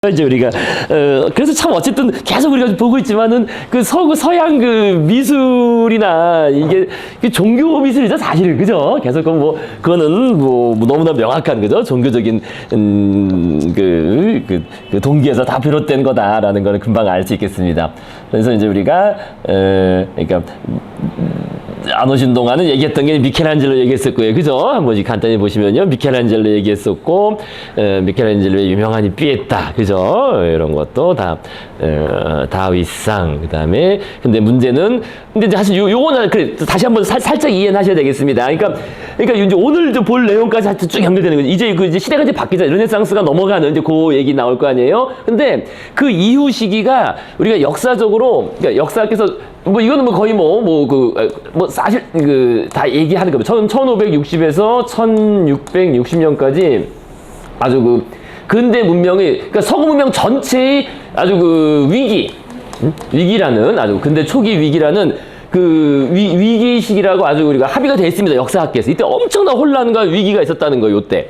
이제 우리가 그래서 참 어쨌든 계속 우리가 보고 있지만은 그 서양 그 미술이나 이게 종교 미술이죠 사실은 그죠? 계속 뭐 그거는 뭐 너무나 명확한 그죠? 종교적인 그 동기에서 다 비롯된 거다라는 거는 금방 알 수 있겠습니다. 그래서 이제 우리가 그러니까 안 오신 동안은 얘기했던 게 미켈란젤로 얘기했었고요. 그죠? 한번 간단히 보시면요. 미켈란젤로 얘기했었고, 미켈란젤로의 유명한 이 피에타. 그죠? 이런 것도 다, 다윗상. 그 다음에, 근데 문제는, 근데 이제 사실 요거는, 그래, 다시 한번 살짝 이해는 하셔야 되겠습니다. 그러니까 이제 오늘 볼 내용까지 쭉 연결되는 거죠. 이제 시대가 이제 바뀌잖아요. 르네상스가 넘어가는 이제 그 얘기 나올 거 아니에요? 근데 그 이후 시기가 우리가 역사적으로, 그러니까 역사께서 뭐 이거는 뭐 거의 사실 다 얘기하는 겁니다. 1560에서 1660년까지 아주 근대 문명의 그러니까 서구 문명 전체의 아주 위기라는 아주 근대 초기 위기라는 위기 시기라고 아주 우리가 합의가 되어 있습니다. 역사학계에서. 이때 엄청난 혼란과 위기가 있었다는 거예요, 요때.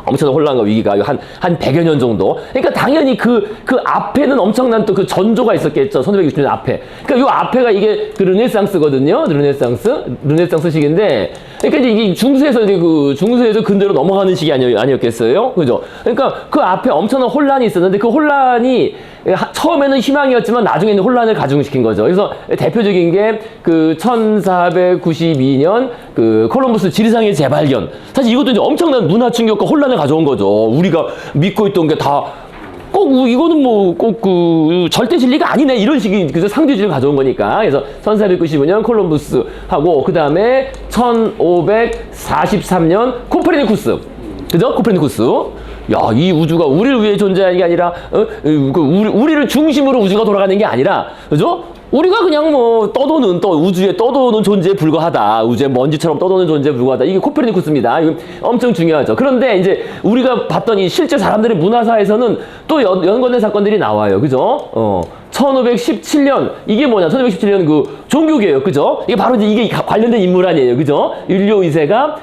엄청난 혼란과 위기가 한 100여 년 정도. 그러니까 당연히 그 앞에는 엄청난 또 그 전조가 있었겠죠. 1560년 앞에. 그러니까 요 앞에가 이게 그 르네상스거든요. 르네상스 시기인데. 그러니까 이제 이게 중세에서 근대로 넘어가는 시기 아니었겠어요? 그죠? 그러니까 그 앞에 엄청난 혼란이 있었는데 그 혼란이 처음에는 희망이었지만 나중에는 혼란을 가중시킨 거죠. 그래서 대표적인 게 그 1492년 그 콜럼버스 지리상의 재발견. 사실 이것도 이제 엄청난 문화 충격과 혼란을 가져온 거죠. 우리가 믿고 있던 게 다 이거는 절대 진리가 아니네. 이런 식의 그래서 상대주의를 가져온 거니까. 그래서 1495년 콜럼버스하고 그 다음에 1543년 코페르니쿠스. 그죠? 코페르니쿠스. 야, 이 우주가 우리를 위해 존재하는 게 아니라, 우리를 중심으로 우주가 돌아가는 게 아니라, 그죠? 우리가 그냥 우주에 떠도는 존재에 불과하다. 우주의 먼지처럼 떠도는 존재에 불과하다. 이게 코페르니쿠스입니다. 이거 엄청 중요하죠. 그런데 이제 우리가 봤던 이 실제 사람들의 문화사에서는 또 연관된 사건들이 나와요. 그죠? 1517년, 이게 뭐냐? 1517년 그 종교개혁, 그죠? 이게 바로 이게 관련된 인물 아니에요. 그죠? 율리오 2세가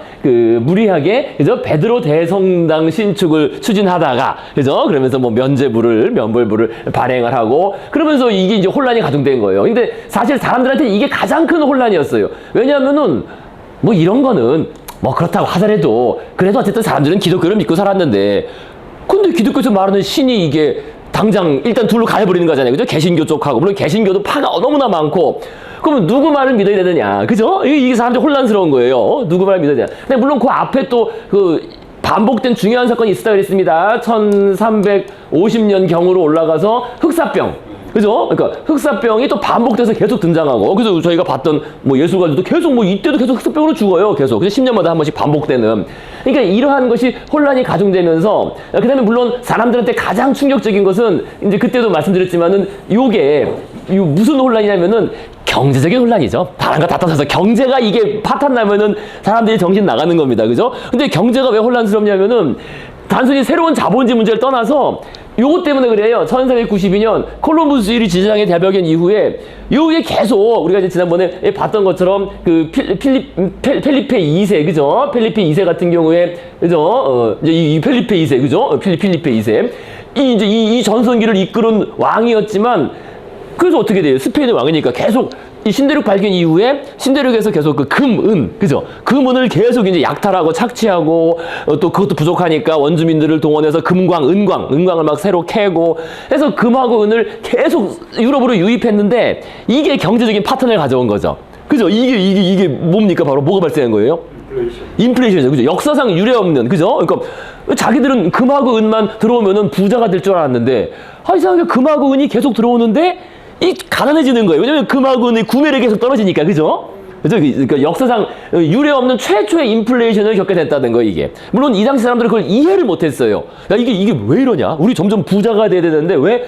무리하게, 그죠? 베드로 대성당 신축을 추진하다가, 그죠? 그러면서 면벌부를 발행을 하고, 그러면서 이게 이제 혼란이 가중된 거예요. 근데 사실 사람들한테 이게 가장 큰 혼란이었어요. 왜냐하면은, 이런 거는, 그렇다고 하더라도, 그래도 어쨌든 사람들은 기독교를 믿고 살았는데, 근데 기독교에서 말하는 신이 이게, 당장 일단 둘로 가려버리는 거잖아요. 그죠? 개신교 쪽하고. 물론 개신교도 파가 너무나 많고. 그러면 누구 말을 믿어야 되느냐. 그죠? 이게 사람들이 혼란스러운 거예요. 누구 말을 믿어야 되냐. 근데 물론 그 앞에 또 반복된 중요한 사건이 있었다 그랬습니다. 1350년 경으로 올라가서 흑사병. 그죠? 그러니까 흑사병이 또 반복돼서 계속 등장하고. 그래서 저희가 봤던 예술가들도 계속 이때도 계속 흑사병으로 죽어요. 계속. 그래서 10년마다 한 번씩 반복되는. 그러니까 이러한 것이 혼란이 가중되면서 그 다음에 물론 사람들한테 가장 충격적인 것은 이제 그때도 말씀드렸지만은 요게 무슨 혼란이냐면은 경제적인 혼란이죠. 다른 거 다 떠나서 경제가 이게 파탄 나면은 사람들이 정신 나가는 겁니다. 그죠? 근데 경제가 왜 혼란스럽냐면은 단순히 새로운 자본주의 문제를 떠나서 요것 때문에 그래요. 1492년 콜럼버스일이 지리상의 대발견 이후에 계속 우리가 이제 지난번에 봤던 것처럼 펠리페 2세, 그죠? 펠리페 2세 같은 경우에, 그죠? 이제 이 펠리페 2세, 그죠? 필리페 2세. 이 전성기를 이끌은 왕이었지만, 그래서 어떻게 돼요? 스페인의 왕이니까 계속 이 신대륙 발견 이후에 신대륙에서 계속 그죠? 금은을 계속 이제 약탈하고 착취하고 또 그것도 부족하니까 원주민들을 동원해서 은광을 막 새로 캐고 해서 금하고 은을 계속 유럽으로 유입했는데 이게 경제적인 파탄을 가져온 거죠. 그죠? 이게 뭡니까? 바로 뭐가 발생한 거예요? 인플레이션이죠. 그죠? 역사상 유례 없는, 그죠? 그러니까 자기들은 금하고 은만 들어오면은 부자가 될 줄 알았는데 이상하게 금하고 은이 계속 들어오는데 가난해지는 거예요. 왜냐면 금하고 은의 구매력이 계속 떨어지니까, 그죠? 그죠? 그러니까 역사상 유례 없는 최초의 인플레이션을 겪게 됐다는 거예요, 이게. 물론 이 당시 사람들은 그걸 이해를 못 했어요. 야, 이게 왜 이러냐? 우리 점점 부자가 돼야 되는데 왜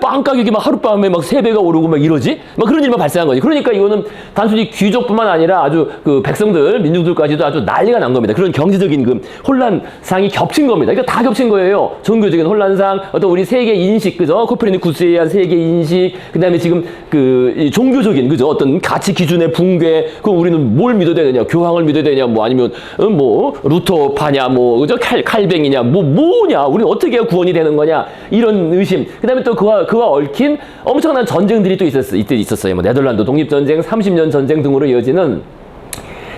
빵 가격이 막 하룻밤에 막 3배가 오르고 막 이러지? 막 그런 일만 발생한 거지. 그러니까 이거는 단순히 귀족뿐만 아니라 아주 백성들, 민중들까지도 아주 난리가 난 겁니다. 그런 경제적인 혼란상이 겹친 겁니다. 그러니까 다 겹친 거예요. 종교적인 혼란상, 어떤 우리 세계 인식, 그죠? 코페르니쿠스에 의한 세계 인식, 그 다음에 지금 이 종교적인, 그죠? 어떤 가치 기준의 붕괴. 그럼 우리는 뭘 믿어야 되느냐? 교황을 믿어야 되냐? 뭐 아니면 뭐 루터파냐? 뭐 그죠? 칼뱅이냐? 뭐냐? 우리는 어떻게 해야 구원이 되는 거냐? 이런 의심. 그다음에 또 그와 얽힌 엄청난 전쟁들이 또 이때 있었어요. 뭐 네덜란드 독립전쟁, 30년 전쟁 등으로 이어지는.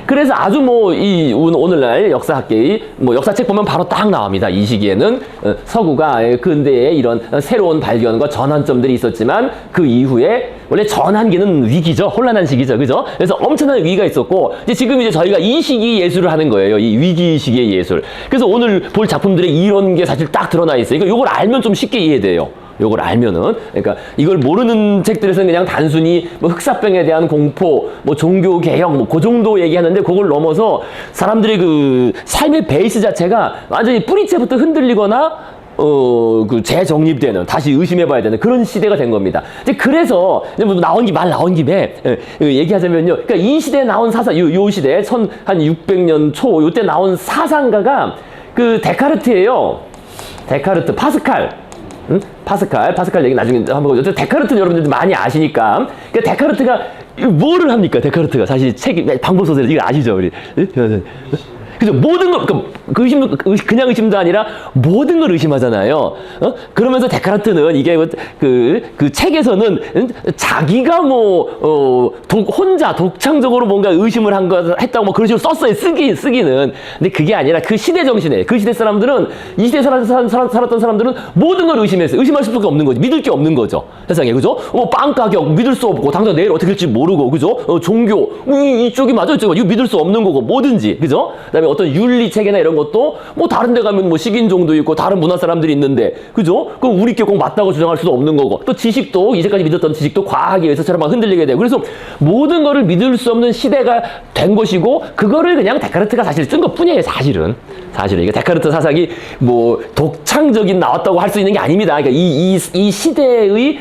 그래서 아주 오늘날 역사학계의 역사책 보면 바로 딱 나옵니다. 이 시기에는 서구가 근대에 이런 새로운 발견과 전환점들이 있었지만 그 이후에 원래 전환기는 위기죠. 혼란한 시기죠. 그죠? 그래서 엄청난 위기가 있었고 지금 이제 저희가 이 시기 예술을 하는 거예요. 이 위기 시기의 예술. 그래서 오늘 볼 작품들에 이런 게 사실 딱 드러나 있어요. 그러니까 이걸 알면 좀 쉽게 이해돼요. 요걸 알면은, 그러니까 이걸 모르는 책들에서는 그냥 단순히 흑사병에 대한 공포, 종교 개혁, 그 정도 얘기하는데 그걸 넘어서 사람들의 그 삶의 베이스 자체가 완전히 뿌리채부터 흔들리거나 그 재정립되는, 다시 의심해봐야 되는 그런 시대가 된 겁니다. 이제 그래서 말 나온 김에 얘기하자면요. 그러니까 이 시대에 나온 사상, 요 시대 한 600년 초 요때 나온 사상가가 그 데카르트예요. 데카르트, 파스칼. 파스칼 얘기 나중에 한번 보죠. 데카르트는 여러분들 많이 아시니까. 그러니까 데카르트가 뭐를 합니까? 데카르트가 사실 방법 소설 이거 아시죠, 우리? 그죠? 모든 걸, 그냥 의심도 아니라 모든 걸 의심하잖아요. 그러면서 데카르트는 이게 그 책에서는 자기가 혼자 독창적으로 뭔가 의심을 했다고 그런 식으로 썼어요. 쓰기는. 근데 그게 아니라 그 시대 정신에, 그 시대 사람들은, 이 시대에 살았던 사람들은 모든 걸 의심했어요. 의심할 수밖에 없는 거죠. 믿을 게 없는 거죠. 세상에. 그죠? 빵 가격 믿을 수 없고, 당장 내일 어떻게 될지 모르고, 그죠? 종교, 이쪽이 맞아, 이거 믿을 수 없는 거고, 뭐든지. 그죠? 그다음에 어떤 윤리 체계나 이런 것도 다른 데 가면 식인종도 있고 다른 문화 사람들이 있는데, 그죠? 그럼 우리께 꼭 맞다고 주장할 수도 없는 거고, 또 지식도 이제까지 믿었던 지식도 과학에 의해서처럼 막 흔들리게 되고, 그래서 모든 거를 믿을 수 없는 시대가 된 것이고, 그거를 그냥 데카르트가 사실 쓴 것뿐이에요. 사실은 이게 데카르트 사상이 독창적인 나왔다고 할 수 있는 게 아닙니다. 그러니까 이 시대의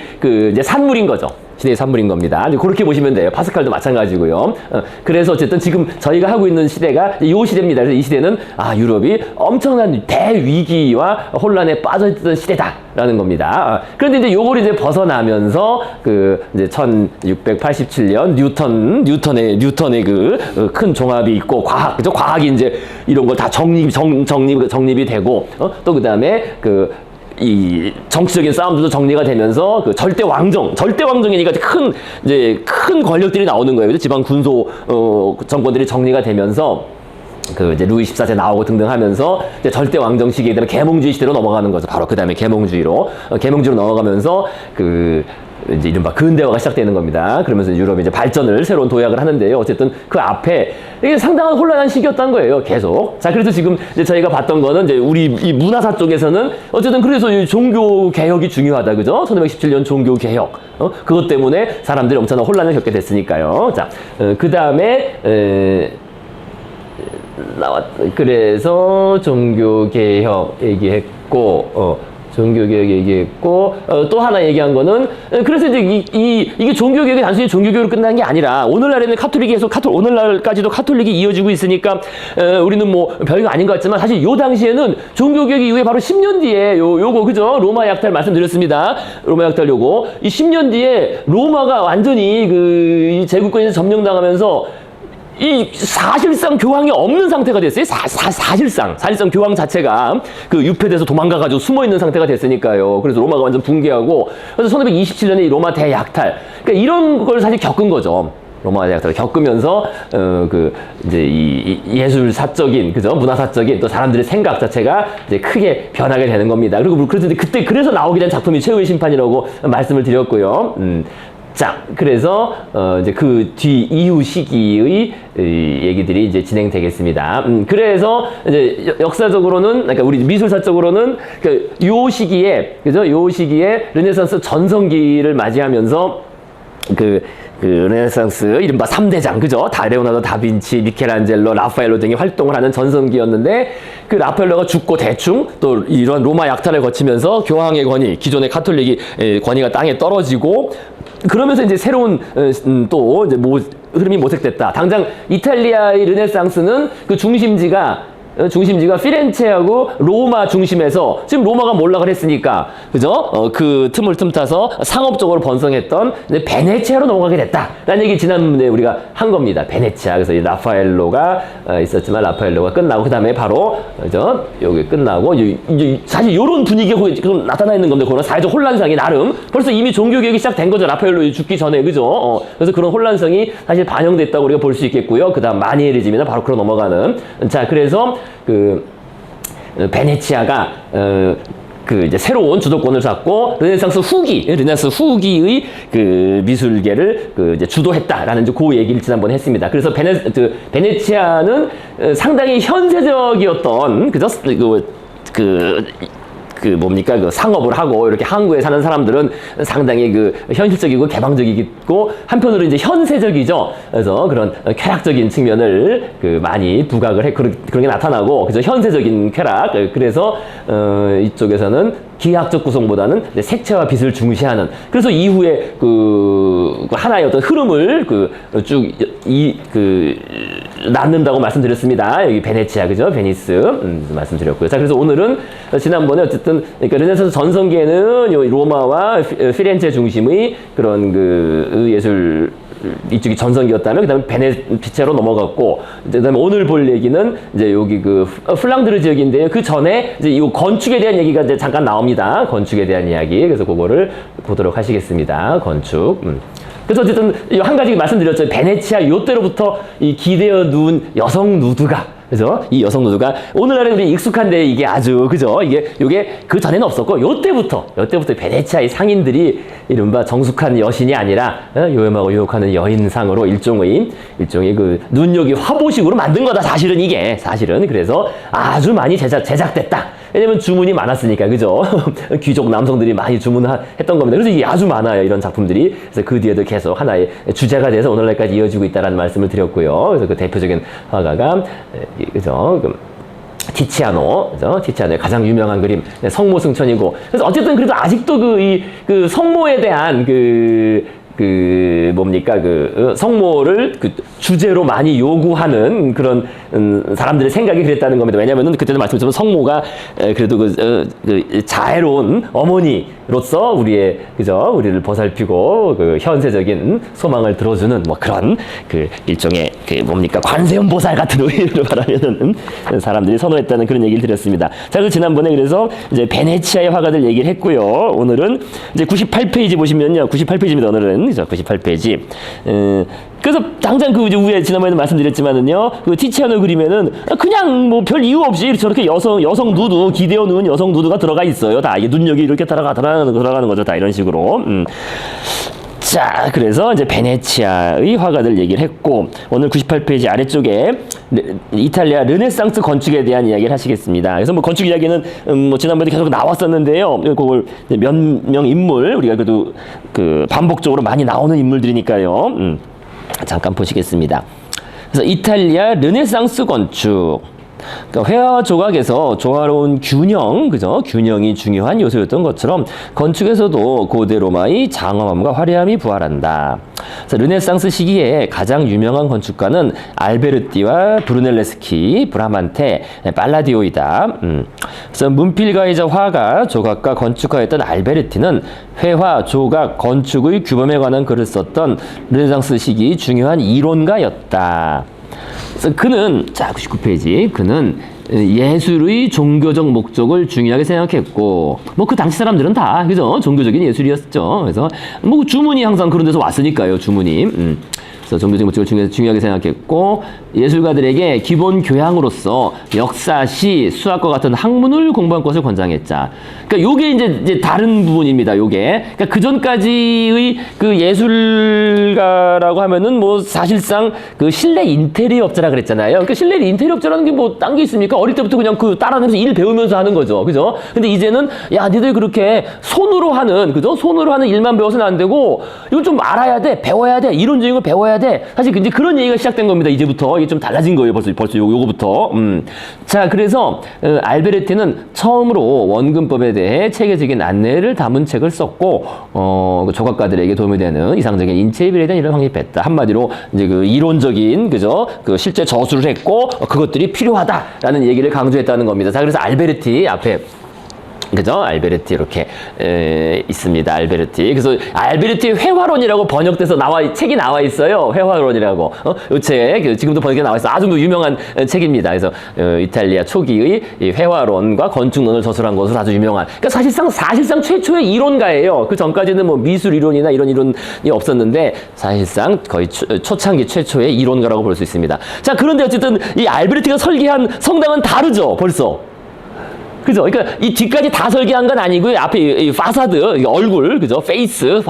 이제 산물인 거죠. 시대의 산물인 겁니다. 그렇게 보시면 돼요. 파스칼도 마찬가지고요. 그래서 어쨌든 지금 저희가 하고 있는 시대가 이 시대입니다. 그래서 이 시대는 유럽이 엄청난 대위기와 혼란에 빠져있던 시대다라는 겁니다. 그런데 이제 요걸 이제 벗어나면서 이제 1687년 뉴턴의 그 큰 종합이 있고 그죠? 과학이 이제 이런 걸 다 정립이 되고, 또 그다음에 이 정치적인 싸움들도 정리가 되면서 절대왕정이니까 큰 권력들이 나오는 거예요. 지방 군소 정권들이 정리가 되면서 이제 루이 14세 나오고 등등 하면서 이제 절대왕정 시기에 되면 계몽주의 시대로 넘어가는 거죠. 바로 그 다음에 계몽주의로 넘어가면서 이제 이른바 근대화가 시작되는 겁니다. 그러면서 유럽이 이제 발전을 새로운 도약을 하는데요. 어쨌든 그 앞에 이게 상당한 혼란한 시기였던 거예요. 계속. 자, 그래서 지금 이제 저희가 봤던 거는 이제 우리 이 문화사 쪽에서는 어쨌든 그래서 이 종교 개혁이 중요하다. 그죠? 1517년 종교 개혁. 그것 때문에 사람들이 엄청난 혼란을 겪게 됐으니까요. 자, 그 다음에 그래서 종교 개혁 얘기했고, 종교개혁 얘기했고, 또 하나 얘기한 거는, 그래서 이제 이게 종교개혁이 단순히 종교개혁으로 끝난 게 아니라, 오늘날에는 오늘날까지도 카톨릭이 이어지고 있으니까, 우리는 별거 아닌 것 같지만, 사실 요 당시에는 종교개혁 이후에 바로 10년 뒤에, 요거, 그죠? 로마 약탈 말씀드렸습니다. 로마 약탈 요거. 이 10년 뒤에 로마가 완전히 이 제국권에서 점령당하면서, 이 사실상 교황이 없는 상태가 됐어요. 사실상 교황 자체가 유폐돼서 도망가가지고 숨어있는 상태가 됐으니까요. 그래서 로마가 완전 붕괴하고, 그래서 1527년에 이 로마 대약탈, 그러니까 이런 걸 사실 겪은 거죠. 로마 대약탈을 겪으면서 이제 이 예술사적인, 그죠? 문화사적인 또 사람들의 생각 자체가 이제 크게 변하게 되는 겁니다. 그리고 그래서 나오게 된 작품이 최후의 심판이라고 말씀을 드렸고요. 자, 그래서 이제 이후 시기의 얘기들이 이제 진행되겠습니다. 그래서 이제 역사적으로는, 그러니까 우리 미술사적으로는 요 시기에, 그죠? 요 시기에 르네상스 전성기를 맞이하면서 르네상스 이른바 3대장, 그죠? 레오나르도 다빈치, 미켈란젤로, 라파엘로 등이 활동을 하는 전성기였는데, 그 라파엘로가 죽고 대충 또 이런 로마 약탈을 거치면서 교황의 권위, 기존의 카톨릭이 권위가 땅에 떨어지고, 그러면서 이제 새로운 또 이제 흐름이 모색됐다. 당장 이탈리아의 르네상스는 그 중심지가 중심지가 피렌체하고 로마 중심에서 지금 로마가 몰락을 했으니까 그죠? 그 틈을 틈타서 상업적으로 번성했던 이제 베네치아로 넘어가게 됐다라는 얘기 지난번에 우리가 한 겁니다. 베네치아. 그래서 이 라파엘로가 있었지만 라파엘로가 끝나고 그 다음에 바로 그죠? 여기 끝나고 이제 사실 이런 분위기가 좀 나타나 있는 건데 그런 사회적 혼란상이 나름 벌써 이미 종교 개혁이 시작된 거죠. 라파엘로 죽기 전에 그죠? 그래서 그런 혼란성이 사실 반영됐다고 우리가 볼 수 있겠고요. 그 다음 마니에리즘이나 바로 그로 넘어가는 자 그래서 그 베네치아가 그 이제 새로운 주도권을 잡고 르네상스 후기의 그 미술계를 그 이제 주도했다라는 이제 그 얘기를 지난번에 했습니다. 그래서 베네치아는 상당히 현세적이었던 그죠? 그 뭡니까 그 상업을 하고 이렇게 항구에 사는 사람들은 상당히 그 현실적이고 개방적이고 한편으로 이제 현세적이죠. 그래서 그런 쾌락적인 측면을 그 많이 부각을 해 그런 게 나타나고 그죠 현세적인 쾌락. 그래서 이쪽에서는 기하학적 구성보다는 색채와 빛을 중시하는 그래서 이후에 그 하나의 어떤 흐름을 쭉 낳는다고 말씀드렸습니다. 여기 베네치아 그죠 베니스 말씀드렸고요. 자 그래서 오늘은 지난번에 어쨌든 그러니까 르네상스 전성기에는 요 로마와 피렌체 중심의 그런 그 예술 이쪽이 전성기였다면 그다음에 베네치아로 넘어갔고 그다음에 오늘 볼 얘기는 이제 여기 그 플랑드르 지역인데요. 그 전에 이제 이 건축에 대한 얘기가 이제 잠깐 나옵니다. 건축에 대한 이야기. 그래서 그거를 보도록 하시겠습니다. 건축. 그래서 어쨌든 한 가지 말씀드렸죠. 베네치아 요때로부터 이 기대어 누운 여성 누드가 그죠? 이 여성 누드가 오늘날에 우리 익숙한데 이게 아주 그죠? 요게 그 전에는 없었고 요때부터 베네치아의 상인들이 이른바 정숙한 여신이 아니라 요염하고 유혹하는 여인상으로 일종의 그 눈요기 화보식으로 만든 거다. 사실은 그래서 아주 많이 제작됐다. 왜냐면 주문이 많았으니까 그죠? 귀족 남성들이 많이 주문했던 겁니다. 그래서 이게 아주 많아요. 이런 작품들이. 그래서 그 뒤에도 계속 하나의 주제가 돼서 오늘날까지 이어지고 있다는 말씀을 드렸고요. 그래서 그 대표적인 화가가 그죠? 티치아노, 그죠? 티치아노의 가장 유명한 그림 성모승천이고. 그래서 어쨌든 그래도 아직도 그 성모에 대한 뭡니까 성모를 그 주제로 많이 요구하는 그런 사람들의 생각이 그랬다는 겁니다. 왜냐면은 그때도 말씀드렸지만 성모가 그래도 그 자애로운 어머니로서 우리를 보살피고 그 현세적인 소망을 들어주는 뭐 그런 그 일종의 그 뭡니까 관세음 보살 같은 의미로 말하면은 사람들이 선호했다는 그런 얘기를 드렸습니다. 자, 그 지난번에 그래서 이제 베네치아의 화가들 얘기를 했고요. 오늘은 이제 98페이지 보시면요. 98페이지입니다. 오늘은 98페이지. 그래서 당장 그 위에 지난번에도 말씀드렸지만은요, 그 티치아노 그림에는 그냥 뭐 별 이유 없이 저렇게 여성 누드, 기대어 누운 여성 누드가 들어가 있어요. 다 이게 눈여기 이렇게 들어가는 거죠. 다 이런 식으로. 자, 그래서 이제 베네치아의 화가들 얘기를 했고, 오늘 98페이지 아래쪽에 이탈리아 르네상스 건축에 대한 이야기를 하시겠습니다. 그래서 뭐 건축 이야기는 뭐 지난번에 계속 나왔었는데요. 그걸 몇 명 인물, 우리가 그래도 그 반복적으로 많이 나오는 인물들이니까요. 잠깐 보시겠습니다. 그래서 이탈리아 르네상스 건축. 그러니까 회화 조각에서 조화로운 균형, 그죠? 균형이 중요한 요소였던 것처럼 건축에서도 고대 로마의 장엄함과 화려함이 부활한다. 그래서 르네상스 시기에 가장 유명한 건축가는 알베르티와 브루넬레스키, 브라만테, 팔라디오이다. 그래서 문필가이자 화가, 조각가, 건축가였던 알베르티는 회화, 조각, 건축의 규범에 관한 글을 썼던 르네상스 시기 중요한 이론가였다. 그래서 그는, 자, 99페이지. 그는 예술의 종교적 목적을 중요하게 생각했고, 뭐 그 당시 사람들은 다, 그죠? 종교적인 예술이었죠. 그래서 뭐 주문이 항상 그런 데서 왔으니까요, 주문이. 그래서 종교적 목적을 중요하게 생각했고, 예술가들에게 기본 교양으로서 역사, 시, 수학과 같은 학문을 공부한 것을 권장했자. 그러니까 요게 이제 다른 부분입니다. 요게. 그러니까 그 전까지의 그 예술가라고 하면은 뭐 사실상 그 실내 인테리어 업자라 그랬잖아요. 그러니까 실내 인테리어 업자라는 게 뭐 딴 게 있습니까? 어릴 때부터 그냥 그 따라하면서 일 배우면서 하는 거죠. 그죠? 근데 이제는 야, 니들 그렇게 손으로 하는, 그죠? 손으로 하는 일만 배워서는 안 되고 이건 좀 알아야 돼, 배워야 돼, 이론적인 걸 배워야 돼. 돼. 사실 이제 그런 얘기가 시작된 겁니다. 이제부터 이게 좀 달라진 거예요. 벌써 요거부터. 자, 그래서 알베르티는 처음으로 원근법에 대해 체계적인 안내를 담은 책을 썼고, 그 조각가들에게 도움이 되는 이상적인 인체의 비례에 대한 이런 확립했다. 한마디로 이제 그 이론적인 그죠? 그 실제 저술을 했고 그것들이 필요하다라는 얘기를 강조했다는 겁니다. 자, 그래서 알베르티 앞에 그죠? 알베르티 이렇게 있습니다. 알베르티. 그래서 알베르티 회화론이라고 번역돼서 책이 나와 있어요. 회화론이라고. 이 책 지금도 번역돼 나와 있어. 아주 유명한 책입니다. 그래서 이탈리아 초기의 이 회화론과 건축론을 저술한 것으로 아주 유명한. 그러니까 사실상 최초의 이론가예요. 그 전까지는 뭐 미술 이론이나 이런 이론이 없었는데 사실상 거의 초창기 최초의 이론가라고 볼 수 있습니다. 자, 그런데 어쨌든 이 알베르티가 설계한 성당은 다르죠. 벌써. 그죠? 그러니까 이 뒤까지 다 설계한 건 아니고요. 앞에 이 파사드, 이 얼굴, 그죠? 페이스,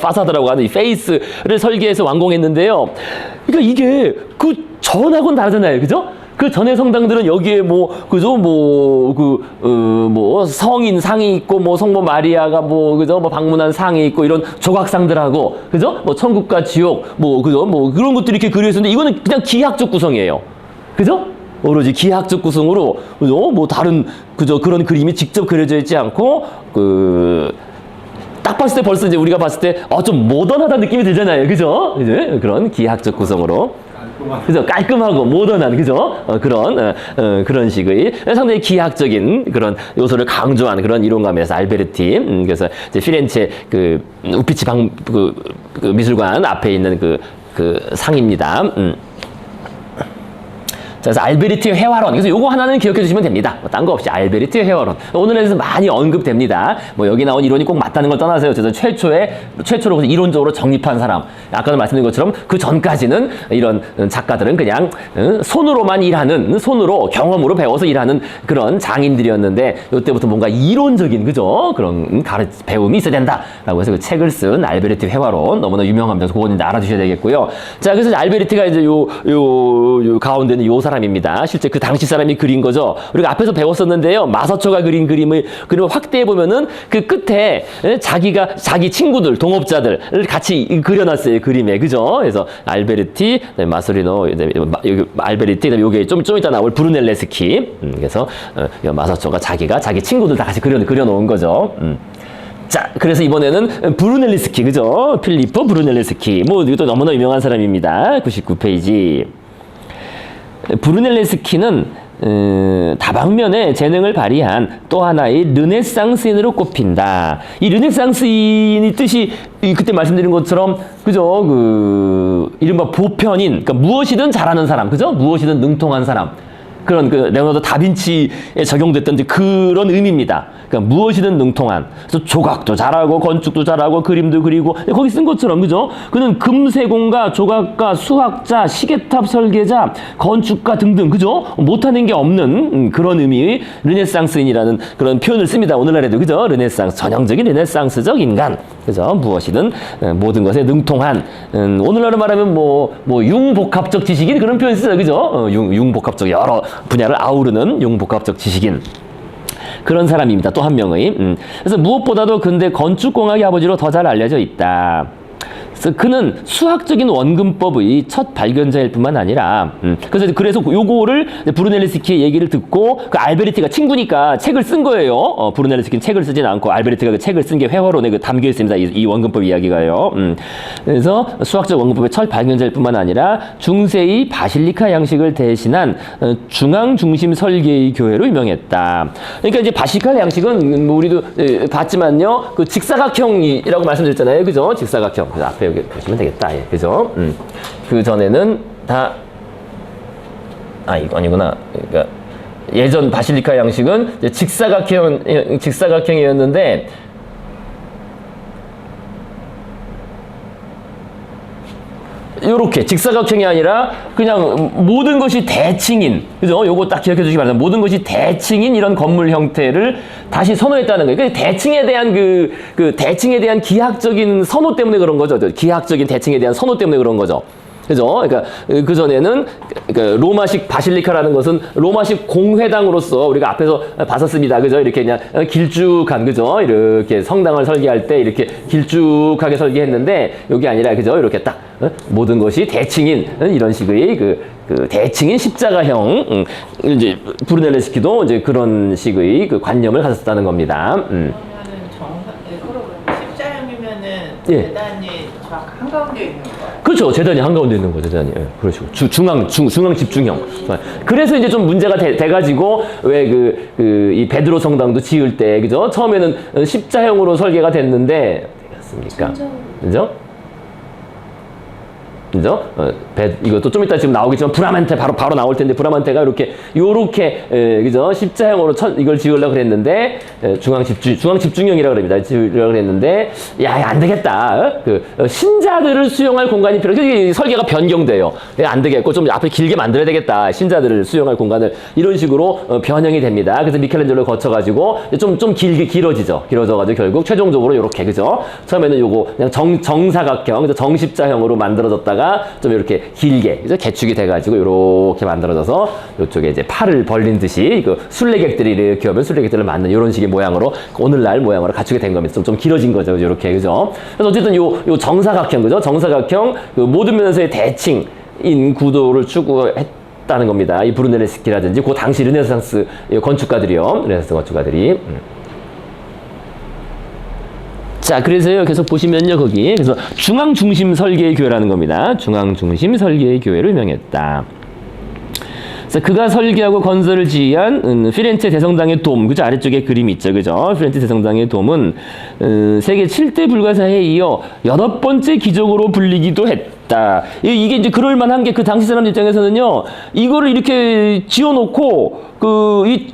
파사드라고 하는 이 페이스를 설계해서 완공했는데요. 그러니까 이게 그 전하고는 다르잖아요. 그죠? 그 전의 성당들은 여기에 그죠? 성인 상이 있고, 성모 마리아가 그죠? 방문한 상이 있고, 이런 조각상들하고, 그죠? 천국과 지옥, 그죠? 그런 것들이 이렇게 그려있었는데, 이거는 그냥 기하학적 구성이에요. 그죠? 오로지 기하학적 구성으로, 그죠? 다른, 그죠? 그런 그림이 직접 그려져 있지 않고, 딱 봤을 때 벌써 이제 우리가 봤을 때, 좀 모던하다는 느낌이 들잖아요. 그죠? 이제 그런 기하학적 구성으로. 그죠? 깔끔하고 모던한, 그죠? 그런 식의 상당히 기하학적인 그런 요소를 강조한 그런 이론감에서 알베르티. 그래서 이제 피렌체 우피치 미술관 앞에 있는 그 상입니다. 자, 그래서 알베르티의 회화론. 그래서 요거 하나는 기억해 주시면 됩니다. 딴 거 없이 알베르티의 회화론. 오늘에서 많이 언급됩니다. 여기 나온 이론이 꼭 맞다는 걸 떠나서요. 그래서 최초로 이론적으로 정립한 사람. 아까도 말씀드린 것처럼 그 전까지는 이런 작가들은 그냥 손으로만 일하는, 손으로 경험으로 배워서 일하는 그런 장인들이었는데 이때부터 뭔가 이론적인, 그죠? 그런 배움이 있어야 된다라고 해서 그 책을 쓴 알베르티 회화론. 너무나 유명합니다. 그래서 그거는 알아두셔야 되겠고요. 자, 그래서 알베르티가 이제 요 가운데는 요 사람입니다. 실제 그 당시 사람이 그린 거죠. 우리가 앞에서 배웠었는데요. 마서초가 그린 그림을 확대해 보면은 그 끝에 자기 친구들, 동업자들을 같이 그려놨어요. 그림에. 그죠? 그래서 알베르티, 마소리노, 알베르티, 요게 좀 이따 나올 브루넬레스키. 그래서 마서초가 자기 친구들 다 같이 그려놓은 거죠. 자, 그래서 이번에는 브루넬레스키, 그죠? 필리포 브루넬레스키. 이것도 너무나 유명한 사람입니다. 99페이지. 브루넬레스키는 다방면의 재능을 발휘한 또 하나의 르네상스인으로 꼽힌다. 이 르네상스인의 뜻이 그때 말씀드린 것처럼, 그죠? 이른바 보편인, 그러니까 무엇이든 잘하는 사람, 그죠? 무엇이든 능통한 사람. 그런 레오나르도 다빈치에 적용됐던 그런 의미입니다. 그러니까 무엇이든 능통한. 그래서 조각도 잘하고 건축도 잘하고 그림도 그리고 거기 쓴 것처럼, 그죠? 그는 금세공가, 조각가, 수학자, 시계탑 설계자, 건축가 등등, 그죠? 못하는 게 없는 그런 의미의 르네상스인이라는 그런 표현을 씁니다. 오늘날에도, 그죠? 르네상스, 전형적인 르네상스적 인간, 그죠? 무엇이든 모든 것에 능통한, 오늘날로 말하면 융복합적 지식인, 그런 표현 쓰죠, 그죠? 융복합적 여러 분야를 아우르는 융복합적 지식인, 그런 사람입니다. 또 한 명의. 그래서 무엇보다도 근대 건축공학의 아버지로 더 잘 알려져 있다. 그래서 그는 수학적인 원근법의 첫 발견자일 뿐만 아니라, 그래서 요거를 브루넬레스키의 얘기를 듣고 그 알베르티가 친구니까 책을 쓴 거예요. 브루넬레스키는 책을 쓰진 않고 알베르티가 그 책을 쓴 게 회화론에 담겨 있습니다. 이 원근법 이야기가요. 그래서 수학적 원근법의 첫 발견자일 뿐만 아니라 중세의 바실리카 양식을 대신한 중앙 중심 설계의 교회로 유명했다. 그러니까 이제 바실리카 양식은 우리도 봤지만요, 그 직사각형이라고 말씀드렸잖아요, 그죠? 직사각형. 그래서 앞에 여기 보시면 되겠다. 예, 그죠? 그 전에는 다, 이거 아니구나. 그러니까 예전 바실리카 양식은 직사각형이었는데, 요렇게 직사각형이 아니라 그냥 모든 것이 대칭인, 그죠? 요거 딱 기억해 주시기 바랍니다. 모든 것이 대칭인 이런 건물 형태를 다시 선호했다는 거예요. 그러니까 대칭에 대한 대칭에 대한 기하학적인 선호 때문에 그런 거죠. 기하학적인 대칭에 대한 선호 때문에 그런 거죠. 그죠? 그러니까 그 전에는 그러니까 로마식 바실리카라는 것은 로마식 공회당으로서 우리가 앞에서 봤었습니다. 그죠? 이렇게 그냥 길쭉한 그죠? 이렇게 성당을 설계할 때 이렇게 길쭉하게 설계했는데 여기 아니라 그죠? 이렇게 딱 모든 것이 대칭인 이런 식의 그 대칭인 십자가형 이제 브루넬레스키도 이제 그런 식의 그 관념을 가졌다는 겁니다. 그러면은 십자형이면은 예. 재단이 쫙 한가운데 있는 거예요. 그렇죠. 재단이 한가운데 있는 거죠, 재단이. 예, 그렇죠. 중앙 집중형. 그래서 이제 좀 문제가 돼가지고, 왜 이 베드로 성당도 지을 때, 그죠? 처음에는 십자형으로 설계가 됐는데, 어떻게 됐습니까? 그죠? 그죠? 이것도 좀 이따 지금 나오겠지만, 브라만테 바로 나올 텐데, 브라만테가 요렇게, 그죠? 십자형으로 이걸 지으려고 그랬는데, 중앙 집중형이라고 그럽니다. 지으려고 그랬는데, 야, 안 되겠다. 신자들을 수용할 공간이 필요해. 설계가 변경돼요. 안 되겠고, 좀 앞에 길게 만들어야 되겠다. 신자들을 수용할 공간을. 이런 식으로 변형이 됩니다. 그래서 미켈란젤로를 거쳐가지고, 좀 길어지죠. 길어져가지고, 결국 최종적으로 요렇게, 그죠? 처음에는 요거, 그냥 정사각형, 정십자형으로 만들어졌다가, 좀 이렇게 길게 그죠? 개축이 돼가지고 이렇게 만들어져서 이쪽에 이제 팔을 벌린 듯이 그 순례객들이 이렇게 오면 순례객들을 맞는 이런 식의 모양으로 오늘날 모양으로 갖추게 된 겁니다. 좀 길어진 거죠, 이렇게 그죠? 그래서 어쨌든 요 정사각형 그죠? 정사각형 그 모든 면에서의 대칭인 구도를 추구했다는 겁니다. 이 브루넬레스키라든지 그 당시 르네상스 건축가들이요, 르네상스 건축가들이. 자, 그래서요, 계속 보시면요, 거기. 그래서 중앙중심 설계의 교회라는 겁니다. 중앙중심 설계의 교회를 명했다. 그래서 그가 설계하고 건설을 지휘한 피렌체 대성당의 돔, 그죠? 아래쪽에 그림이 있죠, 그죠? 피렌체 대성당의 돔은 세계 7대 불가사에 이어 8번째 기적으로 불리기도 했다. 이게 이제 그럴 만한 게 그 당시 사람 입장에서는요, 이거를 이렇게 지어놓고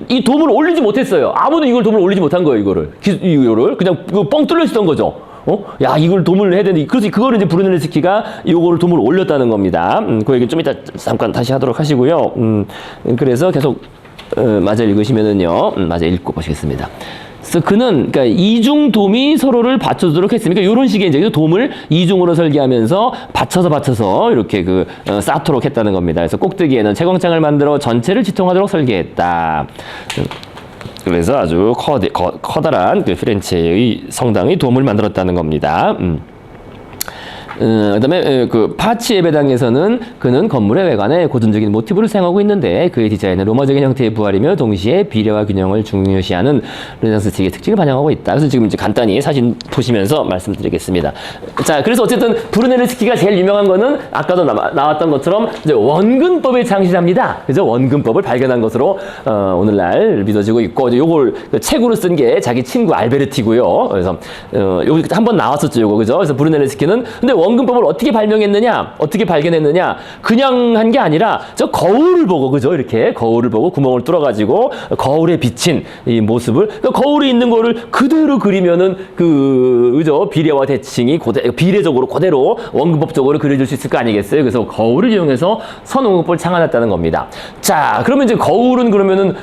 이 돔을 올리지 못했어요. 아무도 이걸 돔을 올리지 못한 거예요, 이거를 그냥 뻥 뚫려 있었던 거죠. 야, 이걸 돔을 해야 되는데, 그래서 그거를 이제 브루넬레스키가 요거를 돔을 올렸다는 겁니다. 그 얘기 좀 이따 잠깐 다시 하도록 하시고요. 그래서 계속, 마저 읽으시면은요, 마저 읽고 보시겠습니다. 그래서 그는, 그러니까 이중돔이 서로를 받쳐주도록 했습니다. 그러니까 이런 식의 이제 돔을 이중으로 설계하면서 받쳐서 이렇게 쌓도록 했다는 겁니다. 그래서 꼭대기에는 채광창을 만들어 전체를 지통하도록 설계했다. 그래서 아주 커다란 피렌체의 성당의 돔을 만들었다는 겁니다. 그다음에 그 파치의 배당에서는 그는 건물의 외관에 고전적인 모티브를 사용하고 있는데 그의 디자인은 로마적인 형태의 부활이며 동시에 비례와 균형을 중요시하는 르네상스 스틱의 특징을 반영하고 있다. 그래서 지금 이제 간단히 사진 보시면서 말씀드리겠습니다. 자, 그래서 어쨌든 브루넬레스키가 제일 유명한 거는 아까도 나왔던 것처럼 이제 원근법의 창시자입니다. 그죠? 원근법을 발견한 것으로 오늘날 믿어지고 있고, 요걸 책으로 쓴 게 자기 친구 알베르티고요. 그래서 여기 한번 나왔었죠, 요거 그죠? 그래서 브루넬레스키는 근데 원근법을 어떻게 발명했느냐? 어떻게 발견했느냐? 그냥 한 게 아니라 저 거울을 보고, 그죠? 이렇게 거울을 보고 구멍을 뚫어가지고 거울에 비친 이 모습을, 그러니까 거울에 있는 거를 그대로 그리면은 그죠? 비례와 대칭이 비례적으로 그대로 원근법적으로 그려질 수 있을 거 아니겠어요? 그래서 거울을 이용해서 선원근법을 창안했다는 겁니다. 자, 그러면 이제 거울은 그러면은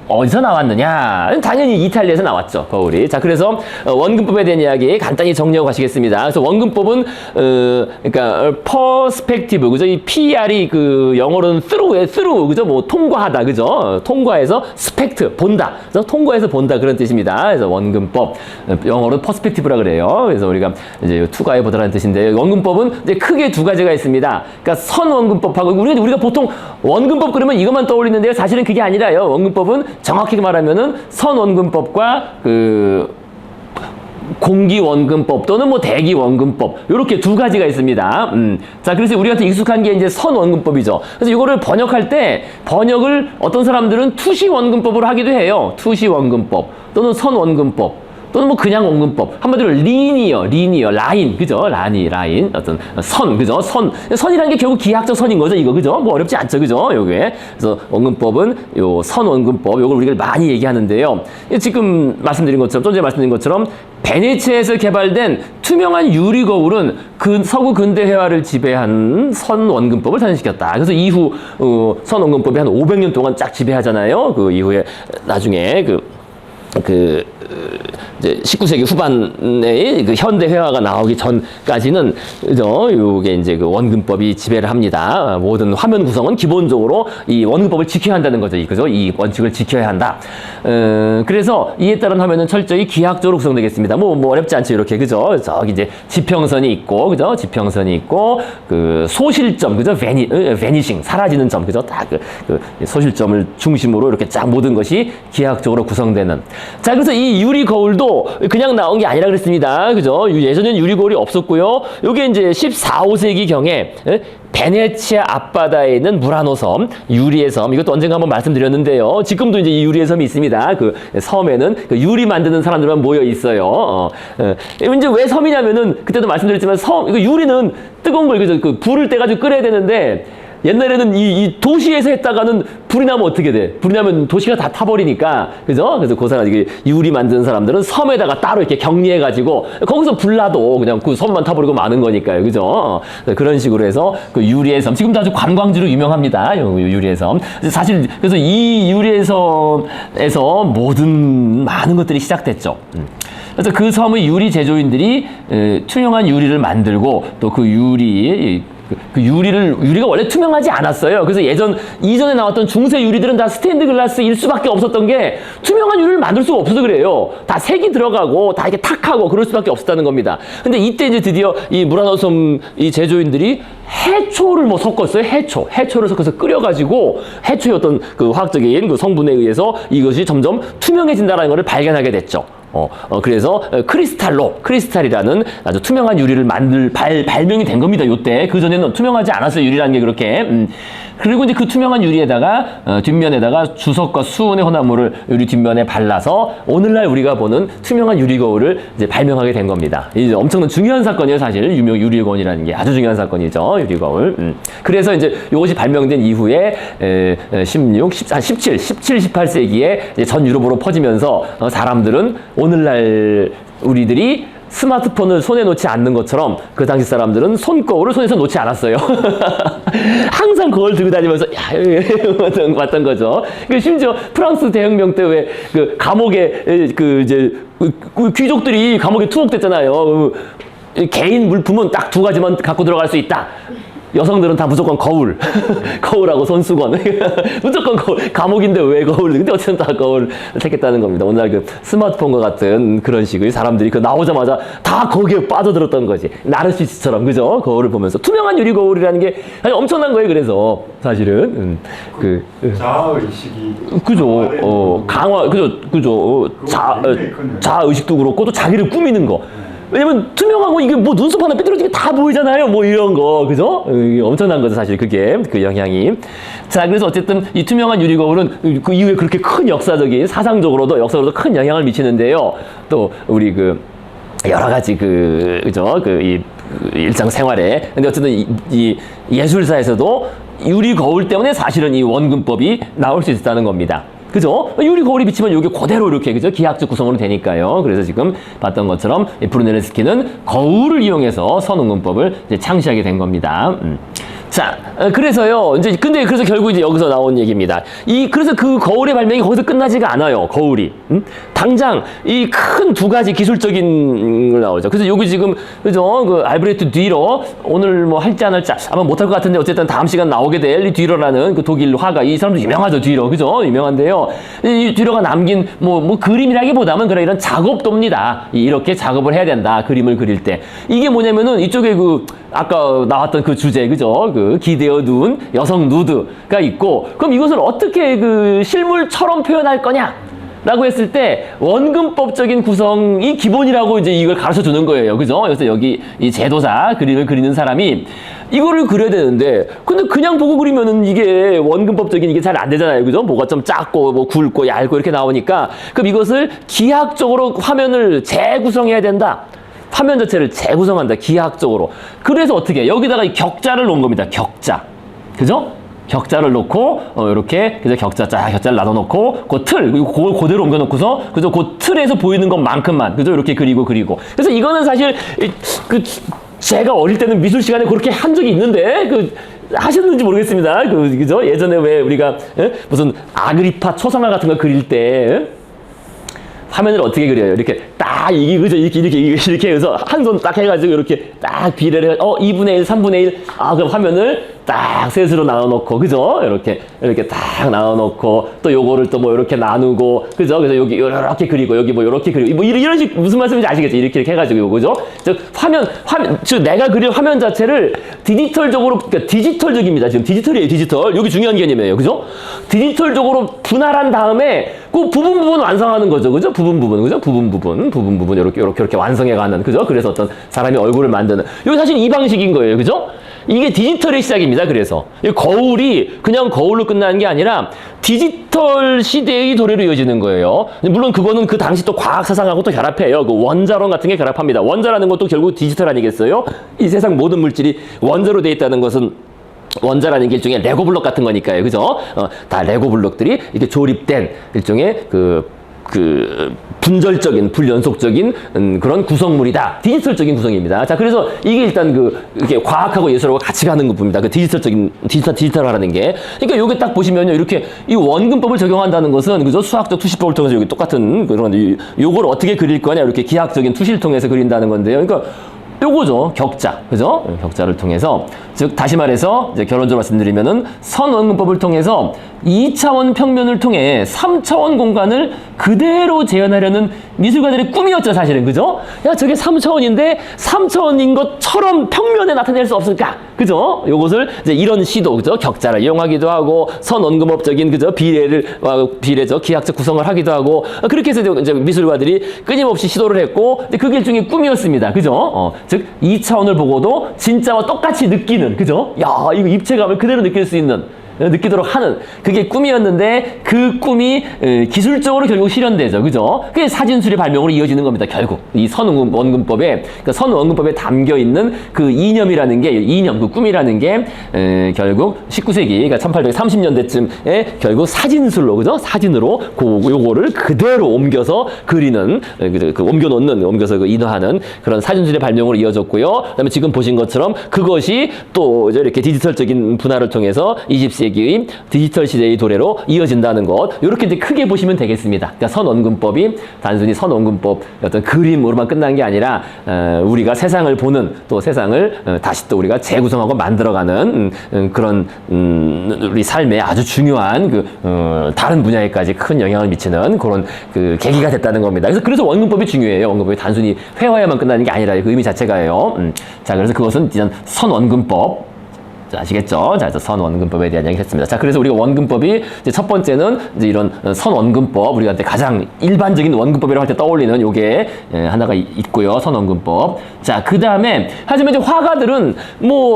어디서 나왔느냐? 당연히 이탈리아에서 나왔죠, 거울이. 자, 그래서 원근법에 대한 이야기 간단히 정리하고 가시겠습니다. 그래서 원근법은 그러니까 퍼스펙티브, 그죠? 이 PR이 영어로는 through, 그죠? 뭐 통과하다, 그죠? 통과해서 스펙트, 본다. 그래서 통과해서 본다, 그런 뜻입니다. 그래서 원근법, 영어로 퍼스펙티브라 그래요. 그래서 우리가 이제 투과해 보다라는 뜻인데, 원근법은 이제 크게 두 가지가 있습니다. 그러니까 선원근법하고 우리가 보통 원근법 그러면 이것만 떠올리는데요. 사실은 그게 아니라요. 원근법은 정확하게 말하면은 선원근법과 공기원근법 또는 뭐 대기원근법, 이렇게 두 가지가 있습니다. 자, 그래서 우리한테 익숙한 게 이제 선원근법이죠. 그래서 이거를 번역할 때 번역을 어떤 사람들은 투시원근법으로 하기도 해요. 투시원근법 또는 선원근법 또는 뭐 그냥 원근법, 한마디로 리니어, 라인, 그죠? 라인, 어떤 선, 그죠? 선이라는 게 결국 기하학적 선인 거죠, 이거, 그죠? 뭐 어렵지 않죠, 그죠? 요게. 그래서 원근법은 요 선원근법, 요걸 우리가 많이 얘기하는데요. 지금 말씀드린 것처럼, 좀 전에 말씀드린 것처럼 베네치아에서 개발된 투명한 유리 거울은 서구 근대 회화를 지배한 선원근법을 탄생시켰다. 그래서 이후 선원근법이 한 500년 동안 쫙 지배하잖아요. 그 이후에 나중에 이제 19세기 후반에 그 현대 회화가 나오기 전까지는 그죠? 요게 이제 그 원근법이 지배를 합니다. 모든 화면 구성은 기본적으로 이 원근법을 지켜야 한다는 거죠. 그죠? 이 원칙을 지켜야 한다. 그래서 이에 따른 화면은 철저히 기하학적으로 구성되겠습니다. 뭐 어렵지 않죠. 이렇게 그죠? 저기 이제 지평선이 있고 그죠? 지평선이 있고 그 소실점 그죠? 베니싱 사라지는 점 그죠? 다 그 소실점을 중심으로 이렇게 쫙 모든 것이 기하학적으로 구성되는. 자, 그래서 이 유리 거울도 그냥 나온 게 아니라 그랬습니다. 그죠? 예전에는 유리 거울이 없었고요. 요게 이제 14, 5세기 경에 베네치아 앞바다에 있는 무라노 섬, 유리의 섬, 이것도 언젠가 한번 말씀드렸는데요. 지금도 이제 이 유리의 섬이 있습니다. 그 섬에는 그 유리 만드는 사람들만 모여 있어요. 이제 왜 섬이냐면은 그때도 말씀드렸지만 이거 유리는 뜨거운 걸 그죠? 그 불을 떼가지고 끓여야 되는데 옛날에는 이 도시에서 했다가는 불이 나면 어떻게 돼? 불이 나면 도시가 다 타버리니까, 그죠? 그래서 그 사람, 유리 만드는 사람들은 섬에다가 따로 이렇게 격리해가지고, 거기서 불 나도 그냥 그 섬만 타버리고 마는 거니까요, 그죠? 그런 식으로 해서 그 유리의 섬, 지금도 아주 관광지로 유명합니다, 유리의 섬. 사실, 그래서 이 유리의 섬에서 많은 것들이 시작됐죠. 그래서 그 섬의 유리 제조인들이 투명한 유리를 만들고 또 그 유리가 원래 투명하지 않았어요. 그래서 이전에 나왔던 중세 유리들은 다 스테인드 글라스일 수밖에 없었던 게 투명한 유리를 만들 수가 없어서 그래요. 다 색이 들어가고 다 이렇게 탁하고 그럴 수밖에 없었다는 겁니다. 근데 이때 이제 드디어 이 무라노 섬 이 제조인들이 해초를 섞었어요. 해초를 섞어서 끓여가지고 해초의 어떤 그 화학적인 그 성분에 의해서 이것이 점점 투명해진다는 것을 발견하게 됐죠. 그래서 크리스탈이라는 아주 투명한 유리를 발명이 된 겁니다. 요때. 그 전에는 투명하지 않았어요. 유리라는 게 그렇게. 그리고 이제 그 투명한 유리에다가 뒷면에다가 주석과 수은의 혼합물을 유리 뒷면에 발라서 오늘날 우리가 보는 투명한 유리 거울을 이제 발명하게 된 겁니다. 이제 엄청난 중요한 사건이에요, 사실. 유명 유리 거울이라는 게 아주 중요한 사건이죠, 유리 거울. 그래서 이제 이것이 발명된 이후에 17, 18세기에 이제 전 유럽으로 퍼지면서 사람들은 오늘날 우리들이 스마트폰을 손에 놓지 않는 것처럼 그 당시 사람들은 손거울을 손에서 놓지 않았어요. 항상 거울 들고 다니면서 왔던 거죠. 심지어 프랑스 대혁명 때 왜 그 감옥에 귀족들이 감옥에 투옥됐잖아요. 개인 물품은 딱 2가지만 갖고 들어갈 수 있다. 여성들은 다 무조건 거울. 거울하고 손수건. 무조건 거울. 감옥인데 왜 거울? 근데 어쨌든 다 거울을 택했다는 겁니다. 오늘날 그 스마트폰과 같은 그런 식의 사람들이 그 나오자마자 다 거기에 빠져들었던 거지. 나르시스처럼, 그죠? 거울을 보면서. 투명한 유리 거울이라는 게 아주 엄청난 거예요, 그래서. 사실은. 자아의식이. 그죠. 그죠. 자아의식도 그렇고 또 자기를 꾸미는 거. 왜냐면 투명하고 이게 뭐 눈썹 하나 삐뚤어지게 다 보이잖아요. 뭐 이런 거. 그죠? 엄청난 거죠. 사실 그게. 그 영향이. 자, 그래서 어쨌든 이 투명한 유리 거울은 그 이후에 그렇게 큰 역사적인, 역사적으로도 큰 영향을 미치는데요. 또 우리 여러 가지 그죠? 일상생활에. 근데 어쨌든 이 예술사에서도 유리 거울 때문에 사실은 이 원근법이 나올 수 있었다는 겁니다. 그죠? 유리 거울이 비치면 이게 그대로 이렇게, 그죠? 기하학적 구성으로 되니까요. 그래서 지금 봤던 것처럼 브루넬레스키는 거울을 이용해서 선응근법을 이제 창시하게 된 겁니다. 자, 그래서요, 그래서 결국 이제 여기서 나온 얘기입니다. 그래서 그 거울의 발명이 거기서 끝나지가 않아요, 거울이. 당장 이 큰 2가지 기술적인 걸 나오죠. 그래서 여기 지금, 그죠? 알브레히트 뒤러, 오늘 뭐 할지 안 할지 아마 못할 것 같은데 어쨌든 다음 시간 나오게 될 이 뒤러라는 그 독일 화가, 이 사람도 유명하죠, 뒤러. 그죠? 유명한데요. 이 뒤러가 남긴 뭐 그림이라기보다는 그런 이런 작업도입니다. 이렇게 작업을 해야 된다, 그림을 그릴 때. 이게 뭐냐면은 이쪽에 아까 나왔던 그 주제, 그죠? 기대어 누운 여성 누드가 있고, 그럼 이것을 어떻게 실물처럼 표현할 거냐? 라고 했을 때 원근법적인 구성이 기본이라고 이제 이걸 가르쳐 주는 거예요. 그죠? 그래서 여기 이 제도사 그림을 그리는 사람이 이거를 그려야 되는데, 근데 그냥 보고 그리면은 이게 원근법적인 이게 잘 안 되잖아요. 그죠? 뭐가 좀 작고 뭐 굵고 얇고 이렇게 나오니까, 그럼 이것을 기하학적으로 화면을 재구성해야 된다. 화면 자체를 재구성한다, 기하학적으로. 그래서 어떻게 해? 여기다가 이 격자를 놓은 겁니다. 격자. 그죠? 격자를 놓고, 이렇게, 그죠? 격자를 놔둬놓고, 그걸 그대로 옮겨놓고서, 그죠? 그 틀에서 보이는 것만큼만, 그죠? 이렇게 그리고. 그래서 이거는 사실, 제가 어릴 때는 미술 시간에 그렇게 한 적이 있는데, 하셨는지 모르겠습니다. 그죠? 예전에 왜 우리가, 무슨 아그리파 초상화 같은 거 그릴 때, 화면을 어떻게 그려요? 이렇게 딱 이게 그죠? 이렇게 해서 한 손 딱 해가지고 이렇게 딱 비례를 해. 2분의 1, 3분의 1. 그럼 화면을 딱 셋으로 나눠놓고 그죠? 이렇게 딱 나눠놓고 또 요거를 또 뭐 이렇게 나누고 그죠? 그래서 여기 이렇게 그리고 여기 뭐 이렇게 그리고 뭐 이런 식 무슨 말씀인지 아시겠죠? 이렇게 해가지고 요거죠? 즉 화면 즉 내가 그릴 화면 자체를 디지털적으로 그러니까 디지털적입니다. 지금 디지털이에요, 디지털. 여기 중요한 개념이에요, 그죠? 디지털적으로 분할한 다음에 그 부분 완성하는 거죠, 그죠? 그죠? 부분 이렇게 완성해가는 그죠? 그래서 어떤 사람의 얼굴을 만드는 여기 사실 이 방식인 거예요, 그죠? 이게 디지털의 시작입니다. 그래서 이 거울이 그냥 거울로 끝나는 게 아니라 디지털 시대의 도래로 이어지는 거예요. 물론 그거는 그 당시 또 과학 사상하고 또 결합해요. 그 원자론 같은 게 결합합니다. 원자라는 것도 결국 디지털 아니겠어요? 이 세상 모든 물질이 원자로 돼 있다는 것은 원자라는 게 일종의 레고 블록 같은 거니까요. 그죠? 다 레고 블록들이 이렇게 조립된 일종의 그 분절적인, 불연속적인 그런 구성물이다. 디지털적인 구성입니다. 자, 그래서 이게 일단 이렇게 과학하고 예술하고 같이 가는 겁니다. 그 디지털화라는 게. 그러니까 요게 딱 보시면요. 이렇게 이 원근법을 적용한다는 것은, 그죠? 수학적 투시법을 통해서 여기 똑같은 그런, 요걸 어떻게 그릴 거냐. 이렇게 기하학적인 투시를 통해서 그린다는 건데요. 그러니까 요거죠. 격자. 그죠? 격자를 통해서. 즉, 다시 말해서, 이제 결론적으로 말씀드리면은, 선원근법을 통해서 2차원 평면을 통해 3차원 공간을 그대로 재현하려는 미술가들의 꿈이었죠, 사실은. 그죠? 야, 저게 3차원인데 3차원인 것처럼 평면에 나타낼 수 없을까? 그죠? 요것을 이제 이런 시도, 그죠? 격자를 이용하기도 하고, 선원근법적인, 그죠? 비례적, 기하학적 구성을 하기도 하고, 그렇게 해서 이제 미술가들이 끊임없이 시도를 했고, 그게 일종의 꿈이었습니다. 그죠? 즉, 2차원을 보고도 진짜와 똑같이 느끼는, 그죠? 야, 이거 입체감을 그대로 느낄 수 있는, 느끼도록 하는 그게 꿈이었는데 그 꿈이 기술적으로 결국 실현되죠. 그죠? 그게 사진술의 발명으로 이어지는 겁니다. 결국 이 선원근법에 그러니까 선원근법에 담겨 있는 그 이념이라는 게 이념 그 꿈이라는 게 결국 19세기 그러니까 1830년대쯤에 결국 사진술로 그죠? 사진으로 요거를 그대로 옮겨서 그리는 옮겨서 인화하는 그런 사진술의 발명으로 이어졌고요. 그다음에 지금 보신 것처럼 그것이 또 이렇게 디지털적인 분할을 통해서 20세기의 디지털 시대의 도래로 이어진다는 것. 이렇게 이제 크게 보시면 되겠습니다. 그러니까 선원근법이 단순히 선원근법 어떤 그림으로만 끝난 게 아니라 우리가 세상을 보는 또 세상을 다시 또 우리가 재구성하고 만들어가는 그런 우리 삶에 아주 중요한 다른 분야에까지 큰 영향을 미치는 그런 계기가 됐다는 겁니다. 그래서 원근법이 중요해요. 원근법이 단순히 회화에만 끝나는 게 아니라 그 의미 자체가요. 자, 그래서 그것은 이제 선원근법. 아시겠죠? 자, 선원근법에 대한 이야기를 했습니다. 자, 그래서 우리가 원근법이 이제 첫 번째는 이제 이런 선원근법, 우리가 가장 일반적인 원근법이라고 할 때 떠올리는 요게 하나가 있고요. 선원근법. 자, 그 다음에, 하지만 이제 화가들은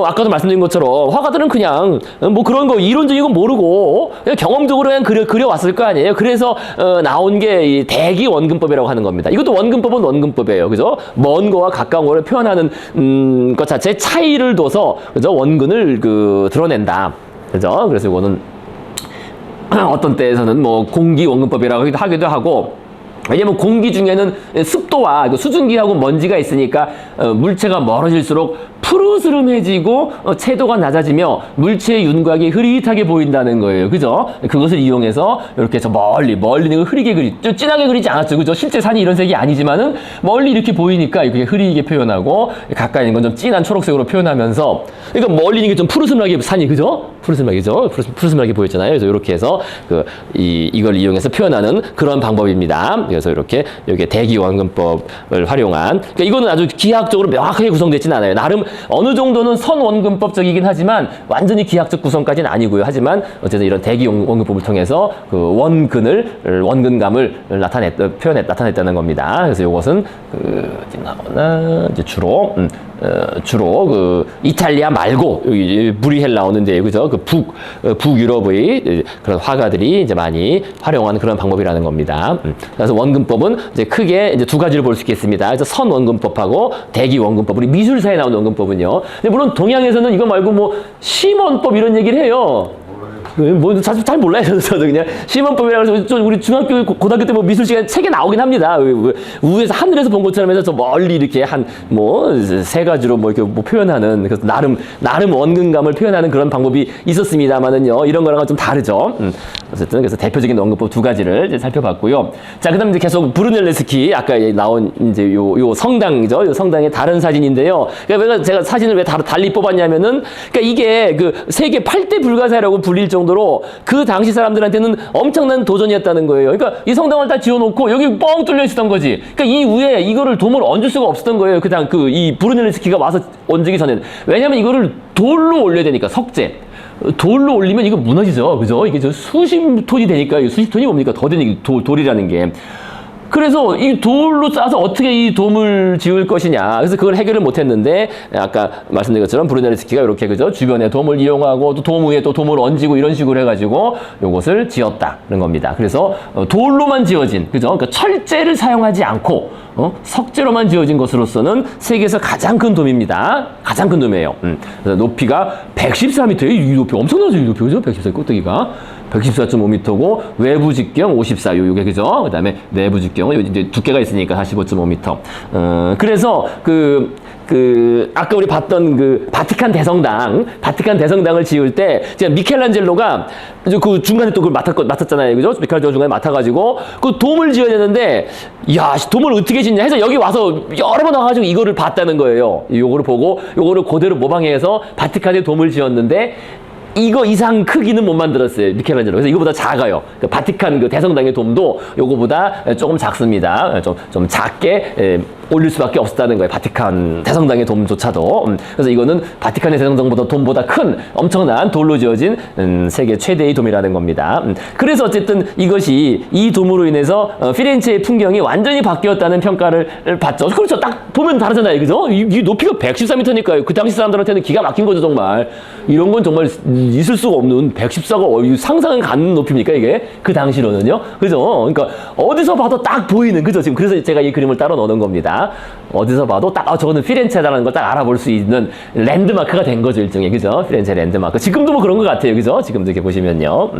아까도 말씀드린 것처럼 화가들은 그냥 그런 거 이론적인 건 모르고 그냥 경험적으로 그냥 그려왔을 거 아니에요. 그래서 나온 게 이 대기 원근법이라고 하는 겁니다. 이것도 원근법은 원근법이에요. 그죠? 먼 거와 가까운 거를 표현하는 것 자체에 차이를 둬서 그죠? 원근을 드러낸다. 그죠? 그래서 이거는 어떤 때에서는 공기 원근법이라고 하기도 하고, 왜냐면 공기 중에는 습도와 수증기하고 먼지가 있으니까 물체가 멀어질수록 푸르스름해지고 채도가 낮아지며 물체의 윤곽이 흐릿하게 보인다는 거예요. 그죠? 그것을 이용해서 이렇게 저 멀리 있는 걸 흐리게 좀 진하게 그리지 않았죠. 그죠? 실제 산이 이런 색이 아니지만은 멀리 이렇게 보이니까 이렇게 흐리게 표현하고 가까이 있는 건 좀 진한 초록색으로 표현하면서 그러니까 멀리 있는 게 좀 푸르스름하게 산이 그죠? 푸르스름하게 보였잖아요. 그래서 이렇게 해서 이걸 이용해서 표현하는 그런 방법입니다. 그래서 이렇게 여기에 대기 원근법을 활용한 그러니까 이거는 아주 기하학적으로 명확하게 구성되지는 않아요. 나름 어느 정도는 선원근법적이긴 하지만 완전히 기하학적 구성까지는 아니고요. 하지만 어쨌든 이런 대기 원근법을 통해서 원근감을 나타냈다는 겁니다. 그래서 이것은 이제 주로 이탈리아 말고 여기 브리헬 나오는데 그죠? 북유럽의 그런 화가들이 이제 많이 활용한 그런 방법이라는 겁니다. 그래서 원근법은 이제 크게 이제 두 가지를 볼 수 있겠습니다. 그래서 선원근법하고 대기 원근법. 우리 미술사에 나오는 원근법은요. 물론 동양에서는 이거 말고 심원법 이런 얘기를 해요. 사실 잘 몰라요. 저도 그냥 심원법이라고 해서 우리 중학교, 고등학교 때 미술 시간에 책에 나오긴 합니다. 위에서 하늘에서 본 것처럼 해서 저 멀리 이렇게 세 가지로 이렇게 표현하는 그래서 나름 원근감을 표현하는 그런 방법이 있었습니다만은요. 이런 거랑은 좀 다르죠. 어쨌든 그래서 대표적인 언급법 두 가지를 이제 살펴봤고요. 자, 그다음 이제 계속 브루넬레스키 아까 나온 이제 요 성당이죠. 요 성당의 다른 사진인데요. 그러니까 제가 사진을 왜 달리 뽑았냐면은 그러니까 이게 그 세계 8대 불가사라고 불릴 정도로 그 당시 사람들한테는 엄청난 도전이었다는 거예요. 그러니까 이 성당을 다 지어놓고 여기 뻥 뚫려 있었던 거지. 그러니까 이 위에 이거를 돔을 얹을 수가 없었던 거예요. 이 브루넬레스키가 와서 얹기 전에는. 왜냐면 이거를 돌로 올려야 되니까 석재. 돌로 올리면 이거 무너지죠. 그죠? 이게 수십 톤이 되니까, 수십 톤이 뭡니까? 더 되는 돌이라는 게. 그래서 이 돌로 싸서 어떻게 이 돔을 지을 것이냐. 그래서 그걸 해결을 못 했는데, 아까 말씀드린 것처럼 브루넬레스키가 이렇게, 그죠? 주변에 돔을 이용하고 또 돔 위에 또 돔을 얹고 이런 식으로 해가지고 요것을 지었다는 겁니다. 그래서 돌로만 지어진, 그죠? 그러니까 철제를 사용하지 않고, 석재로만 지어진 것으로서는 세계에서 가장 큰 돔입니다. 가장 큰 돔이에요. 그래서 높이가 114m예요. 이 높이 엄청나죠? 이 높이, 그죠? 114 꼭대기가. 114.5m고 외부 직경 54 요게 그죠? 그다음에 내부 직경은 이제 두께가 있으니까 45.5m. 그래서 아까 우리 봤던 그 바티칸 대성당을 지을 때 제가 미켈란젤로가 그 중간에 또 그걸 맡았잖아요. 그죠? 미켈란젤로 중간에 맡아가지고 그 돔을 지어야 되는데 야, 돔을 어떻게 짓냐 해서 여기 와서 여러 번 와가지고 이거를 봤다는 거예요. 요거를 보고 요거를 그대로 모방해서 바티칸에 돔을 지었는데 이거 이상 크기는 못 만들었어요. 미켈란젤로. 그래서 이거보다 작아요. 그 바티칸 그 대성당의 돔도 요거보다 조금 작습니다. 좀 작게 올릴 수밖에 없었다는 거예요. 바티칸 대성당의 돔조차도. 그래서 이거는 바티칸의 대성당보다 돔보다 큰 엄청난 돌로 지어진 세계 최대의 돔이라는 겁니다. 그래서 어쨌든 이 돔으로 인해서 피렌체의 풍경이 완전히 바뀌었다는 평가를 받죠. 그렇죠. 딱 보면 다르잖아요. 그죠? 이 높이가 114m니까요. 그 당시 사람들한테는 기가 막힌 거죠, 정말. 이런 건 정말 있을 수가 없는 114가 상상은 가는 높이입니까, 이게? 그 당시로는요. 그죠? 그러니까 어디서 봐도 딱 보이는, 그죠? 지금 그래서 제가 이 그림을 따로 넣는 겁니다. 어디서 봐도 딱, 저거는 피렌체다라는 걸 딱 알아볼 수 있는 랜드마크가 된 거죠, 일종의. 그죠? 피렌체 랜드마크. 지금도 뭐 그런 것 같아요. 그죠? 지금도 이렇게 보시면요.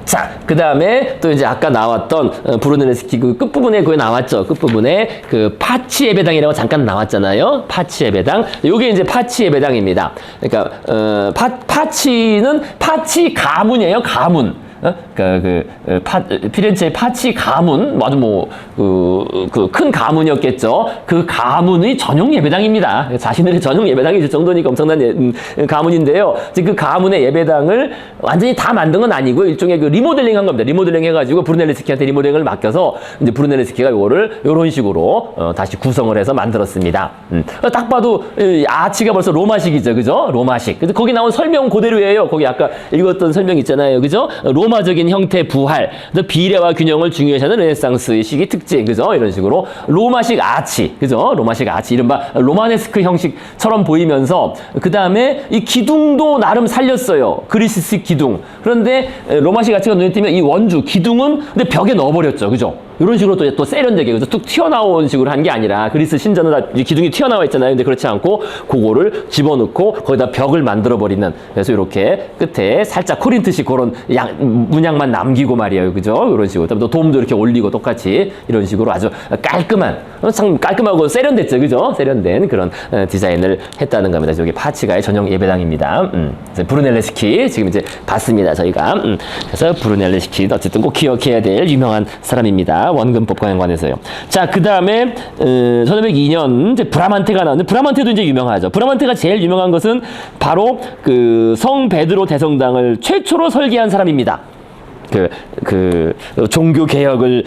자, 그 다음에 또 이제 아까 나왔던 브루넬레스키 그 끝부분에 그게 나왔죠. 끝부분에 그 파치 예배당이라고 잠깐 나왔잖아요. 파치 예배당. 요게 이제 파치 예배당입니다. 그러니까 파치는 파치 가문이에요. 가문. 피렌체의 파치 가문, 아주 큰 가문이었겠죠. 그 가문의 전용 예배당입니다. 자신들의 전용 예배당이 있을 정도니까 엄청난 가문인데요. 그 가문의 예배당을 완전히 다 만든 건 아니고 일종의 그 리모델링 한 겁니다. 리모델링 해가지고 브루넬레스키한테 리모델링을 맡겨서 이제 브루넬레스키가 요거를 요런 식으로 다시 구성을 해서 만들었습니다. 딱 봐도 아치가 벌써 로마식이죠. 그죠? 로마식. 그래서 거기 나온 설명 그대로예요. 거기 아까 읽었던 설명 있잖아요. 그죠? 로마적인 형태 부활, 비례와 균형을 중요시하는 르네상스의 시기 특징, 그죠? 이런 식으로 로마식 아치, 그죠? 로마식 아치, 이른바 로마네스크 형식처럼 보이면서 그 다음에 이 기둥도 나름 살렸어요. 그리스식 기둥. 그런데 로마식 아치가 눈에 띄면 이 원주 기둥은 근데 벽에 넣어버렸죠, 그죠? 이런 식으로 또 세련되게 그래서 툭 튀어나온 식으로 한 게 아니라 그리스 신전은 다 기둥이 튀어나와 있잖아요. 근데 그렇지 않고 그거를 집어넣고 거기다 벽을 만들어 버리는. 그래서 이렇게 끝에 살짝 코린트식 그런 문양만 남기고 말이에요, 그죠? 이런 식으로 또 돔도 이렇게 올리고 똑같이 이런 식으로 아주 깔끔한, 참 깔끔하고 세련됐죠, 그죠? 세련된 그런 디자인을 했다는 겁니다. 여기 파치가의 전용 예배당입니다. 브루넬레스키 지금 이제 봤습니다, 저희가. 그래서 브루넬레스키 어쨌든 꼭 기억해야 될 유명한 사람입니다. 원근법과 연관해서요. 자, 그 다음에 1502년 이제 브라만테가 나오는데 브라만테도 이제 유명하죠. 브라만테가 제일 유명한 것은 바로 그 성 베드로 대성당을 최초로 설계한 사람입니다. 종교 개혁을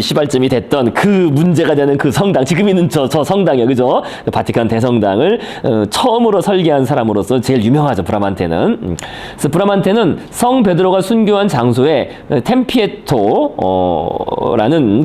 시발점이 됐던 그 문제가 되는 그 성당, 지금 있는 저 성당이요, 그죠? 바티칸 대성당을 처음으로 설계한 사람으로서 제일 유명하죠, 브라만테는. 그래서 브라만테는 성 베드로가 순교한 장소에 템피에토라는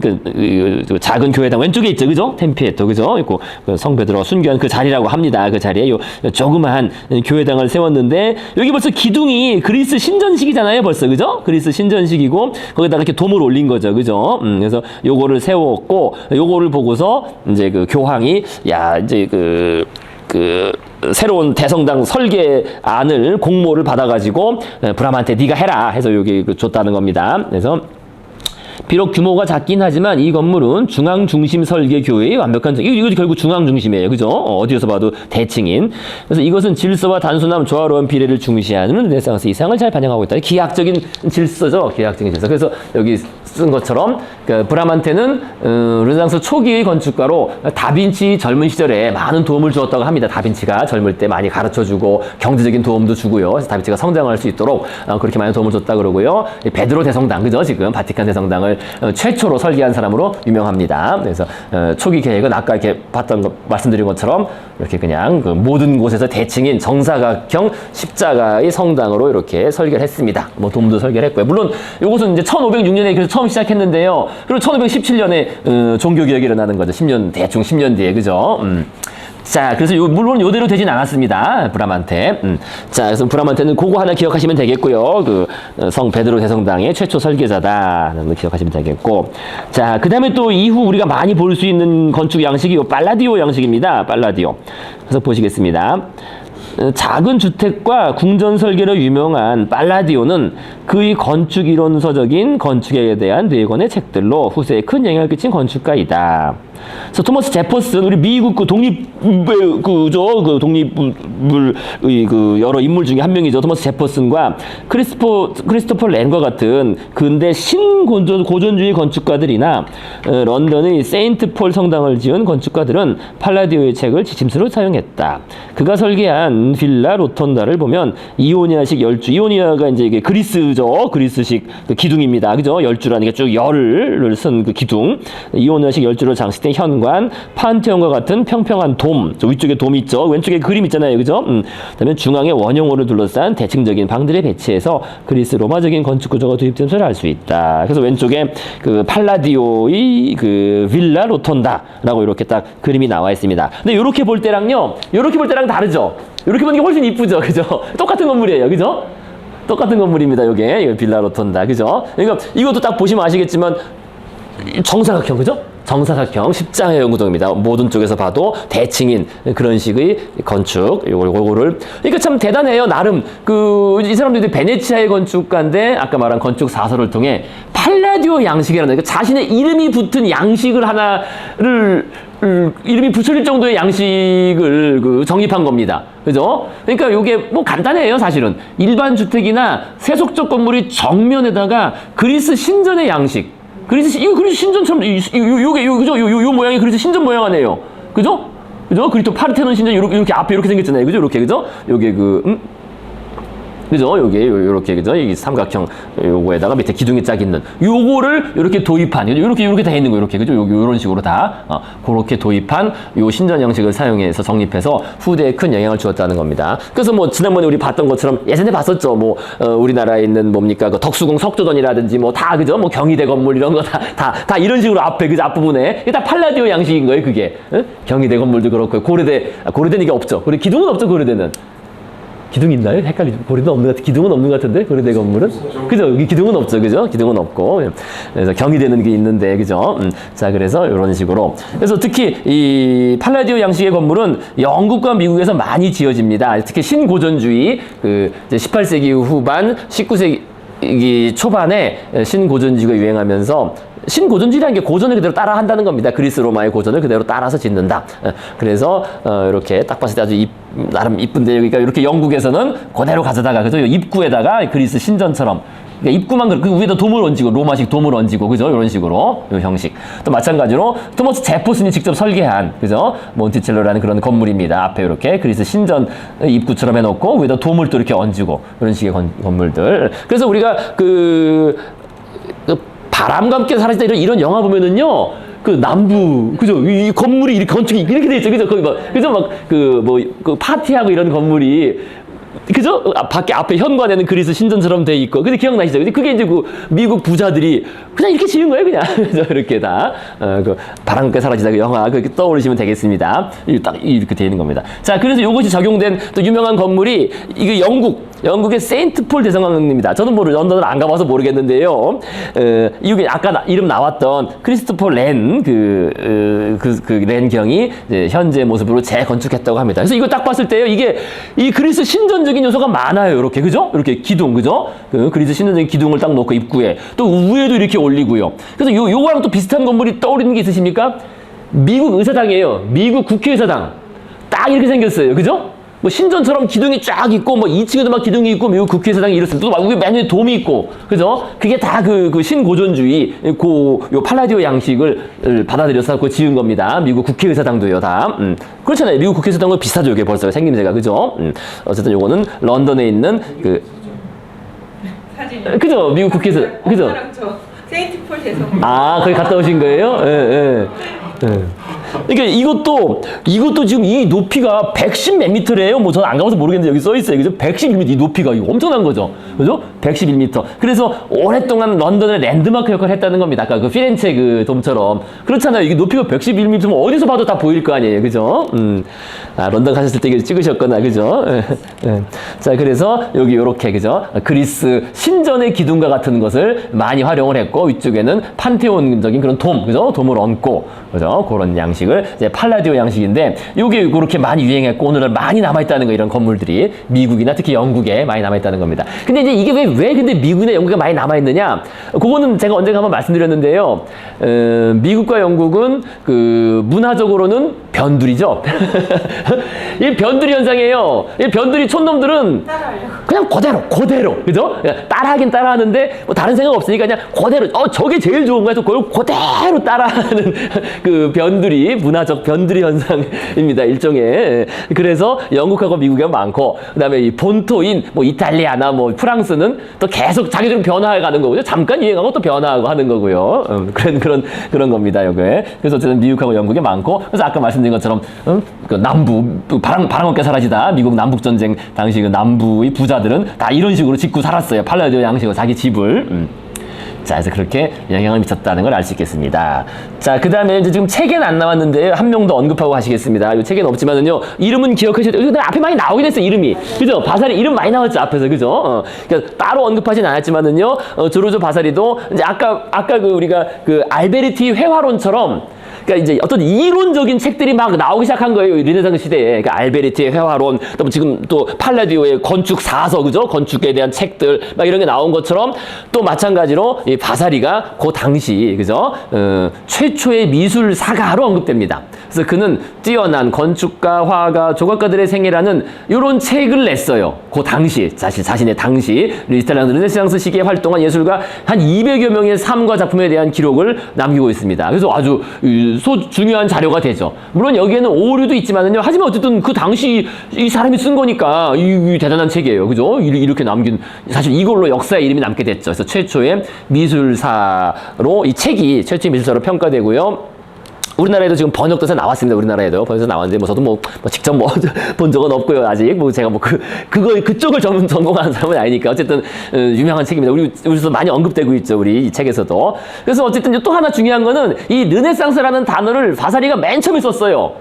그 작은 교회당 왼쪽에 있죠, 그죠? 템피에토, 그죠? 있고 성 베드로가 순교한 그 자리라고 합니다. 그 자리에 요 조그마한 교회당을 세웠는데 여기 벌써 기둥이 그리스 신전식이잖아요, 벌써, 그죠? 그리스 신전식이고 거기다가 이렇게 돔을 올린 거죠, 그죠? 그래서 요거를 세웠고 요거를 보고서 이제 그 교황이 이제 새로운 대성당 설계안을 공모를 받아가지고 브라만테 네가 해라 해서 여기 줬다는 겁니다. 그래서 비록 규모가 작긴 하지만 이 건물은 중앙 중심 설계 교회의 완벽한 이거 결국 중앙 중심이에요. 그죠? 어디에서 봐도 대칭인. 그래서 이것은 질서와 단순함, 조화로운 비례를 중시하는 르네상스 이상을 잘 반영하고 있다. 기하학적인 질서죠. 기하학적인 질서. 그래서 여기 쓴 것처럼 그 브라만테는 르네상스 초기의 건축가로 다빈치 젊은 시절에 많은 도움을 주었다고 합니다. 다빈치가 젊을 때 많이 가르쳐주고 경제적인 도움도 주고요. 그래서 다빈치가 성장할 수 있도록 그렇게 많이 도움을 줬다 그러고요. 베드로 대성당, 그죠? 지금 바티칸 대성당을 최초로 설계한 사람으로 유명합니다. 그래서 초기 계획은 아까 이렇게 말씀드린 것처럼 이렇게 그냥 그 모든 곳에서 대칭인 정사각형 십자가의 성당으로 이렇게 설계를 했습니다. 뭐 돔도 설계를 했고요. 물론 이것은 이제 1506년에 그래서 처음 시작했는데요. 그리고 1517년에 종교개혁이 일어나는 거죠. 대충 10년 뒤에, 그죠? 자, 그래서 물론 요대로 되진 않았습니다. 브라만테. 자, 그래서 브라만테는 그거 하나 기억하시면 되겠고요. 성 베드로 대성당의 최초 설계자다라는 거 기억하시면 되겠고. 자, 그 다음에 또 이후 우리가 많이 볼 수 있는 건축 양식이 요 팔라디오 양식입니다. 팔라디오. 그래서 보시겠습니다. 작은 주택과 궁전 설계로 유명한 팔라디오는 그의 건축 이론서적인 건축에 대한 네 권의 책들로 후세에 큰 영향을 끼친 건축가이다. 그래서 토머스 제퍼슨, 우리 미국 독립의 여러 인물 중에 한 명이죠. 토머스 제퍼슨과 크리스토퍼 랜과 같은 근대 신고전주의 건축가들이나 런던의 세인트 폴 성당을 지은 건축가들은 팔라디오의 책을 지침서로 사용했다. 그가 설계한 빌라 로톤다를 보면 이오니아식 열주, 이오니아가 이제 이게 그리스죠. 그리스식 기둥입니다. 그죠? 열주라는 게 쭉 열을 쓴 그 기둥. 이오니아식 열주로 장식된 현관, 판테온과 같은 평평한 돔, 저 위쪽에 돔 있죠. 왼쪽에 그림 있잖아요. 그죠? 그다음에 중앙에 원형호를 둘러싼 대칭적인 방들에 배치해서 그리스 로마적인 건축 구조가 도입된 것을 알 수 있다. 그래서 왼쪽에 그 팔라디오의 그 빌라 로톤다라고 이렇게 딱 그림이 나와 있습니다. 근데 이렇게 볼 때랑요, 이렇게 볼 때랑 다르죠. 이렇게 보는 게 훨씬 이쁘죠. 그죠? 똑같은 건물이에요. 그죠? 똑같은 건물입니다. 이게 빌라 로톤다. 그죠? 그러니까 이것도 딱 보시면 아시겠지만 정사각형, 그죠? 정사각형 십자가형 구조입니다. 모든 쪽에서 봐도 대칭인 그런 식의 건축, 요거를. 그러니까 참 대단해요. 나름 이 사람들이 베네치아의 건축가인데 아까 말한 건축 사설을 통해 팔라디오 양식이라는 그러니까 자신의 이름이 붙은 양식을 하나를 이름이 붙여질 정도의 양식을 정립한 겁니다. 그죠? 그러니까 이게 뭐 간단해요, 사실은. 일반 주택이나 세속적 건물이 정면에다가 그리스 신전의 양식. 이거 그리스 신전처럼, 그죠? 요 모양이 그리스 신전 모양 아니에요. 그죠? 그죠? 그리고 또 파르테논 신전 이렇게 앞에 이렇게 생겼잖아요. 그죠? 이렇게, 그죠? 요게 그죠? 요렇게, 그죠? 이 삼각형, 요거에다가 밑에 기둥이 짝 있는, 요거를 요렇게 도입한, 요렇게 다 있는 거, 요렇게, 그죠? 요런 식으로 다, 그렇게 도입한 요 신전 양식을 사용해서 정립해서 후대에 큰 영향을 주었다는 겁니다. 그래서 뭐, 지난번에 우리 봤던 것처럼, 예전에 봤었죠. 뭐, 우리나라에 있는 뭡니까? 그 덕수궁 석조전이라든지 뭐, 다, 그죠? 뭐, 경희대 건물 이런 거 다 이런 식으로 앞에, 그죠? 앞부분에. 이게 다 팔라디오 양식인 거예요, 그게. 응? 경희대 건물도 그렇고, 고려대는 이게 없죠. 기둥은 없죠, 고려대는. 기둥이 있나요? 헷갈리죠. 고려대는 없는 것 같아. 기둥은 없는 것 같은데 고려대 건물은? 그죠? 여기 기둥은 없죠. 그죠? 기둥은 없고. 그래서 경희대는 게 있는데, 그죠? 자, 그래서 이런 식으로. 그래서 특히 이 팔라디오 양식의 건물은 영국과 미국에서 많이 지어집니다. 특히 신고전주의, 이제 18세기 후반, 19세기 초반에 신고전주의가 유행하면서 신고전주의라는 게 고전을 그대로 따라 한다는 겁니다. 그리스 로마의 고전을 그대로 따라서 짓는다. 그래서 이렇게 딱 봤을 때 아주 나름 이쁜데, 그러니까 이렇게 영국에서는 그대로 가져다가, 그죠? 입구에다가 그리스 신전처럼, 그러니까 입구만 그 위에다 돔을 얹고, 로마식 돔을 얹고, 그죠? 이런 식으로, 이 형식. 또 마찬가지로 토머스 제퍼슨이 직접 설계한, 그죠? 몬티첼로라는 그런 건물입니다. 앞에 이렇게 그리스 신전 입구처럼 해놓고 위에다 돔을 또 이렇게 얹고, 이런 식의 건물들. 그래서 우리가 바람과 함께 사라지다 이런 영화 보면은요, 남부, 그죠? 이 건물이 이렇게 건축이 이렇게 돼 있죠. 그죠? 거기 그죠? 파티하고 이런 건물이, 그죠? 앞에 현관에는 그리스 신전처럼 돼 있고. 근데 기억나시죠? 그게 이제 미국 부자들이 그냥 이렇게 지은 거예요, 그냥. 그죠? 이렇게 다. 바람과 함께 사라지다 영화, 그렇게 떠올리시면 되겠습니다. 딱 이렇게 돼 있는 겁니다. 자, 그래서 이것이 적용된 또 유명한 건물이, 이게 영국, 영국의 세인트 폴 대성당입니다. 저는 뭐 런던을 안 가봐서 모르겠는데요. 이게 아까 이름 나왔던 크리스토퍼 렌 렌 경이 현재 모습으로 재건축했다고 합니다. 그래서 이거 딱 봤을 때요, 이게 이 그리스 신전적인 요소가 많아요. 이렇게 그죠? 이렇게 기둥 그죠? 그리스 신전적인 기둥을 딱 놓고 입구에 또 위에도 이렇게 올리고요. 그래서 요거랑 또 비슷한 건물이 떠오르는 게 있으십니까? 미국 의사당이에요. 미국 국회의사당. 딱 이렇게 생겼어요. 그죠? 뭐 신전처럼 기둥이 쫙 있고 뭐 2층에도 막 기둥이 있고 미국 국회의사당이 이렇습니다. 또 막 위에 맨 위에 돔이 있고 그죠? 그게 다 그 신고전주의 요 팔라디오 양식을 받아들여서 그 지은 겁니다. 미국 국회의사당도요 다. 그렇잖아요. 미국 국회의사당과 비슷하죠. 이게 벌써 생김새가 그죠? 어쨌든 요거는 런던에 있는 그 사진. 그죠? 미국 국회의사 그죠? 엄마랑 저 세인트 폴 대성. 아, 거기 갔다 오신 거예요? 예, 예. 예. 그러니까 이것도 지금 이 높이가 110 몇 미터래요. 뭐 저는 안 가봐서 모르겠는데 여기 써 있어요. 그죠? 111m 이 높이가 이거 엄청난 거죠. 그죠? 111m. 그래서 오랫동안 런던의 랜드마크 역할을 했다는 겁니다. 아까 그 피렌체 그 돔처럼. 그렇잖아요. 이게 높이가 111m면 어디서 봐도 다 보일 거 아니에요. 그죠? 아, 런던 가셨을 때 이거 찍으셨거나. 그죠? 예, 예. 자, 그래서 여기 요렇게 그죠? 그리스 신전의 기둥과 같은 것을 많이 활용을 했고 위쪽에는 판테온적인 그런 돔, 그죠? 돔을 얹고 그죠? 그런 양식을 이제 팔라디오 양식인데 요게 그렇게 많이 유행했고 오늘날 많이 남아있다는 거 이런 건물들이 미국이나 특히 영국에 많이 남아있다는 겁니다. 근데 이제 이게 왜 근데 미국이나 영국에 많이 남아있느냐? 그거는 제가 언젠가 한번 말씀드렸는데요. 미국과 영국은 그 문화적으로는 변두리죠. 이 변두리 현상이에요. 이 변두리 촌놈들은 그냥 그대로 그죠? 따라하긴 따라하는데 뭐 다른 생각 없으니까 그냥 그대로 저게 제일 좋은 거야. 또 그걸 그대로 따라하는 그 변두리 문화적 변두리 현상입니다. 일종의. 그래서 영국하고 미국에 많고 그다음에 이 본토인 뭐 이탈리아나 뭐 프랑스는 또 계속 자기들은 변화해 가는 거고요. 잠깐 유행하고 또 변화하고 하는 거고요. 그런 겁니다. 요게. 그래서 어쨌든 미국하고 영국에 많고 그래서 아까 말씀드린 것처럼 그 남부 바람없게 사라지다 미국 남북 전쟁 당시 그 남부의 부자들은 다 이런 식으로 짓고 살았어요. 팔라디오 양식으로 자기 집을. 자, 그래서 그렇게 영향을 미쳤다는 걸 알 수 있겠습니다. 자, 그 다음에 이제 지금 책에는 안 나왔는데 한 명 더 언급하고 하시겠습니다. 이 책에는 없지만은요, 이름은 기억하셔야 돼요. 근데 앞에 많이 나오긴 했어요, 이름이. 그죠? 바사리 이름 많이 나왔죠, 앞에서. 그죠? 그러니까 따로 언급하진 않았지만은요, 조르조 바사리도 이제 아까 우리가 그 알베르티 회화론처럼 그러니까 이제 어떤 이론적인 책들이 막 나오기 시작한 거예요. 르네상스 시대에. 그러니까 알베르티의 회화론, 또 지금 또 팔라디오의 건축 사서, 그죠? 건축에 대한 책들, 막 이런 게 나온 것처럼 또 마찬가지로 이 바사리가 그 당시, 그죠? 최초의 미술사가로 언급됩니다. 그래서 그는 뛰어난 건축가, 화가, 조각가들의 생애라는 이런 책을 냈어요. 그 당시, 자신의 당시 르네상스 시기에 활동한 예술가 한 200여 명의 삶과 작품에 대한 기록을 남기고 있습니다. 그래서 아주 중요한 자료가 되죠. 물론 여기에는 오류도 있지만은요. 하지만 어쨌든 그 당시 이 사람이 쓴 거니까 이 대단한 책이에요. 그죠? 이렇게 남긴 사실 이걸로 역사의 이름이 남게 됐죠. 그래서 최초의 미술사로 이 책이 최초의 미술사로 평가되고요. 우리나라에도 지금 번역돼서 나왔습니다. 우리나라에도 번역돼서 나왔는데 뭐 저도 뭐 직접 본 적은 없고요. 아직 뭐 제가 뭐 그쪽을 전공하는 사람은 아니니까 어쨌든 유명한 책입니다. 우리도 많이 언급되고 있죠. 우리 이 책에서도. 그래서 어쨌든 또 하나 중요한 거는 이 르네상스라는 단어를 바사리가 맨 처음에 썼어요.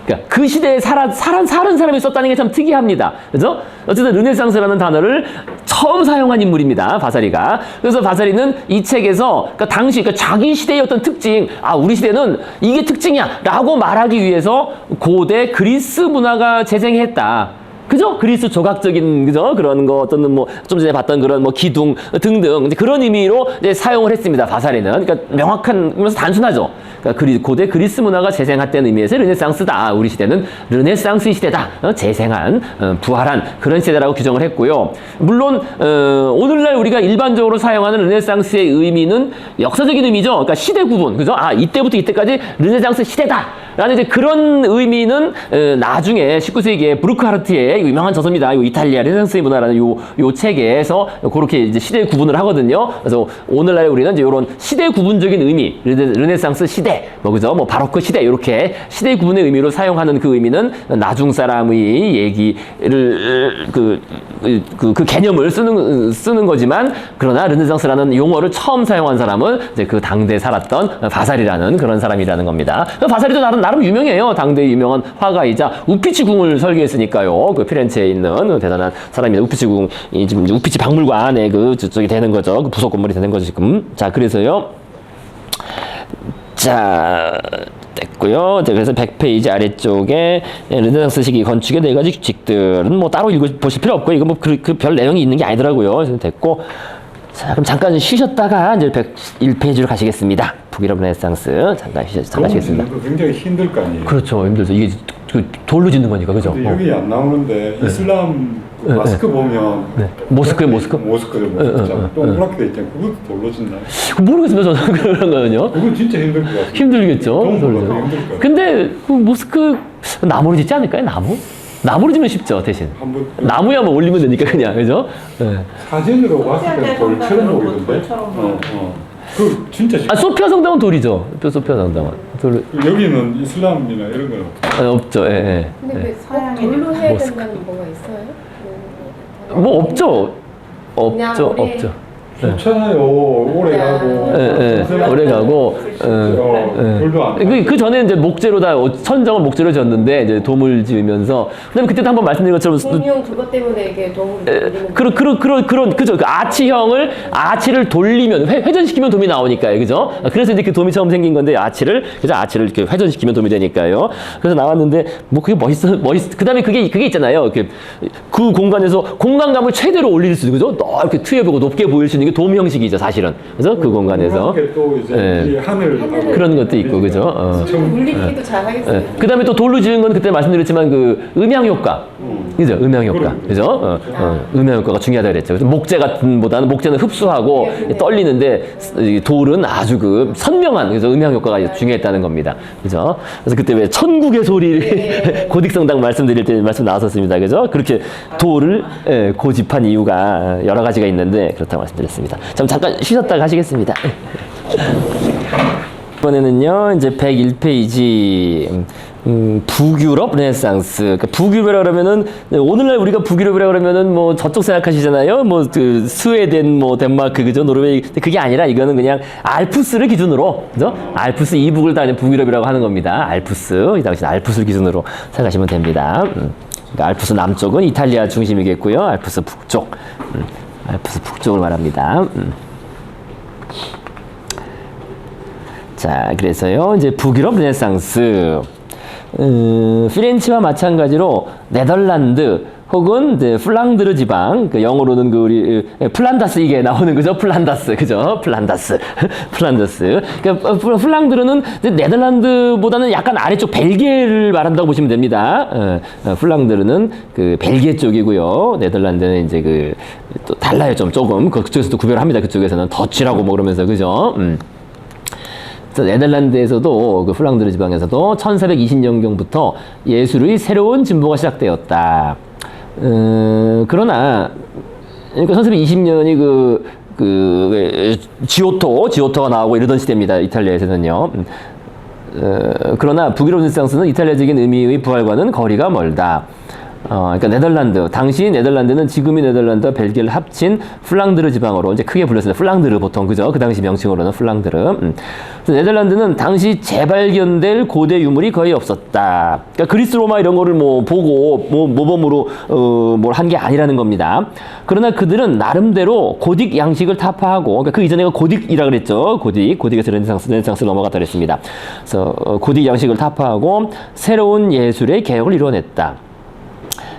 그러니까 그 시대에 사는 사람이 썼다는 게 참 특이합니다. 그죠? 어쨌든 르네상스라는 단어를 처음 사용한 인물입니다. 바사리가. 그래서 바사리는 이 책에서 그러니까 당시 그러니까 자기 시대의 어떤 특징, 우리 시대는 이게 특징이야 라고 말하기 위해서 고대 그리스 문화가 재생했다. 그죠? 그리스 조각적인, 그죠? 그런 거, 어떤 뭐, 좀 전에 봤던 그런 뭐 기둥 등등, 그런 의미로 이제 사용을 했습니다, 바사리는. 그러니까 명확하면서 단순하죠. 그러니까 고대 그리스 문화가 재생했다는 의미에서 르네상스다. 우리 시대는 르네상스 시대다. 재생한, 부활한 그런 시대라고 규정을 했고요. 물론, 오늘날 우리가 일반적으로 사용하는 르네상스의 의미는 역사적인 의미죠. 그러니까 시대 구분, 그죠? 이때부터 이때까지 르네상스 시대다. 라는 이제 그런 의미는 나중에 19세기에 브루크하르트의 유명한 저서입니다. 이탈리아 르네상스의 문화라는 요 책에서 그렇게 이제 시대 구분을 하거든요. 그래서 오늘날 우리는 이제 이런 시대 구분적인 의미, 르네상스 시대, 그죠? 뭐 바로크 시대 이렇게 시대 구분의 의미로 사용하는 그 의미는 나중 사람의 얘기를 그 개념을 쓰는 거지만 그러나 르네상스라는 용어를 처음 사용한 사람은 이제 그 당대에 살았던 바사리라는 그런 사람이라는 겁니다. 바사리도 나름 유명해요. 당대 유명한 화가이자 우피치 궁을 설계했으니까요. 그 피렌체에 있는 대단한 사람입니다. 우피치궁, 지금 우피치 박물관에 그 저쪽이 되는 거죠. 그 부속 건물이 되는 거죠, 지금. 자, 그래서요. 자, 됐고요. 그래서 100페이지 아래쪽에 르네상스 시기 건축의 4가지 규칙들은 뭐 따로 읽어보실 필요 없고, 이거 뭐 그 별 내용이 있는 게 아니더라고요. 그래서 됐고. 자, 그럼 잠깐 쉬셨다가 이제 101페이지로 가시겠습니다. 북유럽 르네상스. 잠깐 쉬시겠습니다. 굉장히 힘들 거 아니에요. 그렇죠. 힘들죠. 이게 그 돌로 짓는 거니까, 그죠? 근데 여기 안 나오는데 이슬람 네, 마스크 보면 네. 모스크에 모스크? 모스크 동그랗게 돼 있잖아요. 그것도 돌로 짓나? 모르겠습니다. 저는 그런 거는요. 그건 진짜 힘들 것 같아요. 힘들겠죠. 너무 돌로. 힘들 것 같아요. 근데 그 모스크 나무로 짓지 않을까요? 나무로 짓면 쉽죠, 대신. 한번 나무야 뭐 올리면 되니까 그냥, 그죠? 네. 사진으로 봤을 때 돌처럼 보이던데. 돌처럼 그 진짜 쉽. 소피아 성당은 돌이죠. 소피아 성당은 돌 여기는 이슬람이나 이런 건 없죠. 예, 예. 근데 예. 그 돌로 해야 된다는 뭐가 있어요? 뭐 없죠. 그냥 없죠. 우리- 없죠. 좋잖아요. 오래 가고. 예, 예. 오래 가고. 돌도 안. 그 전에 이제 목재로 다 천정을 목재로 지었는데 이제 도물 지으면서 그다음에 그때도 한번 말씀드린 것처럼 공룡 그것 때문에 이게 도움을 드리는 그죠. 그 아치를 돌리면 회전시키면 돔이 나오니까요. 그죠? 그래서 이제 그 돔이 처음 생긴 건데 아치를 이렇게 회전시키면 돔이 되니까요. 그래서 나왔는데 뭐 그게 멋있어. 그다음에 그게 있잖아요. 그 공간에서 공간감을 최대로 올릴 수 있는 거죠. 이렇게 트여보고 높게 보일 수 있는 게 돔 형식이죠, 사실은. 그래서 그 공간에서 또 이제 예. 이 하늘 그런 것도 있고, 그죠? 물리기도 잘 하겠어요. 그 다음에 또 돌로 지은 건 그때 말씀드렸지만 그 음향 효과. 그죠? 음향 효과. 그죠? 음향 효과가 중요하다 그랬죠. 그래서 목재 같은 보다는 목재는 흡수하고 떨리는데 이 돌은 아주 그 선명한 그래서 음향 효과가 중요했다는 겁니다. 그죠? 그래서 그때 왜 천국의 소리를 고딕성당 말씀드릴 때 말씀 나왔었습니다. 그죠? 그렇게 돌을 고집한 이유가 여러 가지가 있는데 그렇다고 말씀드렸습니다. 잠깐 쉬셨다가 하시겠습니다. 이번에는요, 이제 101페이지, 북유럽 르네상스. 그러니까 북유럽이라 그러면은, 오늘날 우리가 북유럽이라 그러면은 뭐 저쪽 생각하시잖아요. 뭐 그 스웨덴, 뭐 덴마크, 그죠? 노르웨이. 근데 그게 아니라 이거는 그냥 알프스를 기준으로, 그죠? 알프스 이북을 다 북유럽이라고 하는 겁니다. 알프스. 이 당시 알프스를 기준으로 생각하시면 됩니다. 그러니까 알프스 남쪽은 이탈리아 중심이겠고요. 알프스 북쪽. 알프스 북쪽을 말합니다. 자, 그래서요, 이제 북유럽 르네상스. 피렌체와 마찬가지로 네덜란드 혹은 이제 플랑드르 지방, 그 영어로는 그 우리 플란다스 이게 나오는 거죠. 플란다스, 그죠? 플란다스. 그러니까 플랑드르는 네덜란드보다는 약간 아래쪽 벨기에를 말한다고 보시면 됩니다. 플랑드르는 그 벨기에 쪽이고요. 네덜란드는 이제 그 또 달라요, 조금. 그쪽에서도 구별을 합니다. 그쪽에서는 더치라고 뭐 그러면서, 그죠? 네덜란드에서도 그 플랑드르 지방에서도 1420년경부터 예술의 새로운 진보가 시작되었다. 그러나 그러니까 1420년이 왜 지오토가 나오고 이러던 시대입니다. 이탈리아에서는요. 그러나 북유럽 르네상스는 이탈리아적인 의미의 부활과는 거리가 멀다. 그러니까 네덜란드, 당시 네덜란드는 지금의 네덜란드와 벨기에를 합친 플랑드르 지방으로 이제 크게 불렸습니다. 플랑드르 보통, 그죠? 그 당시 명칭으로는 플랑드르. 그래서 네덜란드는 당시 재발견될 고대 유물이 거의 없었다. 그러니까 그리스 로마 이런 거를 뭐 보고 모범으로 뭘 한 게 아니라는 겁니다. 그러나 그들은 나름대로 고딕 양식을 타파하고, 그러니까 그 이전에가 고딕이라 그랬죠. 고딕에서 르네상스로 넘어갔다 그랬습니다. 그래서 고딕 양식을 타파하고 새로운 예술의 개혁을 이뤄냈다.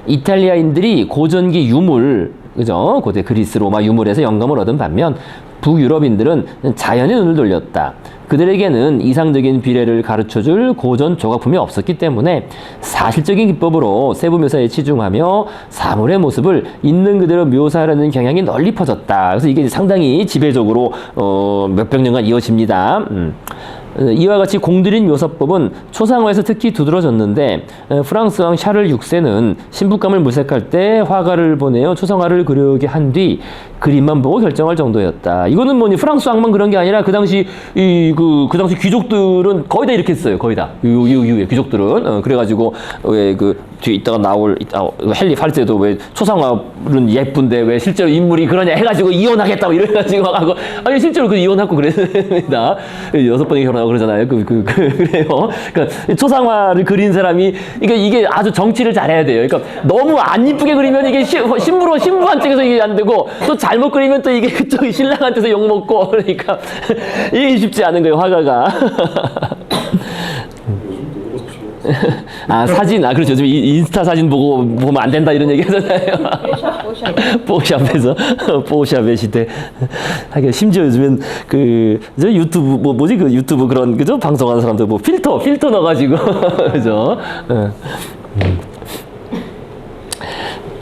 이탈리아인들이 고전기 유물, 그죠? 고대 그리스 로마 유물에서 영감을 얻은 반면 북유럽인들은 자연의 눈을 돌렸다. 그들에게는 이상적인 비례를 가르쳐줄 고전 조각품이 없었기 때문에 사실적인 기법으로 세부 묘사에 치중하며 사물의 모습을 있는 그대로 묘사하려는 경향이 널리 퍼졌다. 그래서 이게 상당히 지배적으로 몇백 년간 이어집니다. 이와 같이 공들인 묘사법은 초상화에서 특히 두드러졌는데 프랑스 왕 샤를 6세는 신부감을 물색할 때 화가를 보내어 초상화를 그리게 한 뒤 그림만 보고 결정할 정도였다. 이거는 뭐니 프랑스 왕만 그런 게 아니라 그 당시 그 당시 귀족들은 거의 다 이렇게 했어요. 거의 다 이후에 귀족들은 그래가지고 왜 그 뒤에 있다가 나올 헨리 8세도 왜 초상화는 예쁜데 왜 실제로 인물이 그러냐 해가지고 이혼하겠다고 이래가지고 하고 아니 실제로 그 이혼하고 그랬습니다. 6번에 결혼하고 된다고 그러잖아요. 그래요. 그러니까 초상화를 그린 사람이 이게 아주 정치를 잘해야 돼요. 그러니까 너무 안 이쁘게 그리면 이게 신부한테서 이게 안 되고 또 잘못 그리면 또 이게 그쪽 신랑한테서 욕 먹고 그러니까 이게 쉽지 않은 거예요. 화가가. 아 사진 그렇죠. 요즘 인스타 사진 보면 안 된다 이런 얘기 하잖아요. 뽀샵에서 뽀샵의 시대. 하긴 심지어 요즘엔 저 유튜브 뭐지 그 유튜브 그런 그죠 방송하는 사람들 뭐 필터 넣어가지고 그죠.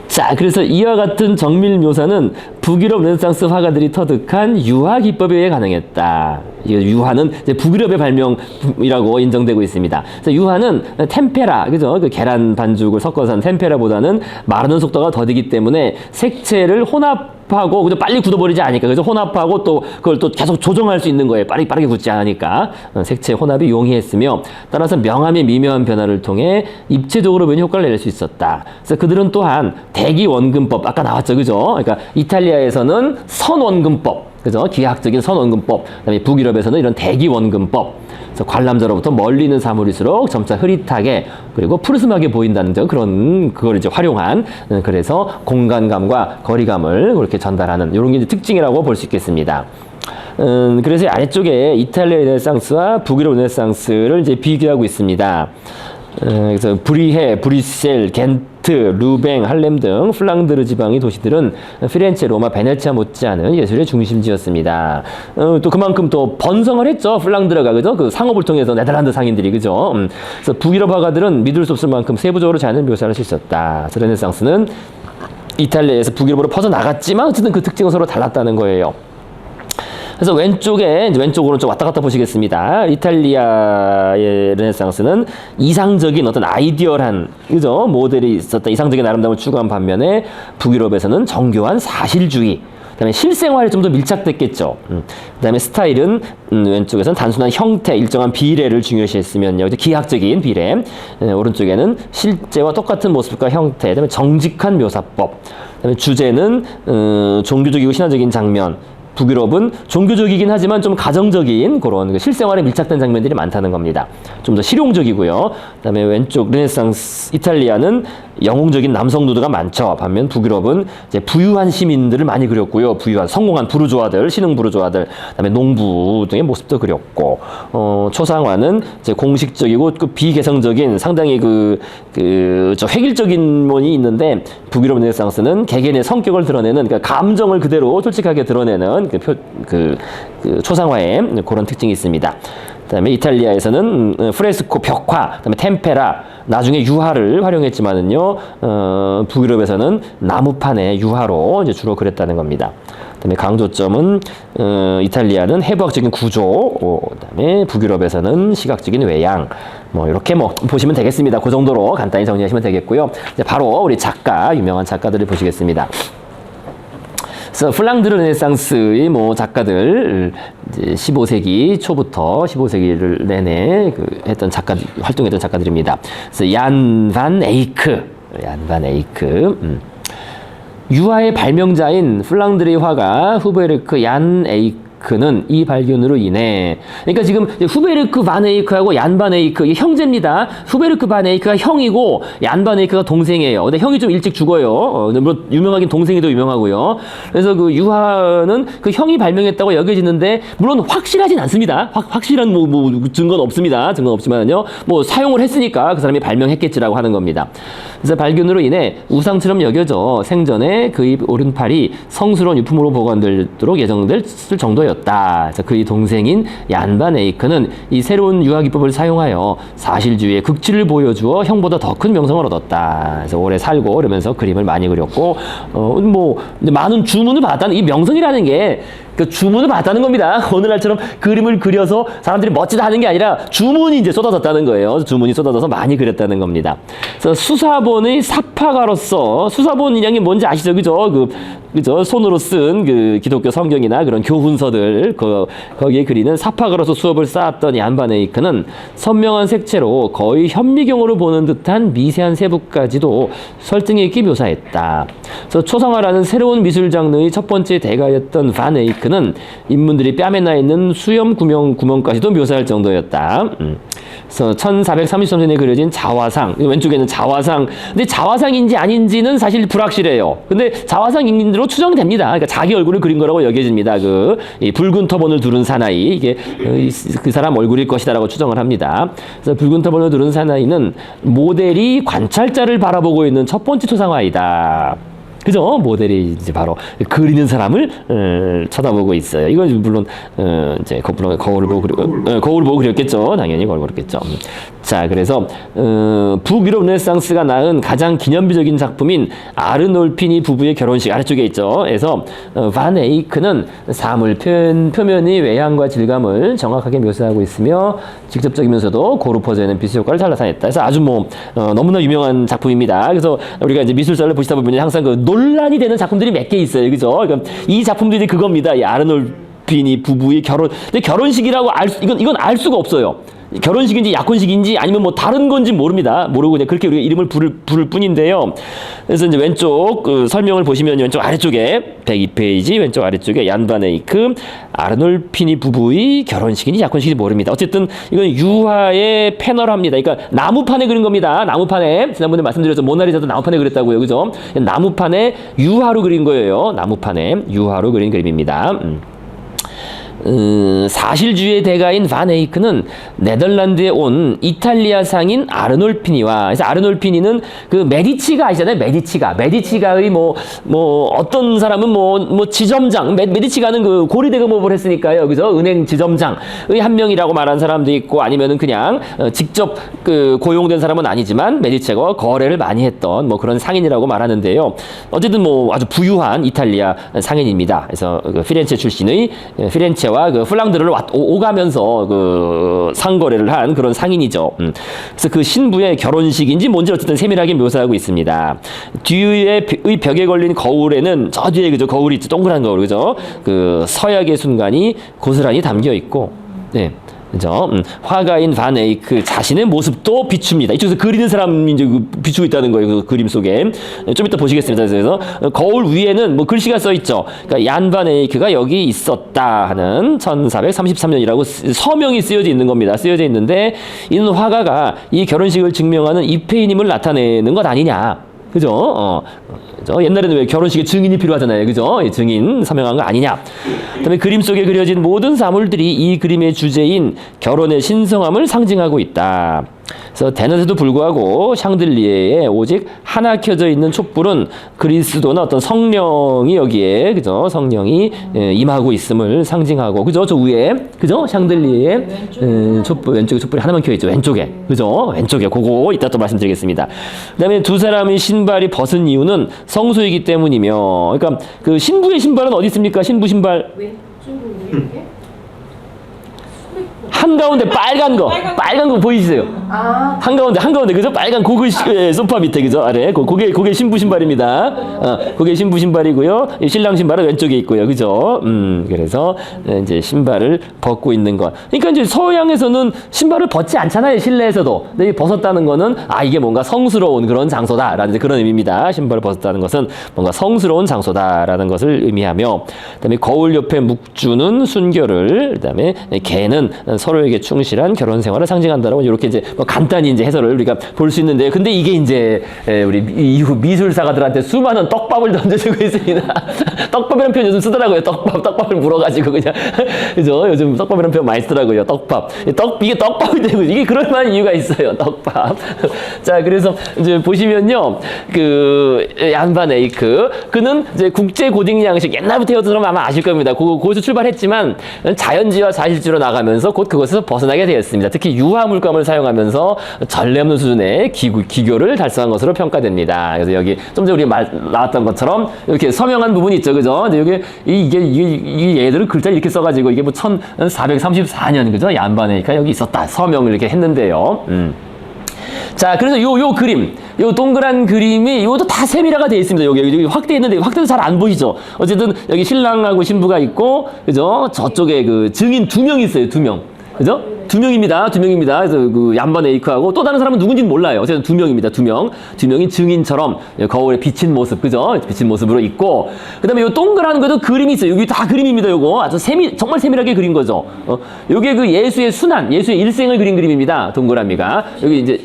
자, 그래서 이와 같은 정밀 묘사는 북유럽 르네상스 화가들이 터득한 유화 기법에 의해 가능했다. 유화는 이제 북유럽의 발명이라고 인정되고 있습니다. 그래서 유화는 템페라, 그죠? 그 계란 반죽을 섞어서 한 템페라보다는 마르는 속도가 더디기 때문에 색채를 혼합하고 그죠? 빨리 굳어버리지 않으니까 그죠? 혼합하고 또 그걸 또 계속 조정할 수 있는 거예요. 빠르게 굳지 않으니까 색채 혼합이 용이했으며 따라서 명암의 미묘한 변화를 통해 입체적으로 보이는 효과를 낼 수 있었다. 그래서 그들은 또한 대기 원근법 아까 나왔죠, 그죠? 그러니까 이탈리아에서는 선원근법. 그죠? 기하학적인 선원근법, 그다음에 북유럽에서는 이런 대기원근법, 그래서 관람자로부터 멀리 있는 사물일수록 점차 흐릿하게 그리고 푸르스하게 보인다는 그걸 이제 활용한 그래서 공간감과 거리감을 그렇게 전달하는 이런 게 이제 특징이라고 볼 수 있겠습니다. 그래서 아래쪽에 이탈리아 르네상스와 북유럽 르네상스를 이제 비교하고 있습니다. 그래서 브리헤, 브뤼셀, 겐트, 루뱅, 할렘 등 플랑드르 지방의 도시들은 피렌체, 로마, 베네치아 못지않은 예술의 중심지였습니다. 또 그만큼 또 번성을 했죠. 플랑드르가 그죠? 그 상업을 통해서 네덜란드 상인들이 그죠? 그래서 북유럽 화가들은 믿을 수 없을 만큼 세부적으로 자연을 묘사할 수 있었다. 그래서 르네상스는 이탈리아에서 북유럽으로 퍼져 나갔지만 어쨌든 그 특징은 서로 달랐다는 거예요. 그래서 왼쪽으로 좀 왔다 갔다 보시겠습니다. 이탈리아의 르네상스는 이상적인 어떤 아이디얼한 그죠 모델이 있었다. 이상적인 아름다움을 추구한 반면에 북유럽에서는 정교한 사실주의. 그다음에 실생활에 좀 더 밀착됐겠죠. 그다음에 스타일은 왼쪽에서는 단순한 형태, 일정한 비례를 중요시했으면요. 기하학적인 비례. 오른쪽에는 실제와 똑같은 모습과 형태. 그다음에 정직한 묘사법. 그다음에 주제는 종교적이고 신화적인 장면. 북유럽은 종교적이긴 하지만 좀 가정적인 그런 실생활에 밀착된 장면들이 많다는 겁니다. 좀 더 실용적이고요. 그다음에 왼쪽 르네상스 이탈리아는 영웅적인 남성 누드가 많죠. 반면 북유럽은 이제 부유한 시민들을 많이 그렸고요. 부유한 성공한 부르주아들, 신흥 부르주아들, 그다음에 농부 등의 모습도 그렸고, 초상화는 이제 공식적이고 그 비개성적인 상당히 저 획일적인 면이 있는데 북유럽 르네상스는 개개인의 성격을 드러내는 그러니까 감정을 그대로 솔직하게 드러내는 그 초상화에 그런 특징이 있습니다. 그다음에 이탈리아에서는 프레스코 벽화, 그다음에 템페라, 나중에 유화를 활용했지만은요, 북유럽에서는 나무판의 유화로 이제 주로 그렸다는 겁니다. 그다음에 강조점은 이탈리아는 해부학적인 구조, 그다음에 북유럽에서는 시각적인 외양. 이렇게 보시면 되겠습니다. 그 정도로 간단히 정리하시면 되겠고요. 이제 바로 우리 유명한 작가들을 보시겠습니다. 그래서 플랑드르 르네상스의 작가들 이제 15세기 초부터 15세기를 내내 활동했던 작가들입니다. 그래서 얀 반 에이크. 유화의 발명자인 플랑드르의 화가 후베르크 얀 에이크는 이 발견으로 인해 그러니까 지금 후베르크 반 에이크하고 얀 반 에이크 형제입니다. 후베르크 반 에이크가 형이고 얀 반 에이크가 동생이에요. 근데 형이 좀 일찍 죽어요. 물론 유명하긴 동생이 더 유명하고요. 그래서 그 유화는 그 형이 발명했다고 여겨지는데 물론 확실하진 않습니다. 확실한 증거는 없습니다. 증거는 없지만요. 사용을 했으니까 그 사람이 발명했겠지라고 하는 겁니다. 그래서 발견으로 인해 우상처럼 여겨져 생전에 그의 오른팔이 성스러운 유품으로 보관되도록 예정됐을 정도였다. 그래서 그의 동생인 얀 반 에이크는 이 새로운 유화 기법을 사용하여 사실주의의 극치를 보여주어 형보다 더 큰 명성을 얻었다. 그래서 오래 살고 그러면서 그림을 많이 그렸고 많은 주문을 받았다는 이 명성이라는 게 그 주문을 받았다는 겁니다. 오늘날처럼 그림을 그려서 사람들이 멋지다 하는 게 아니라 주문이 이제 쏟아졌다는 거예요. 주문이 쏟아져서 많이 그렸다는 겁니다. 그래서 수사본의 사파가로서 수사본이란 게 뭔지 아시죠? 그죠? 손으로 쓴 그 기독교 성경이나 그런 교훈서들 거기에 그리는 사파가로서 수업을 쌓았던 얀 반 에이크는 선명한 색채로 거의 현미경으로 보는 듯한 미세한 세부까지도 설득력 있게 묘사했다. 그래서 초상화라는 새로운 미술 장르의 첫 번째 대가였던 반 에이크 에이크는 인물들이 뺨에 나 있는 수염 구멍까지도 묘사할 정도였다. 그래서 1433년에 그려진 자화상, 왼쪽에는 자화상. 근데 자화상인지 아닌지는 사실 불확실해요. 근데 자화상인으로 추정됩니다. 그러니까 자기 얼굴을 그린 거라고 여겨집니다. 이 붉은 터번을 두른 사나이, 이게 그 사람 얼굴일 것이다라고 추정을 합니다. 그래서 붉은 터번을 두른 사나이는 모델이 관찰자를 바라보고 있는 첫 번째 초상화이다. 그죠? 모델이 이제 바로 그리는 사람을 쳐다보고 있어요. 이건 물론 이제 거울을 보고 그렸겠죠. 당연히 거울 그렸겠죠. 자, 그래서 북유럽 르네상스가 낳은 가장 기념비적인 작품인 아르놀피니 부부의 결혼식 아래쪽에 있죠. 그래서 반 에이크는 사물 표면의 외향과 질감을 정확하게 묘사하고 있으며 직접적이면서도 고루퍼져 있는 비수 효과를 잘 나타냈다. 그래서 아주 너무나 유명한 작품입니다. 그래서 우리가 이제 미술사를 보시다 보면 항상 논란이 되는 작품들이 몇 개 있어요. 그죠? 그러니까 이 작품들이 그겁니다. 이 아르놀피니 부부의 결혼. 근데 결혼식이라고 이건 알 수가 없어요. 결혼식인지 약혼식인지 아니면 뭐 다른 건지 모릅니다. 모르고 그냥 그렇게 우리가 이름을 부를 뿐인데요. 그래서 이제 왼쪽 설명을 보시면 왼쪽 아래쪽에 102페이지 왼쪽 아래쪽에 얀 반 에이크 아르놀피니 부부의 결혼식인지 약혼식인지 모릅니다. 어쨌든 이건 유화의 패널화입니다. 그러니까 나무판에 그린 겁니다. 나무판에 지난번에 말씀드렸죠. 모나리자도 나무판에 그렸다고요. 그죠? 나무판에 유화로 그린 거예요. 나무판에 유화로 그린 그림입니다. 사실주의의 대가인 반 에이크는 네덜란드에 온 이탈리아 상인 아르놀피니와, 그래서 아르놀피니는 그 메디치가 아시잖아요. 메디치가의 뭐 어떤 사람은 지점장, 메디치가는 그 고리대금업을 했으니까요. 그죠? 은행 지점장의 한 명이라고 말한 사람도 있고, 아니면은 그냥 직접 그 고용된 사람은 아니지만 메디치가 거래를 많이 했던 뭐 그런 상인이라고 말하는데요. 어쨌든 아주 부유한 이탈리아 상인입니다. 그래서 피렌체 출신의 피렌체와 그 플랑드를 오가면서 그 상거래를 한 그런 상인이죠. 그래서 그 신부의 결혼식인지 뭔지 어쨌든 세밀하게 묘사하고 있습니다. 뒤의 벽에 걸린 거울에는 저 뒤에 그죠? 거울이 있죠. 동그란 거울 그죠? 그 서약의 순간이 고스란히 담겨 있고, 네. 그죠? 화가인 반 에이크 자신의 모습도 비춥니다. 이쪽에서 그리는 사람이 이제 비추고 있다는 거예요. 그 그림 속에. 좀 이따 보시겠습니다. 그래서 거울 위에는 글씨가 써 있죠. 그러니까 얀 반 에이크가 여기 있었다 하는 1433년이라고 서명이 쓰여져 있는 겁니다. 쓰여져 있는데 이는 화가가 이 결혼식을 증명하는 입회인임을 나타내는 것 아니냐. 그죠? 옛날에는 왜 결혼식에 증인이 필요하잖아요. 그죠? 증인 서명한 거 아니냐. 그다음에 그림 속에 그려진 모든 사물들이 이 그림의 주제인 결혼의 신성함을 상징하고 있다. 그래서 대낮에도 불구하고 샹들리에에 오직 하나 켜져 있는 촛불은 그리스도나 어떤 성령이 여기에, 그죠? 성령이 임하고 있음을 상징하고, 그죠? 저 위에, 그죠? 샹들리에에 왼쪽에 촛불이 하나만 켜 있죠. 왼쪽에, 그죠? 왼쪽에. 그거 이따 또 말씀드리겠습니다. 그다음에 두 사람의 신발이 벗은 이유는 성소이기 때문이며, 그러니까 그 신부의 신발은 어디 있습니까? 신부 신발. 왜? 친구 이렇게? 한가운데 빨간 거 보이세요? 한가운데 그죠? 빨간 고글 소파 밑에 그죠? 아래 그게 신부 신발입니다. 그게 신부 신발이고요. 신랑 신발은 왼쪽에 있고요. 그죠? 그래서 이제 신발을 벗고 있는 것. 그러니까 이제 서양에서는 신발을 벗지 않잖아요. 실내에서도. 근데 벗었다는 거는 이게 뭔가 성스러운 그런 장소다라는 그런 의미입니다. 신발을 벗었다는 것은 뭔가 성스러운 장소다라는 것을 의미하며, 그다음에 거울 옆에 묵주는 순결을, 그다음에 개는 서로에게 충실한 결혼 생활을 상징한다라고 이렇게 이제 간단히 이제 해설을 우리가 볼 수 있는데요. 근데 이게 이제 우리 이후 미술사가들한테 수많은 떡밥을 던져주고 있습니다. 떡밥이라는 표현 요즘 쓰더라고요. 떡밥을 물어가지고 그냥 그죠? 요즘 떡밥이라는 표현 많이 쓰더라고요. 떡밥. 이게 떡밥이 되고 이게 그럴 만한 이유가 있어요. 떡밥. 자, 그래서 이제 보시면요, 그 얀 반 에이크 그는 이제 국제 고딩 양식 옛날부터 해오던 아마 아실 겁니다. 거기서 출발했지만 자연지와 사실주로 나가면서 곧 그것에서 벗어나게 되었습니다. 특히 유화 물감을 사용하면서 전례 없는 수준의 기교를 달성한 것으로 평가됩니다. 그래서 여기 좀 전에 우리 나왔던 것처럼 이렇게 서명한 부분이 있죠, 그죠? 근데 이게 얘들은 글자 이렇게 써가지고 이게 1434년 그죠? 얀 반 에이크가 여기 있었다 서명을 이렇게 했는데요. 자, 그래서 요 그림, 요 동그란 그림이 이것도 다 세밀화가 되어 있습니다. 여기 확대했는데 확대도 잘 안 보이죠. 어쨌든 여기 신랑하고 신부가 있고, 그죠? 저쪽에 그 증인 2명 있어요, 2명. 그죠? 두 명입니다. 그래서 그 얀반 에이크하고 또 다른 사람은 누군지는 몰라요. 어쨌든 두 명입니다. 두 명이 증인처럼 거울에 비친 모습, 그죠? 비친 모습으로 있고, 그다음에 요 동그란 것도 그림이 있어요. 여기 다 그림입니다. 요거 아주 정말 세밀하게 그린 거죠. 요게 그 예수의 순환, 예수의 일생을 그린 그림입니다. 동그라미가 여기 이제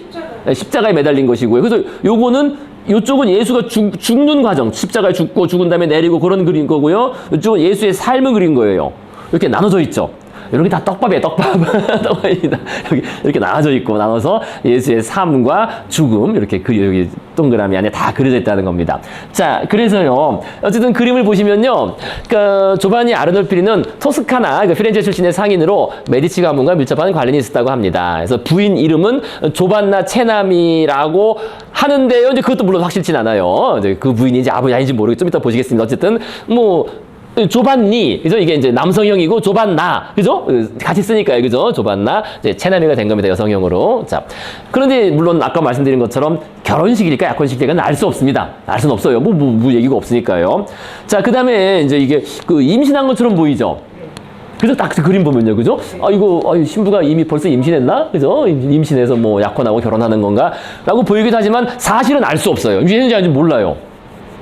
십자가에 매달린 것이고요. 그래서 요거는 요쪽은 예수가 죽는 과정, 십자가에 죽은 다음에 내리고 그런 그린 거고요. 이쪽은 예수의 삶을 그린 거예요. 이렇게 나눠져 있죠. 이렇게 다 떡밥이에요, 떡밥. 떡밥입니다. 여기 이렇게 나눠져 있고, 나눠서 예수의 삶과 죽음, 이렇게 여기 동그라미 안에 다 그려져 있다는 겁니다. 자, 그래서요, 어쨌든 그림을 보시면요, 조바니 아르놀피리는 토스카나, 피렌체 출신의 상인으로 메디치 가문과 밀접한 관련이 있었다고 합니다. 그래서 부인 이름은 조반나 체나미라고 하는데요, 이제 그것도 물론 확실치는 않아요. 이제 그 부인이 이제 아버지 아닌지 모르겠죠. 좀 이따 보시겠습니다. 어쨌든, 조반니, 그죠? 이게 이제 남성형이고, 조반나, 그죠? 같이 쓰니까요, 그죠? 조반나, 이제 체나미가 된 겁니다, 여성형으로. 자, 그런데 물론 아까 말씀드린 것처럼 결혼식일까, 약혼식일까는 알 수 없습니다. 알 수는 없어요. 뭐 얘기가 없으니까요. 자, 그 다음에 이제 이게 임신한 것처럼 보이죠? 그래서 딱 그 그림 보면요, 그죠? 신부가 이미 벌써 임신했나? 그죠? 임신해서 뭐 약혼하고 결혼하는 건가? 라고 보이기도 하지만 사실은 알 수 없어요. 임신했는지 아닌지 몰라요.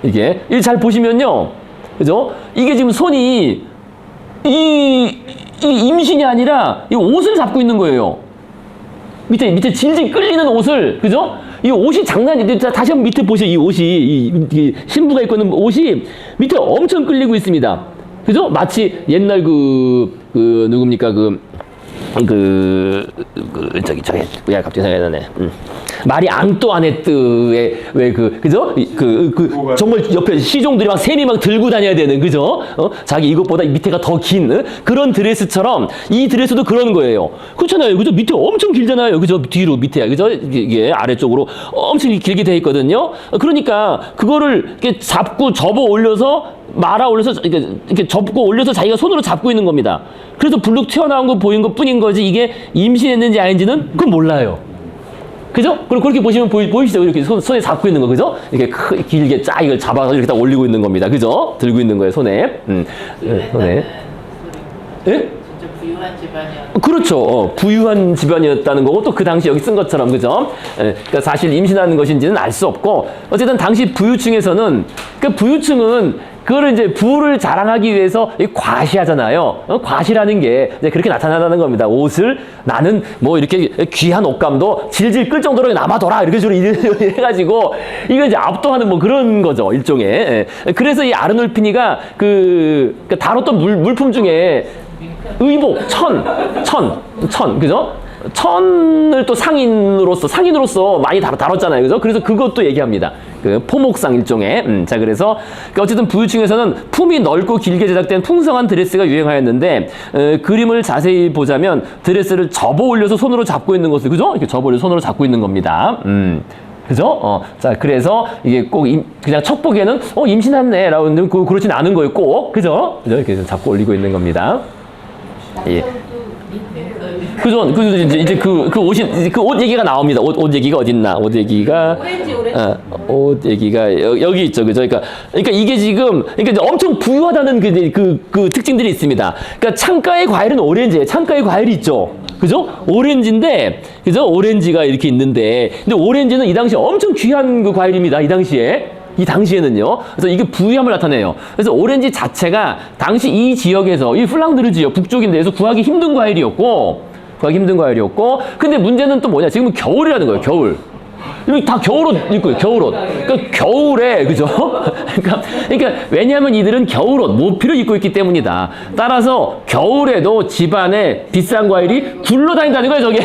이게 잘 보시면요. 그죠? 이게 지금 손이 이 임신이 아니라 이 옷을 잡고 있는 거예요. 밑에 질질 끌리는 옷을, 그죠? 이 옷이 장난이, 다시 한번 밑에 보세요. 이 옷이, 이 신부가 입고 있는 옷이 밑에 엄청 끌리고 있습니다. 그죠? 마치 옛날 누굽니까? 야, 갑자기 생각이 나네. 마리 앙뚜아네트의 그죠? 정말 옆에 시종들이 막 셈이 막 들고 다녀야 되는, 그죠? 자기 이것보다 밑에가 더 긴 그런 드레스처럼 이 드레스도 그런 거예요. 그렇잖아요, 그죠? 밑에 엄청 길잖아요, 그죠? 뒤로 밑에, 그죠? 이게 아래쪽으로 엄청 길게 돼 있거든요. 그러니까 그거를 이렇게 잡고 접어 올려서 말아 올려서 이렇게 접고 올려서 자기가 손으로 잡고 있는 겁니다. 그래서 불룩 튀어나온 거 보인 것 뿐인 거지 이게 임신했는지 아닌지는 그건 몰라요. 그죠? 그리고 그렇게 보시면 보이시죠? 이렇게 손에 잡고 있는 거, 그죠? 이렇게 길게 쫙 이걸 잡아서 이렇게 딱 올리고 있는 겁니다. 그죠? 들고 있는 거예요, 손에. 손에. 예? 진짜 부유한 집안이었. 그렇죠. 부유한 집안이었다는 거고 또 그 당시 여기 쓴 것처럼, 그죠? 그러니까 사실 임신하는 것인지는 알 수 없고 어쨌든 당시 부유층에서는 부유층은 그거를 이제 부를 자랑하기 위해서 과시하잖아요. 과시라는 게 이제 그렇게 나타난다는 겁니다. 옷을 나는 뭐 이렇게 귀한 옷감도 질질 끌 정도로 남아둬라 이렇게 식으로 해가지고 이거 이제 압도하는 뭐 그런 거죠, 일종의. 그래서 이 아르놀피니가 다뤘던 물품 중에 의복, 천, 그죠? 천을 또 상인으로서 많이 다뤘잖아요, 그죠? 그래서 그것도 얘기합니다. 포목상 일종의. 자, 그래서 어쨌든 부유층에서는 품이 넓고 길게 제작된 풍성한 드레스가 유행하였는데 그림을 자세히 보자면 드레스를 접어 올려서 손으로 잡고 있는 것을, 그죠? 이렇게 접어 올려서 손으로 잡고 있는 겁니다. 그죠? 자, 그래서 이게 꼭 그냥 첫 보기에는 임신했네 라고 하는데 그렇진 않은 거예요, 꼭. 그죠? 이렇게 잡고 올리고 있는 겁니다. 예. 그죠? 이제 그 옷이, 그 옷 얘기가 나옵니다. 옷 얘기가 어딨나? 옷 얘기가. 옷 얘기가 여기 있죠. 그죠? 그러니까 이게 지금, 그러니까 이제 엄청 부유하다는 그 특징들이 있습니다. 그러니까 창가의 과일은 오렌지예요. 창가의 과일이 있죠. 그죠? 오렌지인데, 그죠? 오렌지가 이렇게 있는데, 근데 오렌지는 이 당시에 엄청 귀한 그 과일입니다. 이 당시에는요. 그래서 이게 부유함을 나타내요. 그래서 오렌지 자체가 당시 이 지역에서, 이 플랑드르 지역, 북쪽인 데에서 구하기 힘든 과일이었고, 근데 문제는 또 뭐냐? 지금은 겨울이라는 거예요, 겨울. 이거 다 겨울옷 입고요, 겨울옷. 그러니까 겨울에, 그죠? 그러니까 왜냐하면 이들은 겨울옷, 모피를 입고 있기 때문이다. 따라서 겨울에도 집안에 비싼 과일이 굴러다닌다는 거예요, 저게.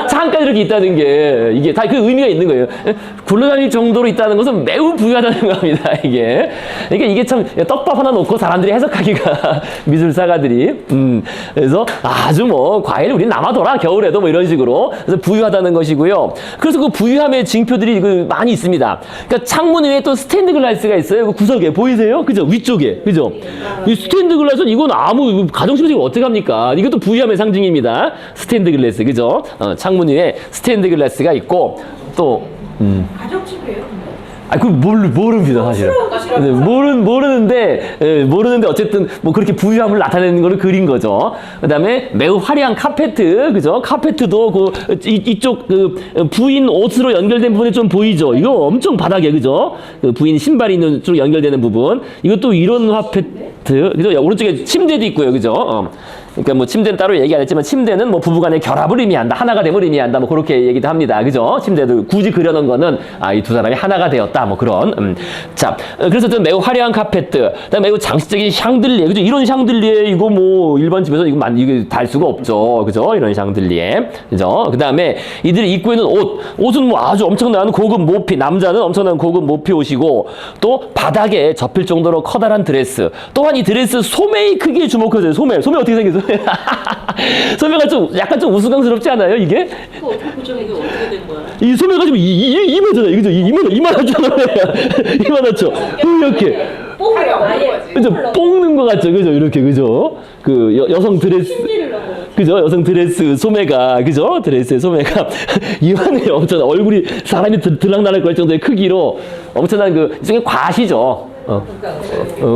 잠깐 이렇게 있다는 게. 이게 다 그 의미가 있는 거예요. 굴러다닐 정도로 있다는 것은 매우 부유하다는 겁니다, 이게. 그러니까 이게 참 떡밥 하나 놓고 사람들이 해석하기가 미술사가들이. 그래서 아주 뭐 과일 우린 남아둬라, 겨울에도 뭐 이런 식으로. 그래서 부유하다는 것이고요. 그래서 그 부유함의 징표들이 많이 있습니다. 그러니까 창문 위에 또 스테인드 글라스가 있어요. 그 구석에 보이세요? 그죠? 위쪽에, 그죠? 이 스테인드 글라스는 이건 가정집에서 어떻게 합니까? 이것도 부유함의 상징입니다. 스테인드 글라스, 그죠? 창문 위에 스테인드 글라스가 있고 또 가정집이에요. 그걸 모릅니다, 사실. 모르는데 어쨌든 뭐 그렇게 부유함을 나타내는 거를 그린 거죠. 그다음에 매우 화려한 카페트, 그죠? 카페트도 이쪽 부인 옷으로 연결된 부분이 좀 보이죠? 이거 엄청 바닥에, 그죠? 그 부인 신발이 있는 쪽 연결되는 부분. 이것도 이런 카페트, 그죠? 오른쪽에 침대도 있고요, 그죠? 그러니까 뭐 침대는 따로 얘기 안 했지만 침대는 뭐 부부간의 결합을 의미한다, 하나가 됨을 의미한다, 뭐 그렇게 얘기도 합니다, 그죠? 침대도 굳이 그려놓은 거는 이 두 사람이 하나가 되었다, 뭐 그런. 자, 그래서 좀 매우 화려한 카페트, 그다음에 매우 장식적인 샹들리에, 그죠? 이런 샹들리에 이거 뭐 일반 집에서 이거 달 수가 없죠, 그죠? 이런 샹들리에, 그죠? 그다음에 이들이 입고 있는 옷은 뭐 아주 엄청난 고급 모피, 남자는 엄청난 고급 모피 옷이고 또 바닥에 접힐 정도로 커다란 드레스, 또한 이 드레스 소매의 크기에 주목하세요. 소매 어떻게 생겼어요? 소매가 약간 좀 우스꽝스럽지 않아요, 이게? 그거 어떻게 보죠? 이게 어떻게 된 거야? 이 소매가 지금 이만하잖아요, 그죠? 이만하죠? 이렇게. 뽕을 넣는 거지. 그죠? 뽑는 것 같죠, 그죠? 이렇게, 그죠? 여성 드레스. 그죠? 여성 드레스 소매가, 그죠? 드레스의 소매가 이만해요. 엄청난 얼굴이 사람이 들락날락 걸 정도의 크기로 엄청난 일종의 과시죠.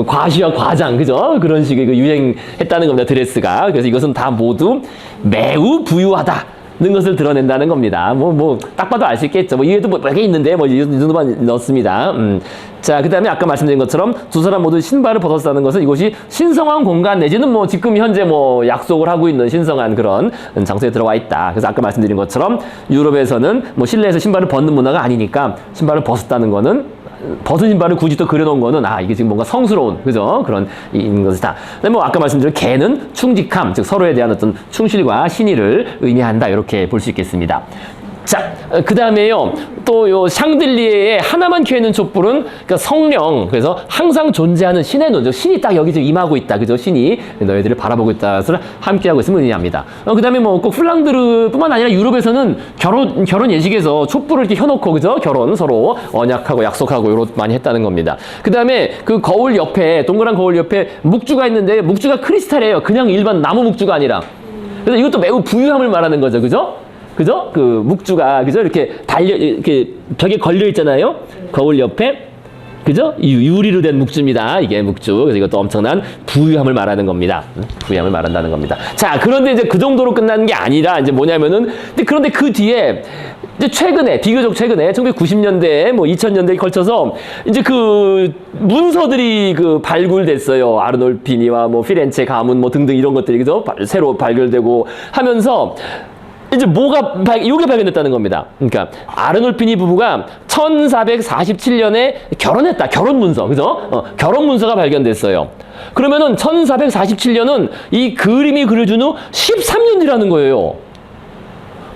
과시와 과장, 그죠? 그런 식의 유행했다는 겁니다, 드레스가. 그래서 이것은 다 모두 매우 부유하다는 것을 드러낸다는 겁니다. 딱 봐도 알 수 있겠죠. 이외에도 몇 개 있는데, 이 정도만 넣습니다. 자, 그 다음에 아까 말씀드린 것처럼 두 사람 모두 신발을 벗었다는 것은 이곳이 신성한 공간 내지는 지금 현재 약속을 하고 있는 신성한 그런 장소에 들어와 있다. 그래서 아까 말씀드린 것처럼 유럽에서는 실내에서 신발을 벗는 문화가 아니니까 신발을 벗었다는 거는 벗은 신발을 굳이 또 그려놓은 거는 이게 지금 뭔가 성스러운, 그죠? 그런 것이다. 그다음에 아까 말씀드린 개는 충직함, 즉 서로에 대한 어떤 충실과 신의를 의미한다, 이렇게 볼 수 있겠습니다. 자, 그 다음에요, 또 요 샹들리에에 하나만 켜있는 촛불은 그러니까 성령, 그래서 항상 존재하는 신의 눈, 신이 딱 여기 지금 임하고 있다, 그죠? 신이 너희들을 바라보고 있다는 것을 함께하고 있음을 의미합니다. 그 다음에 꼭 플랑드르뿐만 아니라 유럽에서는 결혼 예식에서 촛불을 이렇게 켜놓고, 그죠? 결혼 서로 언약하고 약속하고 이렇게 많이 했다는 겁니다. 그 다음에 그 거울 옆에, 동그란 거울 옆에 묵주가 있는데 묵주가 크리스탈이에요. 그냥 일반 나무 묵주가 아니라. 그래서 이것도 매우 부유함을 말하는 거죠, 그죠? 그죠? 그 묵주가, 그죠? 이렇게 이렇게 벽에 걸려 있잖아요? 거울 옆에. 그죠? 유리로 된 묵주입니다. 이게 묵주. 그래서 이것도 엄청난 부유함을 말하는 겁니다. 부유함을 말한다는 겁니다. 자, 그런데 이제 그 정도로 끝나는 게 아니라 이제 뭐냐면은, 그런데 그 뒤에 이제 비교적 최근에 1990년대, 2000년대에 걸쳐서 이제 그 문서들이 발굴됐어요. 아르놀피니와 피렌체 가문 등등 이런 것들이, 그죠? 새로 발굴되고 하면서 이제 이게 발견됐다는 겁니다. 그러니까 아르놀피니 부부가 1447년에 결혼했다. 결혼 문서, 그죠? 결혼 문서가 발견됐어요. 그러면은 1447년은 이 그림이 그려준 후 13년이라는 거예요.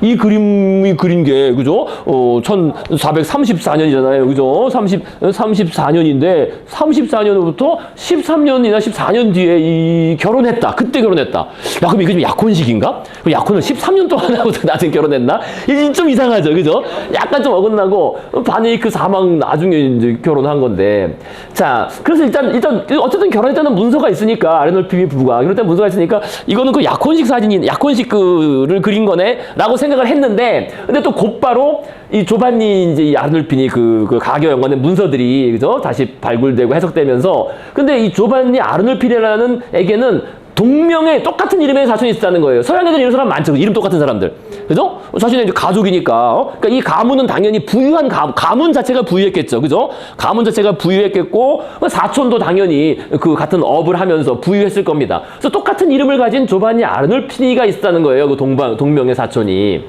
이 그림이 그린 게, 그죠? 1434년이잖아요. 그죠? 34년인데, 34년부터 13년이나 14년 뒤에 결혼했다. 그때 결혼했다. 야, 그럼 이게 좀 약혼식인가? 그럼 약혼을 13년 동안 하고 나중에 결혼했나? 이게 좀 이상하죠. 그죠? 약간 좀 어긋나고, 바네이크 사망 나중에 이제 결혼한 건데. 자, 그래서 일단, 어쨌든 결혼했다는 문서가 있으니까, 아르놀피 부부가. 그럴 문서가 있으니까, 이거는 약혼식 약혼식을 그린 거네? 라고 생각을 했는데, 근데 또 곧바로 이 조반니 이제 이 아르놀피니 그 가교 연관된 문서들이, 그죠? 다시 발굴되고 해석되면서, 근데 이 조반니 아르놀피니라는 에게는 동명의 똑같은 이름의 사촌이 있었다는 거예요. 서양 애들 이런 사람 많죠. 이름 똑같은 사람들. 그죠? 자신의 이제 가족이니까. 그러니까 이 가문은 당연히 부유한 가문 자체가 부유했겠죠. 그죠? 가문 자체가 부유했겠고, 사촌도 당연히 그 같은 업을 하면서 부유했을 겁니다. 그래서 똑같은 이름을 가진 조반니 아르놀피니가 있었다는 거예요. 그 동명의 사촌이.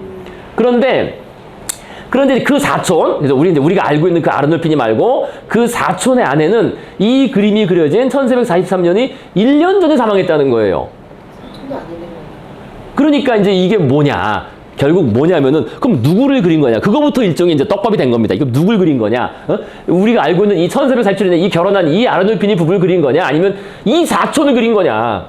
그런데 그 사촌, 그래서 우리가 알고 있는 그 아르놀피니 말고 그 사촌의 아내는 이 그림이 그려진 1443년이 1년 전에 사망했다는 거예요. 그러니까 이제 이게 뭐냐. 결국 뭐냐면은, 그럼 누구를 그린 거냐. 그거부터 일종의 이제 떡밥이 된 겁니다. 이거 누굴 그린 거냐. 우리가 알고 있는 이 1447년에 이 결혼한 이 아르놀피니 부부를 그린 거냐. 아니면 이 사촌을 그린 거냐.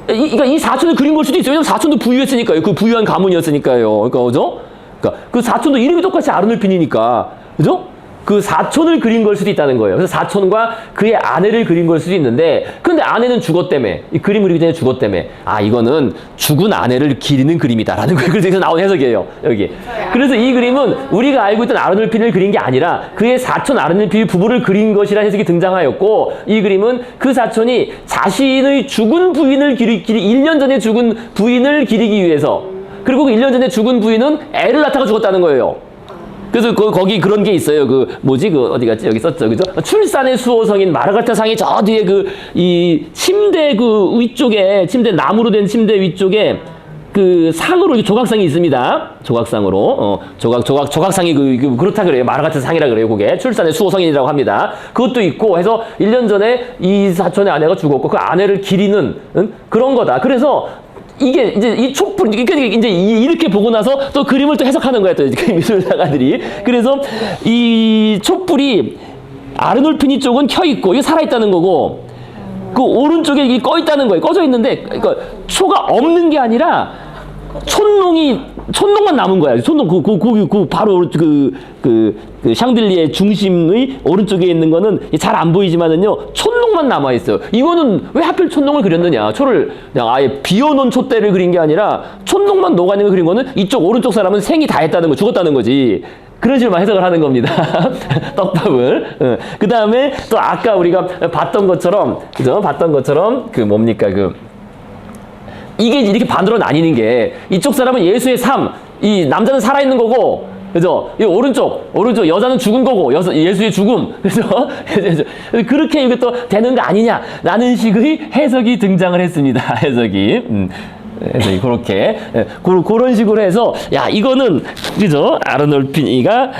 그러니까 이 사촌을 그린 걸 수도 있어요. 왜냐면 사촌도 부유했으니까요. 그 부유한 가문이었으니까요. 그러니까, 그죠? 그러니까 그 사촌도 이름이 똑같이 아르놀피니니까, 그죠? 그 사촌을 그린 걸 수도 있다는 거예요. 그래서 사촌과 그의 아내를 그린 걸 수도 있는데, 근데 아내는 죽었다며. 이 그림 그리기 전에 죽었다며. 아, 이거는 죽은 아내를 기리는 그림이다라는 거예요. 그래서 여기서 나온 해석이에요, 여기. 그래서 이 그림은 우리가 알고 있던 아르놀핀을 그린 게 아니라 그의 사촌 아르놀핀 부부를 그린 것이라는 해석이 등장하였고, 이 그림은 그 사촌이 자신의 죽은 부인을 1년 전에 죽은 부인을 기리기 위해서, 그리고 그 1년 전에 죽은 부인은 애를 낳다가 죽었다는 거예요. 그래서 거기 그런 게 있어요. 어디 갔지? 여기 썼죠. 그죠? 출산의 수호성인 마르가르타 상이 저 뒤에 이 침대 위쪽에, 침대 나무로 된 침대 위쪽에 그 상으로 이렇게 조각상이 있습니다. 조각상으로. 조각상이 그렇다 그래요. 마르가르타 상이라 그래요. 그게. 출산의 수호성인이라고 합니다. 그것도 있고 해서 1년 전에 이 사촌의 아내가 죽었고 그 아내를 기리는 그런 거다. 그래서 이게 이제 이 촛불, 이제 이렇게 보고 나서 또 그림을 또 해석하는 거야, 또 미술가들이. 그래서 이 촛불이 아르놀피니 쪽은 켜 있고, 이게 살아 있다는 거고, 그 오른쪽에 이게 꺼 있다는 거예요. 꺼져 있는데, 그러니까 초가 없는 게 아니라 촌농만 남은 거야. 촌농, 바로 그 샹들리에 중심의 오른쪽에 있는 거는 잘 안 보이지만은요, 촌농만 남아있어요. 이거는 왜 하필 촌농을 그렸느냐. 초를 그냥 아예 비워놓은 촛대를 그린 게 아니라 촌농만 녹아있는 걸 그린 거는 이쪽 오른쪽 사람은 생이 다 했다는 거, 죽었다는 거지. 그런 식으로 해석을 하는 겁니다. 떡밥을. 그 다음에 또 아까 우리가 봤던 것처럼, 그죠? 이게 이렇게 반으로 나뉘는 게, 이쪽 사람은 예수의 삶, 이 남자는 살아있는 거고, 그죠? 이 오른쪽 여자는 죽은 거고, 예수의 죽음, 그죠? 그렇게 이게 또 되는 거 아니냐라는 식의 해석이 등장을 했습니다. 해석이. 그래서 그렇게 그런 식으로 해서, 야, 이거는 그죠? 아르놀피니가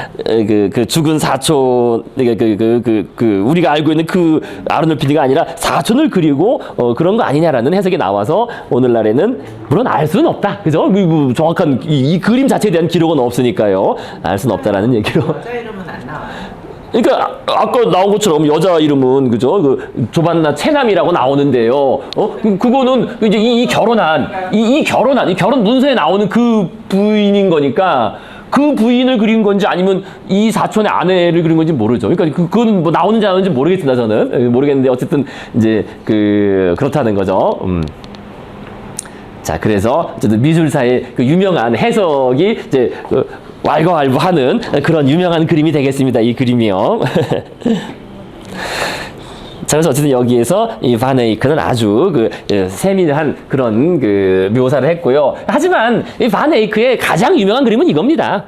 그 죽은 사촌, 우리가 알고 있는 그 아르놀피니가 아니라 사촌을 그리고 그런 거 아니냐라는 해석이 나와서, 오늘날에는 물론 알 수는 없다, 그죠? 정확한 이 그림 자체에 대한 기록은 없으니까요, 알 수는 없다라는 얘기로. 여자 이름은 안 나와요. 그러니까 아까 나온 것처럼 여자 이름은, 그죠? 조반나 채남이라고 나오는데요. 그거는 이제 이 결혼 문서에 나오는 그 부인인 거니까, 그 부인을 그린 건지 아니면 이 사촌의 아내를 그린 건지 모르죠. 그러니까 그건 뭐 나오는지 안 나오는지 모르겠습니다. 저는 모르겠는데 어쨌든 이제 그렇다는 거죠. 자, 그래서 어쨌든 미술사의 그 유명한 해석이 이제 왈가왈부하는 그런 유명한 그림이 되겠습니다. 이 그림이요. 자, 그래서 어쨌든 여기에서 이 반 에이크는 아주 세밀한 그런 묘사를 했고요. 하지만 이 반 에이크의 가장 유명한 그림은 이겁니다.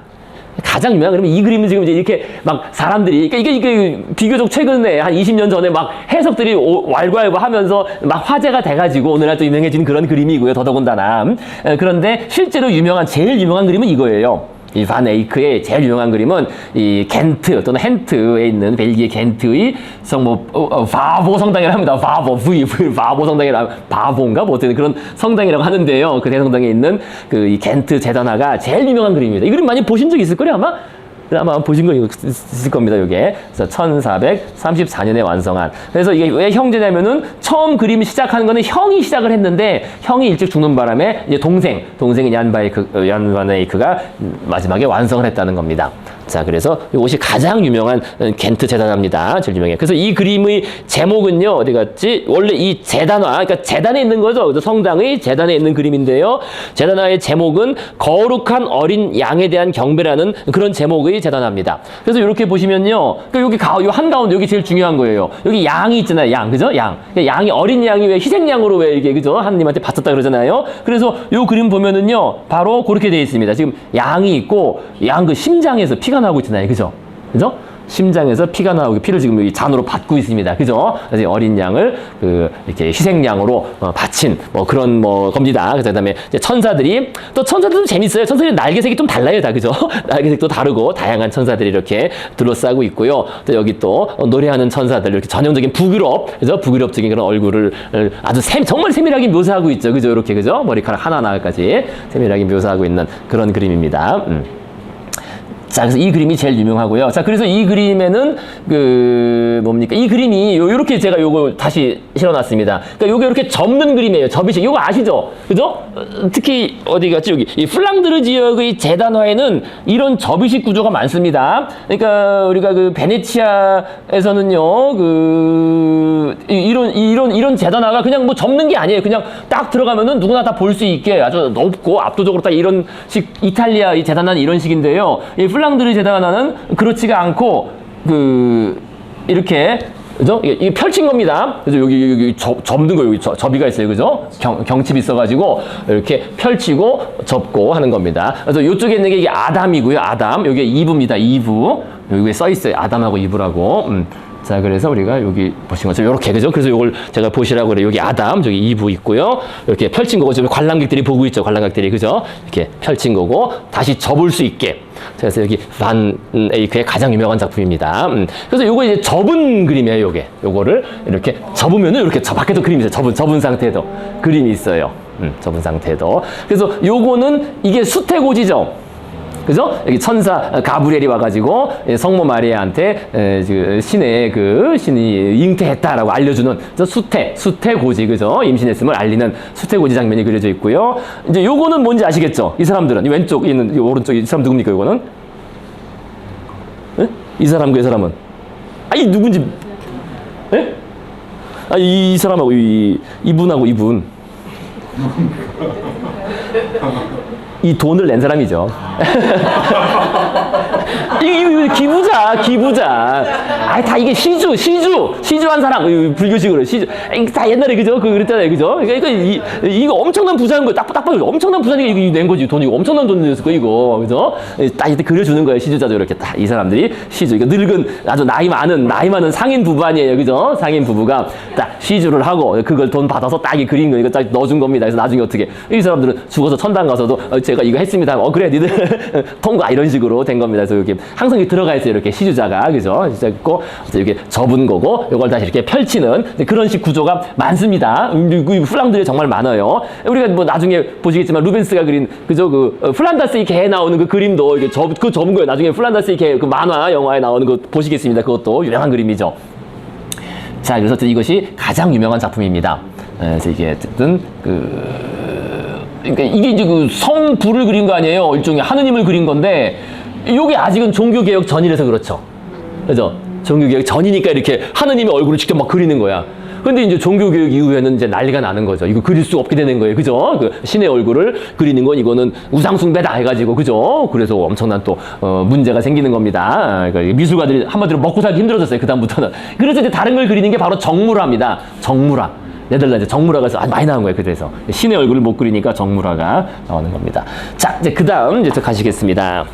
가장 유명한 그림은 이 그림은 지금 이제 이렇게 막 사람들이, 그러니까 이게 비교적 최근에 한 20년 전에 막 해석들이 왈가왈부 하면서 막 화제가 돼가지고 오늘날 또 유명해진 그런 그림이고요. 더더군다나. 그런데 실제로 제일 유명한 그림은 이거예요. 이 반 에이크의 제일 유명한 그림은 이 겐트 또는 헨트에 있는 벨기에 겐트의 바보 성당이라고 합니다. 바보 성당이라, 바보인가 뭐 어쨌든 그런 성당이라고 하는데요. 그 대성당에 있는 이 겐트 제단화가 제일 유명한 그림입니다. 이 그림 많이 보신 적 있을 거예요, 아마 보신 거 있을 겁니다, 이게. 그래서 1434년에 완성한. 그래서 이게 왜 형제냐면은 처음 그림이 시작하는 거는 형이 시작을 했는데, 형이 일찍 죽는 바람에 이제 동생인 얀 반 에이크가 마지막에 완성을 했다는 겁니다. 자, 그래서 이것이 가장 유명한 겐트 재단화입니다. 제일 유명해요. 그래서 이 그림의 제목은요, 어디 갔지? 원래 이 재단화, 그러니까 재단에 있는 거죠. 성당의 재단에 있는 그림인데요. 재단화의 제목은 거룩한 어린 양에 대한 경배라는 그런 제목의 재단화입니다. 그래서 이렇게 보시면요, 그러니까 여기 한가운데 여기 제일 중요한 거예요. 여기 양이 있잖아요, 양, 그죠? 양이, 어린 양이 왜 희생양으로 왜 이게, 그죠? 하나님한테 바쳤다 그러잖아요. 그래서 이 그림 보면은요, 바로 그렇게 되어 있습니다. 지금 양이 있고, 양 심장에서 피가 나오고 있잖아요. 그죠? 심장에서 피가 나오고, 피를 지금 이 잔으로 받고 있습니다. 그죠? 그래서 어린 양을 이렇게 희생양으로 바친 그런 겁니다. 그래서 그다음에 이제 천사들도 재밌어요. 천사들이 날개색이 좀 달라요, 다. 그죠? 날개색도 다르고 다양한 천사들이 이렇게 둘러싸고 있고요. 또 여기 또 노래하는 천사들, 이렇게 전형적인 그죠? 북유럽적인 그런 얼굴을 아주 정말 세밀하게 묘사하고 있죠. 그죠? 이렇게, 그죠? 머리카락 하나하나까지 세밀하게 묘사하고 있는 그런 그림입니다. 자, 그래서 이 그림이 제일 유명하고요. 자, 그래서 이 그림에는 뭡니까? 이 그림이 요렇게 제가 요거 다시 실어놨습니다. 그러니까 요게 이렇게 접는 그림이에요. 접이식. 요거 아시죠? 그죠? 특히 어디 갔지? 여기. 이 플랑드르 지역의 재단화에는 이런 접이식 구조가 많습니다. 그러니까 우리가 그 베네치아에서는요, 이런 재단화가 그냥 뭐 접는 게 아니에요. 그냥 딱 들어가면은 누구나 다 볼 수 있게 아주 높고 압도적으로 딱 이런 식, 이탈리아 이 재단화는 이런 식인데요. 이 플랑드르 재단화는 그렇지가 않고, 이렇게, 그죠? 이게 펼친 겁니다. 그죠? 여기 접는 거, 여기 접이가 있어요. 그죠? 경칩이 있어가지고, 이렇게 펼치고, 접고 하는 겁니다. 그래서 이쪽에 있는 게 이게 아담이고요. 아담. 여기에 이브입니다. 이브. 여기에 써 있어요. 아담하고 이브라고. 자, 그래서 우리가 여기 보신 것처럼 이렇게, 그죠? 그래서 이걸 제가 보시라고 그래요. 여기 아담, 저기 이브 있고요. 이렇게 펼친 거고, 지금 관람객들이 보고 있죠. 관람객들이, 그죠? 이렇게 펼친 거고, 다시 접을 수 있게. 그래서 여기 반 에이크의 가장 유명한 작품입니다. 그래서 요거 이제 접은 그림이에요, 요게. 요거를 이렇게 접으면은 이렇게 밖에도 그림이 있어요. 접은 상태에도 그림이 있어요. 접은 상태에도. 그래서 요거는 이게 수태고지죠. 그죠? 여기 천사 가브리엘이 와가지고 성모 마리아한테 신이 잉태했다라고 알려주는 수태고지, 그죠? 임신했음을 알리는 수태고지 장면이 그려져 있고요. 이제 요거는 뭔지 아시겠죠? 이 사람들은 이 왼쪽 있는 이 오른쪽 이 사람 누굽니까? 요거는? 네? 이 사람과 이 사람은? 이 누군지? 네? 이 사람하고 이분하고 이분. 이 돈을 낸 사람이죠. 이 기부자. 다 이게 시주한 사람, 불교식으로 시주. 다 옛날에 그죠? 그랬잖아요, 그죠? 그러니까 이거 엄청난 부자인 거예요. 딱 봐도 엄청난 부자니까 이거 낸 거지. 돈이 엄청난 돈 냈을 거 이거, 그죠? 딱 이때 그려주는 거예요, 시주자도 이렇게 딱 이 사람들이 시주. 그러니까 늙은 아주 나이 많은 상인 부부 아니에요, 그죠? 상인 부부가 딱 시주를 하고 그걸 돈 받아서 딱 이 그린 거 이거 딱 넣어준 겁니다. 그래서 나중에 어떻게 이 사람들은 죽어서 천당 가서도 제가 이거 했습니다. 그래, 니들 통과 이런 식으로 된 겁니다. 그래서 이렇게 항상 들어가 있어요. 이렇게 시주자가, 그죠? 시주자 있고 이렇게 접은 거고, 이걸 다시 이렇게 펼치는 그런 식 구조가 많습니다. 플랑드르에 정말 많아요. 우리가 뭐 나중에 보시겠지만 루벤스가 그린, 그죠? 플란다스의 개 나오는 그 그림도 이게 접은 거예요. 나중에 플란다스의 개 그 만화 영화에 나오는 거 보시겠습니다. 그것도 유명한 그림이죠. 자, 그래서 이것이 가장 유명한 작품입니다. 그래서 이게 어쨌든 그러니까 이게 이제 성부를 그린 거 아니에요. 일종의 하느님을 그린 건데, 이게 아직은 종교개혁 전이라서 그렇죠. 그죠? 종교개혁 전이니까 이렇게 하느님의 얼굴을 직접 막 그리는 거야. 근데 이제 종교개혁 이후에는 이제 난리가 나는 거죠. 이거 그릴 수 없게 되는 거예요. 그죠? 신의 얼굴을 그리는 건 이거는 우상숭배다 해가지고, 그죠? 그래서 엄청난 또, 문제가 생기는 겁니다. 그러니까 미술가들이 한마디로 먹고 살기 힘들어졌어요. 그다음부터는. 그래서 이제 다른 걸 그리는 게 바로 정물화입니다. 정물화. 네덜란드 정물화가 아주 많이 나온 거예요. 그래서 신의 얼굴을 못 그리니까 정물화가 나오는 겁니다. 자, 이제 그다음 이제 또 가시겠습니다.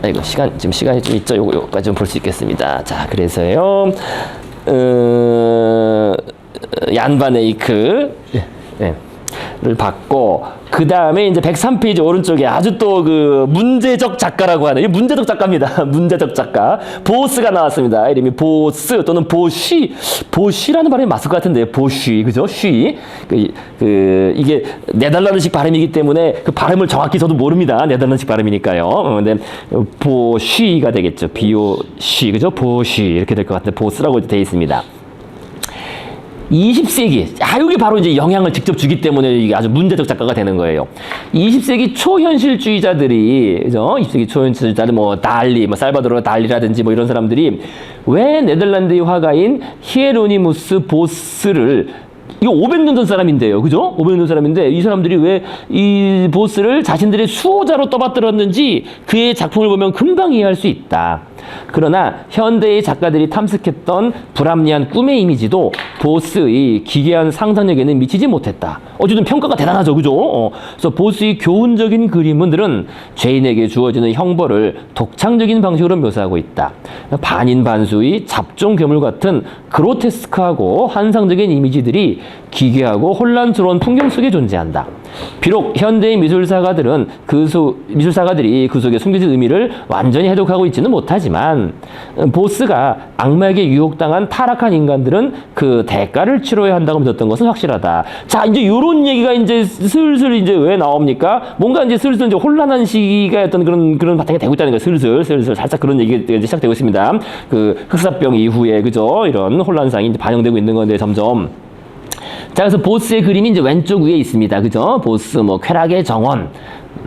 이거 시간이 좀 있죠. 요거까지 좀 볼 수 있겠습니다. 자, 그래서요, 얀 반 에이크 를 받고, 그 다음에 이제 103페이지 오른쪽에 아주 또 문제적 작가라고 하는, 이 문제적 작가입니다. 문제적 작가. 보스가 나왔습니다. 이름이 보스 또는 보쉬라는 발음이 맞을 것 같은데, 보쉬, 그죠? 쉬. 이게 네덜란드식 발음이기 때문에 그 발음을 정확히 저도 모릅니다. 네덜란드식 발음이니까요. 근데 보쉬가 되겠죠. 비오쉬, 그죠? 보쉬. 이렇게 될 것 같은데, 보스라고 되어 있습니다. 20세기, 여기 바로 이제 영향을 직접 주기 때문에 이게 아주 문제적 작가가 되는 거예요. 20세기 초현실주의자들이, 그죠? 20세기 초현실주의자들, 달리, 살바도르 달리라든지 이런 사람들이 왜 네덜란드의 화가인 히에로니무스 보스를, 이거 500년 전 사람인데요. 그죠? 500년 전 사람인데, 이 사람들이 왜 이 보스를 자신들의 수호자로 떠받들었는지 그의 작품을 보면 금방 이해할 수 있다. 그러나 현대의 작가들이 탐색했던 불합리한 꿈의 이미지도 보스의 기괴한 상상력에는 미치지 못했다. 어쨌든 평가가 대단하죠. 그죠? 그래서 보스의 교훈적인 그림들은 죄인에게 주어지는 형벌을 독창적인 방식으로 묘사하고 있다. 반인반수의 잡종 괴물 같은 그로테스크하고 환상적인 이미지들이 기괴하고 혼란스러운 풍경 속에 존재한다. 비록 현대의 미술사가들이 그 속에 숨겨진 의미를 완전히 해독하고 있지는 못하지만, 보스가 악마에게 유혹당한 타락한 인간들은 그 대가를 치러야 한다고 믿었던 것은 확실하다. 자, 이제 요런 요런 얘기가 이제 슬슬 이제 왜 나옵니까? 뭔가 이제 슬슬 이제 혼란한 시기가 어떤 그런 바탕이 되고 있다는 거예요. 슬슬 살짝 그런 얘기가 이제 시작되고 있습니다. 그 흑사병 이후에 그죠? 이런 혼란상이 이제 반영되고 있는 건데 점점. 자, 그래서 보스의 그림이 이제 왼쪽 위에 있습니다. 그죠? 보스, 뭐, 쾌락의 정원.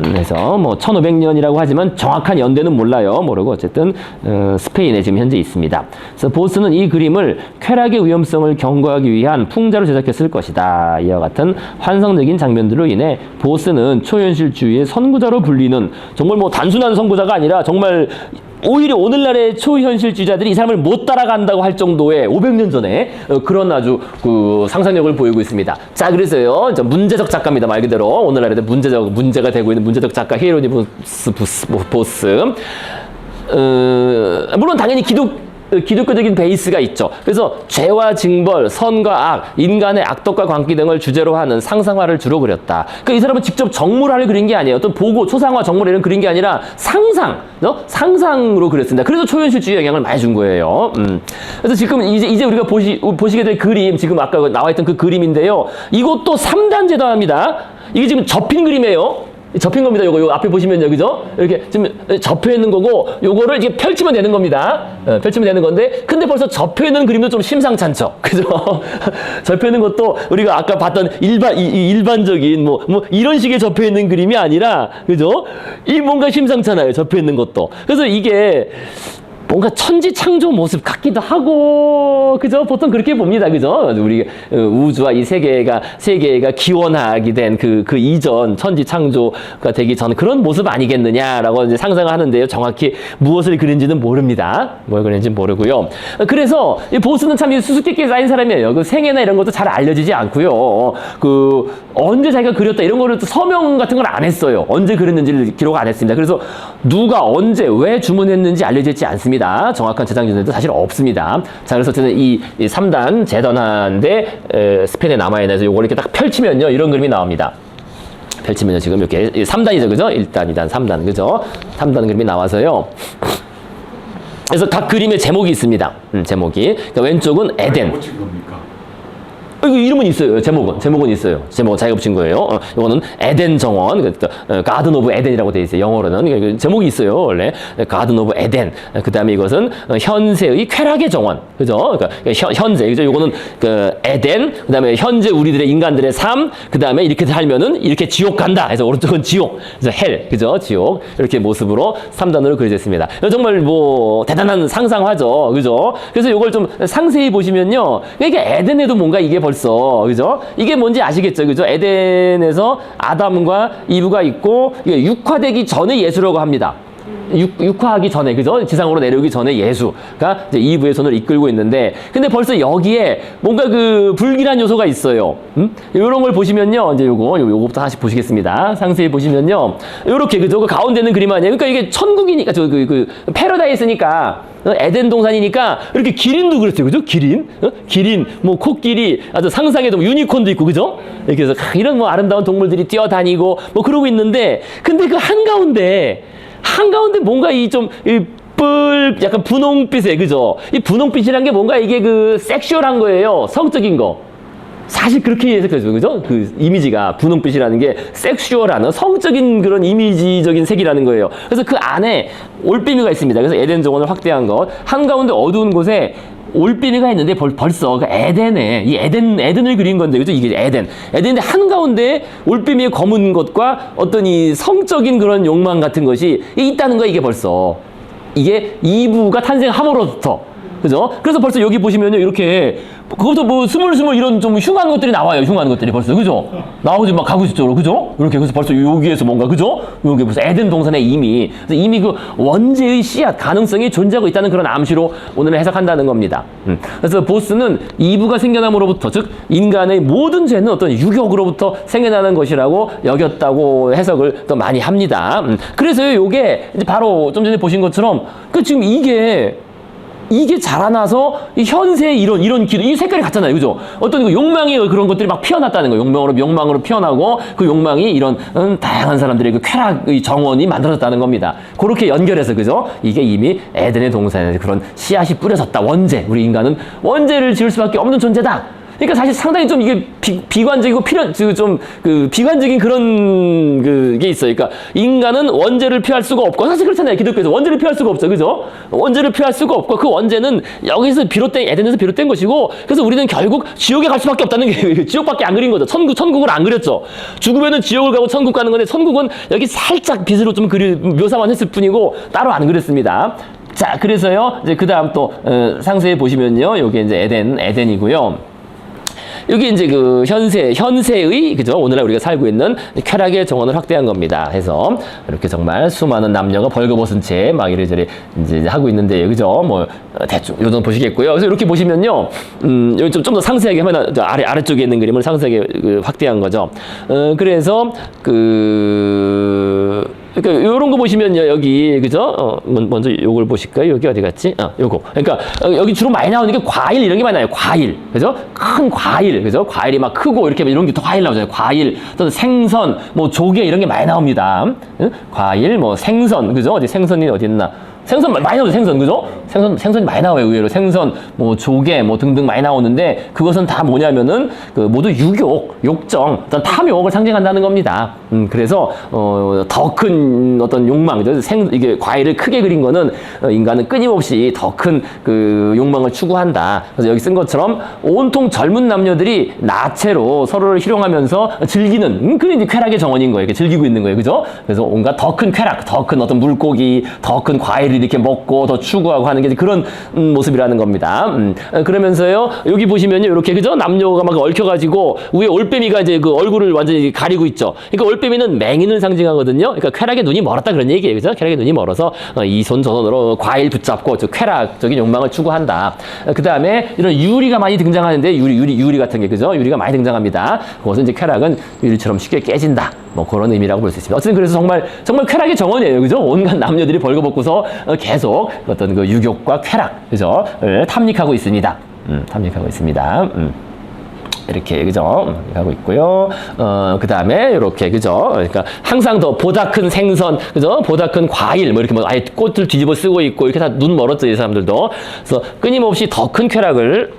그래서 뭐, 1500년이라고 하지만 정확한 연대는 몰라요. 모르고, 어쨌든, 스페인에 지금 현재 있습니다. 그래서 보스는 이 그림을 쾌락의 위험성을 경고하기 위한 풍자로 제작했을 것이다. 이와 같은 환상적인 장면들로 인해 보스는 초현실주의의 선구자로 불리는 정말 뭐, 단순한 선구자가 아니라 정말 오히려 오늘날의 초현실주의자들이 이 사람을 못 따라간다고 할 정도의 500년 전에 그런 아주 그 상상력을 보이고 있습니다. 자, 그래서요, 문제적 작가입니다. 말 그대로 오늘날에 문제가 되고 있는 문제적 작가 히에로니무스 보스. 물론 당연히 기독교적인 베이스가 있죠. 그래서 죄와 징벌, 선과 악, 인간의 악덕과 광기 등을 주제로 하는 상상화를 주로 그렸다. 그러니까 이 사람은 직접 정물화를 그린 게 아니에요. 어떤 보고, 초상화, 정물 이런 그린 게 아니라 상상으로 그렸습니다. 그래서 초현실주의 영향을 많이 준 거예요. 그래서 지금 이제 우리가 보시게 될 그림, 지금 아까 나와 있던 그 그림인데요. 이것도 3단 재단합니다. 이게 지금 접힌 그림이에요. 접힌 겁니다. 요거 앞에 보시면요, 그죠? 이렇게 지금 접혀 있는 거고, 요거를 이렇게 펼치면 되는 겁니다. 펼치면 되는 건데, 근데 벌써 접혀 있는 그림도 좀 심상찮죠, 그죠? 접혀 있는 것도 우리가 아까 봤던 일반적인 뭐 이런 식의 접혀 있는 그림이 아니라, 그죠? 이 뭔가 심상찮아요, 접혀 있는 것도. 그래서 이게 뭔가 천지 창조 모습 같기도 하고, 그죠? 보통 그렇게 봅니다, 그죠? 우리 우주와 이 세계가 기원하게 된 그 이전 천지 창조가 되기 전 그런 모습 아니겠느냐라고 이제 상상을 하는데요. 정확히 무엇을 그린지는 모릅니다. 뭘 그린지 모르고요. 그래서 이 보스는 참 수수께끼에 쌓인 사람이에요. 그 생애나 이런 것도 잘 알려지지 않고요. 그 언제 자기가 그렸다 이런 거를 또 서명 같은 걸 안 했어요. 언제 그렸는지를 기록 안 했습니다. 그래서 누가 언제 왜 주문했는지 알려지지 않습니다. 정확한 저장 전에도 사실 없습니다. 자, 그래서 어쨌든 이 3단 재단한데 스페인에 남아있는 해서 요걸 이렇게 딱 펼치면요, 이런 그림이 나옵니다. 펼치면요, 지금 이렇게 3단이죠, 그죠? 1단, 2단, 3단, 그죠? 3단 그림이 나와서요. 그래서 각 그림의 제목이 있습니다. 제목이. 그러니까 왼쪽은 에덴. 붙인 겁니까? 이거 이름은 있어요. 제목은 있어요. 제목은 자기가 붙인 거예요. 이거는 에덴 정원, 가든 오브 에덴이라고 되어 있어요. 영어로는 제목이 있어요. 원래 가든 오브 에덴. 그다음에 이것은 현세의 쾌락의 정원, 그죠? 그러니까 현재, 그죠? 이거는 그 에덴. 그다음에 현재 우리들의 인간들의 삶. 그다음에 이렇게 살면은 이렇게 지옥 간다. 그래서 오른쪽은 지옥, 그래서 헬, 그죠? 지옥 이렇게 모습으로 3단으로 그려져 있습니다. 정말 뭐 대단한 상상화죠, 그죠? 그래서 이걸 좀 상세히 보시면요, 이게 에덴에도 뭔가 이게 벌써, 그죠? 이게 뭔지 아시겠죠, 그죠? 에덴에서 아담과 이브가 있고, 이게 육화되기 전에 예수라고 합니다. 육화하기 전에, 그죠? 지상으로 내려오기 전에 예수가 이제 이브의 손을 이끌고 있는데, 근데 벌써 여기에 뭔가 그 불길한 요소가 있어요. 이런 걸 보시면요, 이제 요거부터 하나씩 보시겠습니다. 상세히 보시면요, 요렇게, 그죠? 그 가운데 있는 그림 아니에요? 그러니까 이게 천국이니까, 패러다이스니까, 에덴 동산이니까 이렇게 기린도 그랬어요, 그죠? 기린, 뭐 코끼리, 아주 상상해도 유니콘도 있고, 그죠? 이렇게 해서 이런 뭐 아름다운 동물들이 뛰어다니고 뭐 그러고 있는데, 근데 그 한가운데 뭔가 약간 분홍빛에, 그죠? 이 분홍빛이란 게 뭔가 이게 그 섹슈얼한 거예요. 성적인 거. 사실 그렇게 해석해요, 그죠? 그 이미지가 분홍빛이라는 게 섹슈얼한 성적인 그런 이미지적인 색이라는 거예요. 그래서 그 안에 올빼미가 있습니다. 그래서 에덴 정원을 확대한 것. 한가운데 어두운 곳에 올빼미가 있는데 벌써 그 에덴에 이 에덴을 그린 건데, 그죠? 이게 에덴인데 한가운데 올빼미의 검은 것과 어떤 이 성적인 그런 욕망 같은 것이 있다는 거야. 이게 벌써 이게 이브가 탄생함으로부터, 그죠? 그래서 벌써 여기 보시면요, 이렇게 그것도 뭐 스물스물 이런 좀 흉한 것들이 나와요. 흉한 것들이 벌써, 그죠? 나오지 막 가고 있죠, 그죠? 이렇게. 그래서 벌써 여기에서 뭔가, 그죠? 여기 벌써 에덴 동산에 이미 그 원죄의 씨앗 가능성이 존재하고 있다는 그런 암시로 오늘은 해석한다는 겁니다. 그래서 보스는 이브가 생겨남으로부터, 즉 인간의 모든 죄는 어떤 유격으로부터 생겨나는 것이라고 여겼다고 해석을 또 많이 합니다. 그래서 요게 이제 바로 좀 전에 보신 것처럼 지금 이게 자라나서 이 현세의 이런 기도, 이 색깔이 같잖아요, 그죠? 어떤 그 욕망의 그런 것들이 막 피어났다는 거예요. 욕망으로 피어나고 그 욕망이 이런 다양한 사람들의 그 쾌락의 정원이 만들어졌다는 겁니다. 그렇게 연결해서, 그죠? 이게 이미 에덴의 동산에 그런 씨앗이 뿌려졌다. 원죄, 우리 인간은 원죄를 지을 수밖에 없는 존재다. 그러니까 사실 상당히 좀 이게 비관적이고 그 비관적인 그런 그게 있어요. 그러니까 인간은 원죄를 피할 수가 없고 사실 그렇잖아요. 기독교에서 원죄를 피할 수가 없죠, 그죠? 원죄를 피할 수가 없고 그 원죄는 여기서 비롯된 에덴에서 비롯된 것이고 그래서 우리는 결국 지옥에 갈 수밖에 없다는 게 지옥밖에 안 그린 거죠. 천국을 안 그렸죠. 죽으면은 지옥을 가고 천국 가는 건데 천국은 여기 살짝 빛으로 좀 묘사만 했을 뿐이고 따로 안 그렸습니다. 자, 그래서요, 이제 그 다음 또, 상세히 보시면요, 요게 이제 에덴이고요. 여기 이제 그 현세의, 그죠? 오늘날 우리가 살고 있는 쾌락의 정원을 확대한 겁니다. 해서, 이렇게 정말 수많은 남녀가 벌거벗은 채 막 이래저래 이제 하고 있는데, 그죠? 뭐, 대충, 요 정도 보시겠고요. 그래서 이렇게 보시면요, 여기 좀 더 상세하게 하면, 아래쪽에 있는 그림을 상세하게 확대한 거죠. 그래서, 그러니까 요런 거 보시면요, 여기, 그죠? 먼저 요걸 보실까요? 여기 어디 갔지? 요거. 그러니까 여기 주로 많이 나오는 게 과일 이런 게 많이 나요. 과일. 그죠? 큰 과일. 그죠? 과일이 막 크고 이렇게 이런 게 더 과일 나오잖아요. 과일. 또 생선, 뭐 조개 이런 게 많이 나옵니다. 과일, 뭐 생선. 그죠? 어디 생선이 어디 있나? 생선 많이 나오죠, 생선. 그죠? 생선이 많이 나와요, 의외로. 생선, 뭐, 조개, 뭐, 등등 많이 나오는데, 그것은 다 뭐냐면은, 모두 욕정, 어떤 탐욕을 상징한다는 겁니다. 그래서, 더 큰 어떤 욕망, 이게 과일을 크게 그린 거는, 인간은 끊임없이 더 큰 그 욕망을 추구한다. 그래서 여기 쓴 것처럼, 온통 젊은 남녀들이 나체로 서로를 희롱하면서 즐기는, 그게 이제 쾌락의 정원인 거예요. 이렇게 즐기고 있는 거예요. 그죠? 그래서 온갖 더 큰 쾌락, 더 큰 어떤 물고기, 더 큰 과일, 이렇게 먹고 더 추구하고 하는 게 그런 모습이라는 겁니다. 그러면서요, 여기 보시면요, 이렇게, 그죠? 남녀가 막 얽혀가지고, 위에 올빼미가 이제 그 얼굴을 완전히 가리고 있죠. 그러니까 올빼미는 맹인을 상징하거든요. 그러니까 쾌락의 눈이 멀었다 그런 얘기예요. 그죠? 쾌락의 눈이 멀어서 이 손 저 손으로 과일 붙잡고 쾌락적인 욕망을 추구한다. 그 다음에 이런 유리가 많이 등장하는데, 유리 같은 게, 그죠? 유리가 많이 등장합니다. 그것은 이제 쾌락은 유리처럼 쉽게 깨진다. 뭐 그런 의미라고 볼 수 있습니다. 어쨌든 그래서 정말 쾌락의 정원이에요. 그죠? 온갖 남녀들이 벌거벗고서 계속 어떤 그 유욕과 쾌락, 그죠? 탐닉하고 있습니다. 탐닉하고 있습니다. 이렇게, 그죠? 하고 있고요. 그 다음에, 이렇게, 그죠? 그러니까, 항상 더 보다 큰 생선, 그죠? 보다 큰 과일, 뭐 이렇게 뭐 아예 꽃을 뒤집어 쓰고 있고, 이렇게 다 눈 멀었죠, 이 사람들도. 그래서 끊임없이 더 큰 쾌락을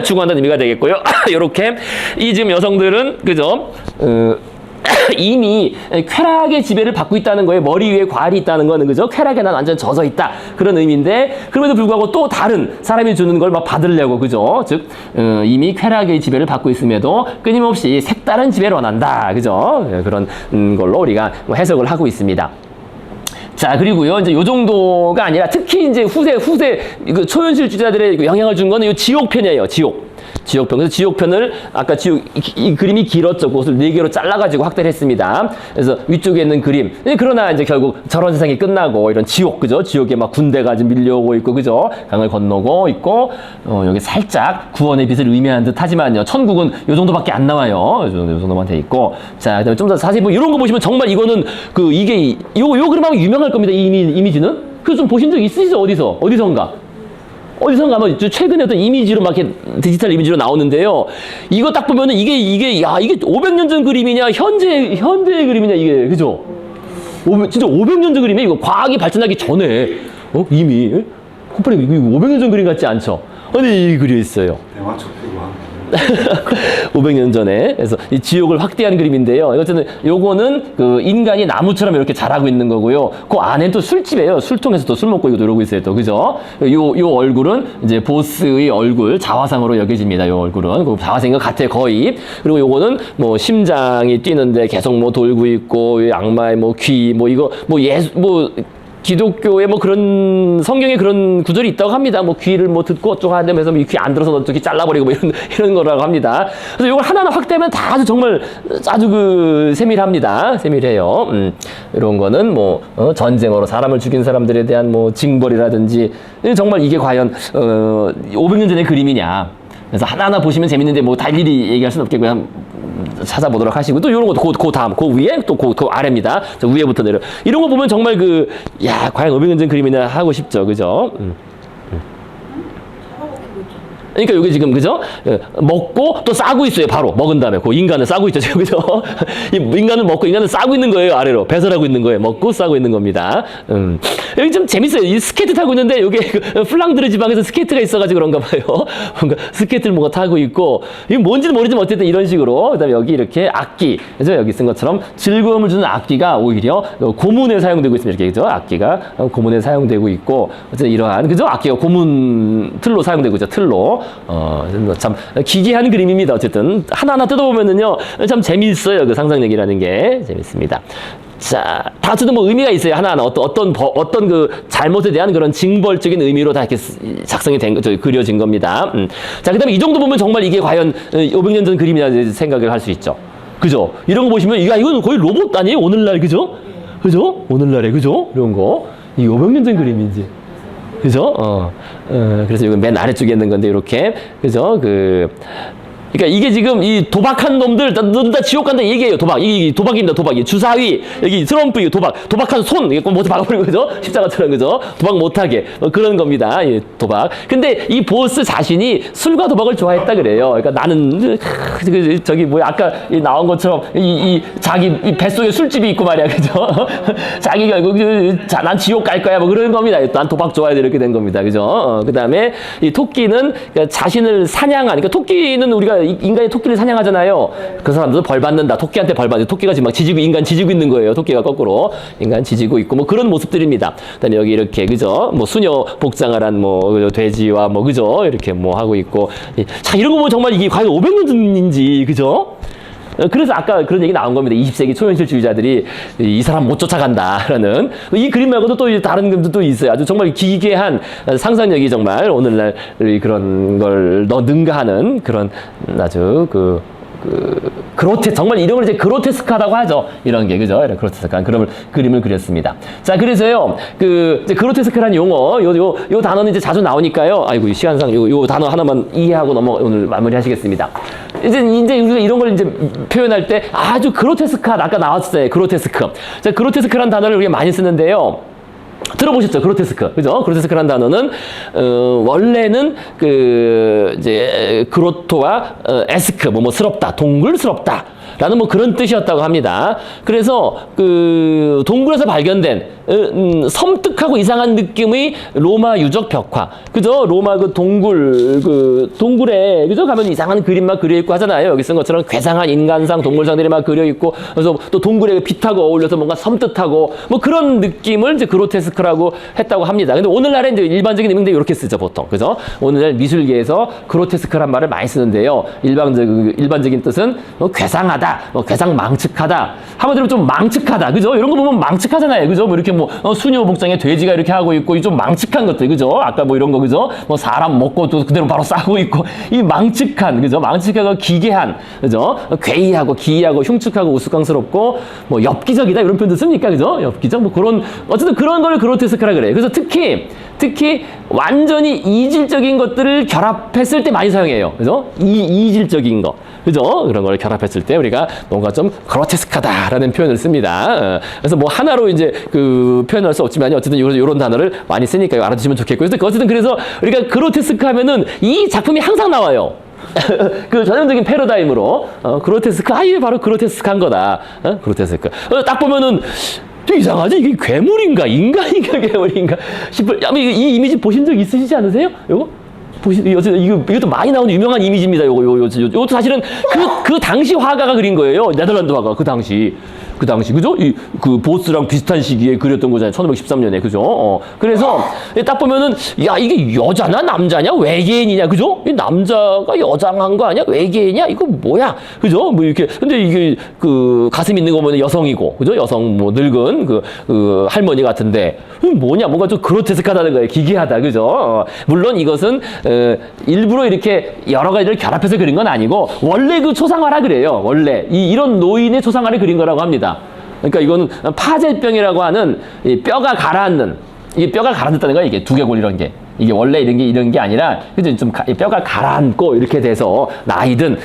추구한다는 의미가 되겠고요. 이렇게, 이 지금 여성들은, 그죠? 이미 쾌락의 지배를 받고 있다는 거예요. 머리 위에 과일이 있다는 거는, 그죠? 쾌락에 난 완전 젖어 있다. 그런 의미인데, 그럼에도 불구하고 또 다른 사람이 주는 걸 막 받으려고, 그죠? 즉, 이미 쾌락의 지배를 받고 있음에도 끊임없이 색다른 지배를 원한다. 그죠? 그런 걸로 우리가 해석을 하고 있습니다. 자, 그리고요, 이제 요 정도가 아니라 특히 이제 후세, 그 초현실주의자들의 영향을 준 거는 요 지옥편이에요. 지옥편. 그래서 지옥편을 아까 이 그림이 길었죠. 그것을 4개로 잘라가지고 확대를 했습니다. 그래서 위쪽에 있는 그림. 그러나 이제 결국 저런 세상이 끝나고 이런 지옥, 그죠? 지옥에 막 군대가 지금 밀려오고 있고, 그죠? 강을 건너고 있고, 여기 살짝 구원의 빛을 의미하는 듯 하지만요. 천국은 요 정도밖에 안 나와요. 요 정도만 돼 있고. 자, 그다음에 좀 더 자세히 보면 이런 거 보시면 정말 이거는 요 그림하면 유명할 겁니다. 이 이미지는. 그래서 좀 보신 적 있으시죠? 어디선가 뭐 최근에 어떤 이미지로 막 이렇게 디지털 이미지로 나오는데요. 이거 딱 보면은 이게 500년 전 그림이냐 현대의 그림이냐 이게, 그죠? 진짜 500년 전 그림이에요. 이거 과학이 발전하기 전에 이미 코프리 이거 500년 전 그림 같지 않죠? 아니 이 그려 있어요. 대마초 피고 한 500년 전에. 그래서 이 지옥을 확대한 그림인데요. 어쨌든 요거는 그 인간이 나무처럼 이렇게 자라고 있는 거고요. 그 안엔 또 술집이에요. 술통에서 또 술 먹고 이러고 있어요. 또, 그죠? 요 얼굴은 이제 보스의 얼굴, 자화상으로 여겨집니다. 요 얼굴은. 그 자화상인 것 같아요. 거의. 그리고 요거는 뭐 심장이 뛰는데 계속 뭐 돌고 있고, 악마의 뭐 귀, 뭐 이거, 기독교에 뭐 그런 성경에 그런 구절이 있다고 합니다. 뭐 귀를 뭐 듣고 어쩌고 하면서 귀 안 들어서 어떻게 잘라버리고 뭐 이런 거라고 합니다. 그래서 이걸 하나하나 확대하면 다 아주 정말 아주 그 세밀합니다. 세밀해요. 이런 거는 뭐 전쟁으로 사람을 죽인 사람들에 대한 뭐 징벌이라든지 정말 이게 과연 500년 전의 그림이냐. 그래서 하나하나 보시면 재밌는데 뭐 다 일일이 얘기할 수는 없겠고요. 찾아보도록 하시고 또 이런 것도 그 다음 그 위에 또 그 아래입니다. 저 위에부터 내려 이런 거 보면 정말 과연 500년 전 그림이나 하고 싶죠, 그죠? 그러니까 여기 지금 그죠? 먹고 또 싸고 있어요. 바로 먹은 다음에 그 인간을 싸고 있죠. 지금 그죠? 이 인간을 먹고 인간을 싸고 있는 거예요. 아래로 배설하고 있는 거예요. 먹고 싸고 있는 겁니다. 여기 좀 재밌어요. 이 스케이트 타고 있는데 여기 플랑드르 지방에서 스케이트가 있어가지고 그런가 봐요. 뭔가 스케이트를 뭔가 타고 있고 이게 뭔지는 모르지만 어쨌든 이런 식으로 그다음에 여기 이렇게 악기 그죠? 여기 쓴 것처럼 즐거움을 주는 악기가 오히려 고문에 사용되고 있습니다. 이렇게 그죠? 악기가 고문에 사용되고 있고 어쨌든 이러한 그죠? 악기가 고문 틀로 사용되고 있죠. 틀로. 참 기괴한 그림입니다. 어쨌든 하나하나 뜯어보면은요 참 재미있어요. 그 상상력이라는 게 재밌습니다. 자, 다 어쨌든 뭐 의미가 있어요. 하나하나 어떤 그 잘못에 대한 그런 징벌적인 의미로 다 이렇게 작성이 된 그려진 겁니다. 자, 그다음에 이 정도 보면 정말 이게 과연 500년 전 그림이라 생각을 할 수 있죠. 그죠? 이런 거 보시면 이건 거의 로봇 아니에요? 오늘날 그죠? 그죠? 오늘날에 그죠? 이런 거 이 500년 전 그림인지. 그죠? 그래서 이건 맨 아래쪽에 있는 건데, 이렇게. 그죠? 그러니까 이게 지금 이 도박한 놈들 다 지옥 간다 얘기예요. 도박. 이 도박입니다. 도박이. 주사위. 여기 트럼프 이거 도박한 손. 이거 모두 박아버리고 그죠? 십자가처럼 그죠? 도박 못하게. 그런 겁니다. 이 도박. 근데 이 보스 자신이 술과 도박을 좋아했다 그래요. 그러니까 나는 저기 뭐야 아까 나온 것처럼 자기 뱃속에 술집이 있고 말이야. 그죠? 자기가 난 지옥 갈 거야. 뭐 그런 겁니다. 난 도박 좋아해. 이렇게 된 겁니다. 그죠? 그다음에 이 토끼는 그러니까 자신을 사냥한 그러니까 토끼는 우리가 인간이 토끼를 사냥하잖아요. 그 사람들도 벌 받는다. 토끼한테 벌 받는다. 토끼가 지금 막 인간 지지고 있는 거예요. 토끼가 거꾸로 인간 지지고 있고 뭐 그런 모습들입니다. 그다음에 여기 이렇게 그죠? 뭐 수녀 복장을 한 뭐 돼지와 뭐 그죠? 이렇게 뭐 하고 있고 자 이런 거 보면 정말 이게 과연 500년 전인지 그죠? 그래서 아까 그런 얘기 나온 겁니다. 20세기 초현실주의자들이 이 사람 못 쫓아간다라는 이 그림 말고도 또 다른 그림도 또 있어요. 아주 정말 기괴한 상상력이 정말 오늘날 그런 걸 능가하는 그런 아주 정말 이름을 이제 그로테스크하다고 하죠. 이런 게, 그죠? 이런 그로테스크한 그림을 그렸습니다. 자, 그래서요, 이제 그로테스크라는 용어, 요 단어는 이제 자주 나오니까요. 아이고, 시간상 요 단어 하나만 이해하고 오늘 마무리 하시겠습니다. 이제 우리가 이런 걸 이제 표현할 때 아주 그로테스크한, 아까 나왔어요. 그로테스크. 자, 그로테스크라는 단어를 우리가 많이 쓰는데요. 들어보셨죠? 그로테스크. 그죠? 그로테스크라는 단어는, 원래는 이제, 그로토와, 에스크, 스럽다, 동굴스럽다. 라는 뭐 그런 뜻이었다고 합니다. 그래서 동굴에서 발견된 섬뜩하고 이상한 느낌의 로마 유적 벽화. 그죠? 로마 동굴에 그죠? 가면 이상한 그림 막 그려 있고 하잖아요. 여기 쓴 것처럼 괴상한 인간상, 동물상들이 막 그려 있고 그래서 또 동굴에 빛하고 어울려서 뭔가 섬뜩하고 뭐 그런 느낌을 이제 그로테스크라고 했다고 합니다. 근데 오늘날에 이제 일반적인 의미인데 이렇게 쓰죠, 보통. 그죠? 오늘날 미술계에서 그로테스크란 말을 많이 쓰는데요. 일반적인 뜻은 괴상하다. 괴상망측하다. 한마디로 좀 망측하다. 그죠? 이런 거 보면 망측하잖아요. 그죠? 뭐 이렇게 수녀 복장에 돼지가 이렇게 하고 있고, 좀 망측한 것들. 그죠? 아까 뭐 이런 거, 그죠? 사람 먹고 또 그대로 바로 싸고 있고, 이 망측한, 그죠? 망측하고 기괴한, 그죠? 괴이하고 기이하고 흉측하고 우스꽝스럽고, 엽기적이다. 이런 표현도 씁니까? 그죠? 엽기적? 어쨌든 그런 걸 그로테스크라 그래요. 그래서 특히 완전히 이질적인 것들을 결합했을 때 많이 사용해요. 그죠? 이질적인 거. 그죠? 그런 걸 결합했을 때 우리가 뭔가 좀 그로테스크하다라는 표현을 씁니다. 그래서 하나로 이제 표현할 수 없지만 어쨌든 이런 단어를 많이 쓰니까 알아두시면 좋겠고요. 어쨌든 그래서 우리가 그로테스크 하면은 이 작품이 항상 나와요. 전형적인 패러다임으로 그로테스크, 이게 바로 그로테스크한 거다. 그로테스크. 딱 보면은 좀 이상하지? 이게 괴물인가? 인간인가? 괴물인가? 싶을, 이 이미지 보신 적 있으시지 않으세요? 요거? 이것도 많이 나오는 유명한 이미지입니다. 요것도 사실은 그 당시 화가가 그린 거예요. 네덜란드 화가, 그 당시, 그죠? 보스랑 비슷한 시기에 그렸던 거잖아요. 1513년에, 그죠? 그래서, 딱 보면은, 이게 여자나 남자냐? 외계인이냐? 그죠? 이 남자가 여장한 거 아니야? 외계인이야? 이거 뭐야? 그죠? 근데 이게, 가슴 있는 거 보면 여성이고, 그죠? 여성, 늙은, 할머니 같은데, 뭐냐? 뭔가 좀 그로테스크하다는 거예요. 기괴하다, 그죠? 물론 이것은, 일부러 이렇게 여러 가지를 결합해서 그린 건 아니고 원래 초상화라 그래요. 원래 이런 노인의 초상화를 그린 거라고 합니다. 그러니까 이거는 파제병이라고 하는 이 뼈가 가라앉는, 이게 뼈가 가라앉았다는 거예요. 이게 두개골 이런 게. 이게 원래 이런 게 아니라 그죠? 좀 뼈가 가라앉고 이렇게 돼서 나이든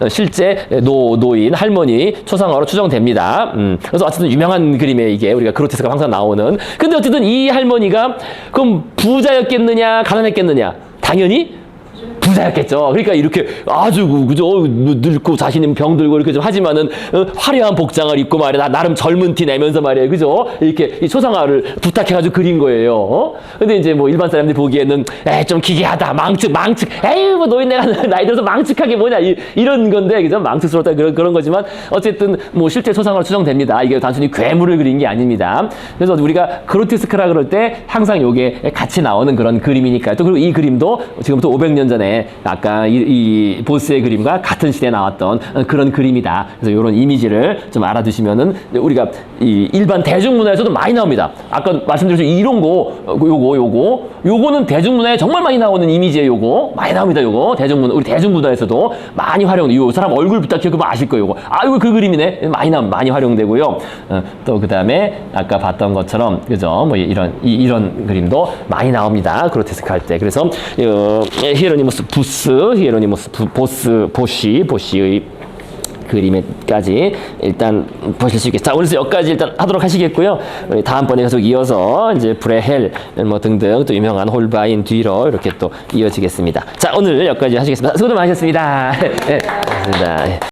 실제 노인 할머니 초상화로 추정됩니다. 그래서 어쨌든 유명한 그림에 이게 우리가 그로테스크가 항상 나오는. 근데 어쨌든 이 할머니가 그럼 부자였겠느냐 가난했겠느냐? 당연히 부자였겠죠. 그러니까 이렇게 아주 그죠 늙고 자신은 병들고 이렇게 좀 하지만은 화려한 복장을 입고 말이야 나름 젊은 티 내면서 말이에요, 그죠? 이렇게 이 초상화를 부탁해가지고 그린 거예요. 근데 이제 뭐 일반 사람들이 보기에는 좀 기괴하다, 망측, 에이 뭐 노인네가 나이 들어서 망측하게 뭐냐 이런 건데 그죠? 망측스럽다 그런 거지만 어쨌든 뭐 실제 초상화로 추정됩니다. 이게 단순히 괴물을 그린 게 아닙니다. 그래서 우리가 그로테스크라 그럴 때 항상 요게 같이 나오는 그런 그림이니까요. 또 그리고 이 그림도 지금부터 500년 전에 아까 이 보스의 그림과 같은 시대에 나왔던 그런 그림이다. 그래서 이런 이미지를 좀 알아두시면은 우리가 이 일반 대중문화에서도 많이 나옵니다. 아까 말씀드렸죠. 이런 요거는 대중문화에 정말 많이 나오는 이미지예요. 요거 많이 나옵니다. 요거 우리 대중문화에서도 많이 활용. 요 사람 얼굴부터 기억하면 아실 거예요. 요거 이거 그 그림이네. 많이 활용되고요. 또 그다음에 아까 봤던 것처럼 그죠? 뭐 이런 그림도 많이 나옵니다. 그로테스크 할 때. 그래서 히에로니무스 보시의 그림에까지 일단 보실 수 있겠습니다. 자, 오늘 여기까지 일단 하도록 하시겠고요. 다음번에 계속 이어서 이제 브레헬 뭐 등등 또 유명한 홀바인 뒤로 이렇게 또 이어지겠습니다. 자, 오늘 여기까지 하시겠습니다. 수고들 많으셨습니다. 네, 고맙습니다.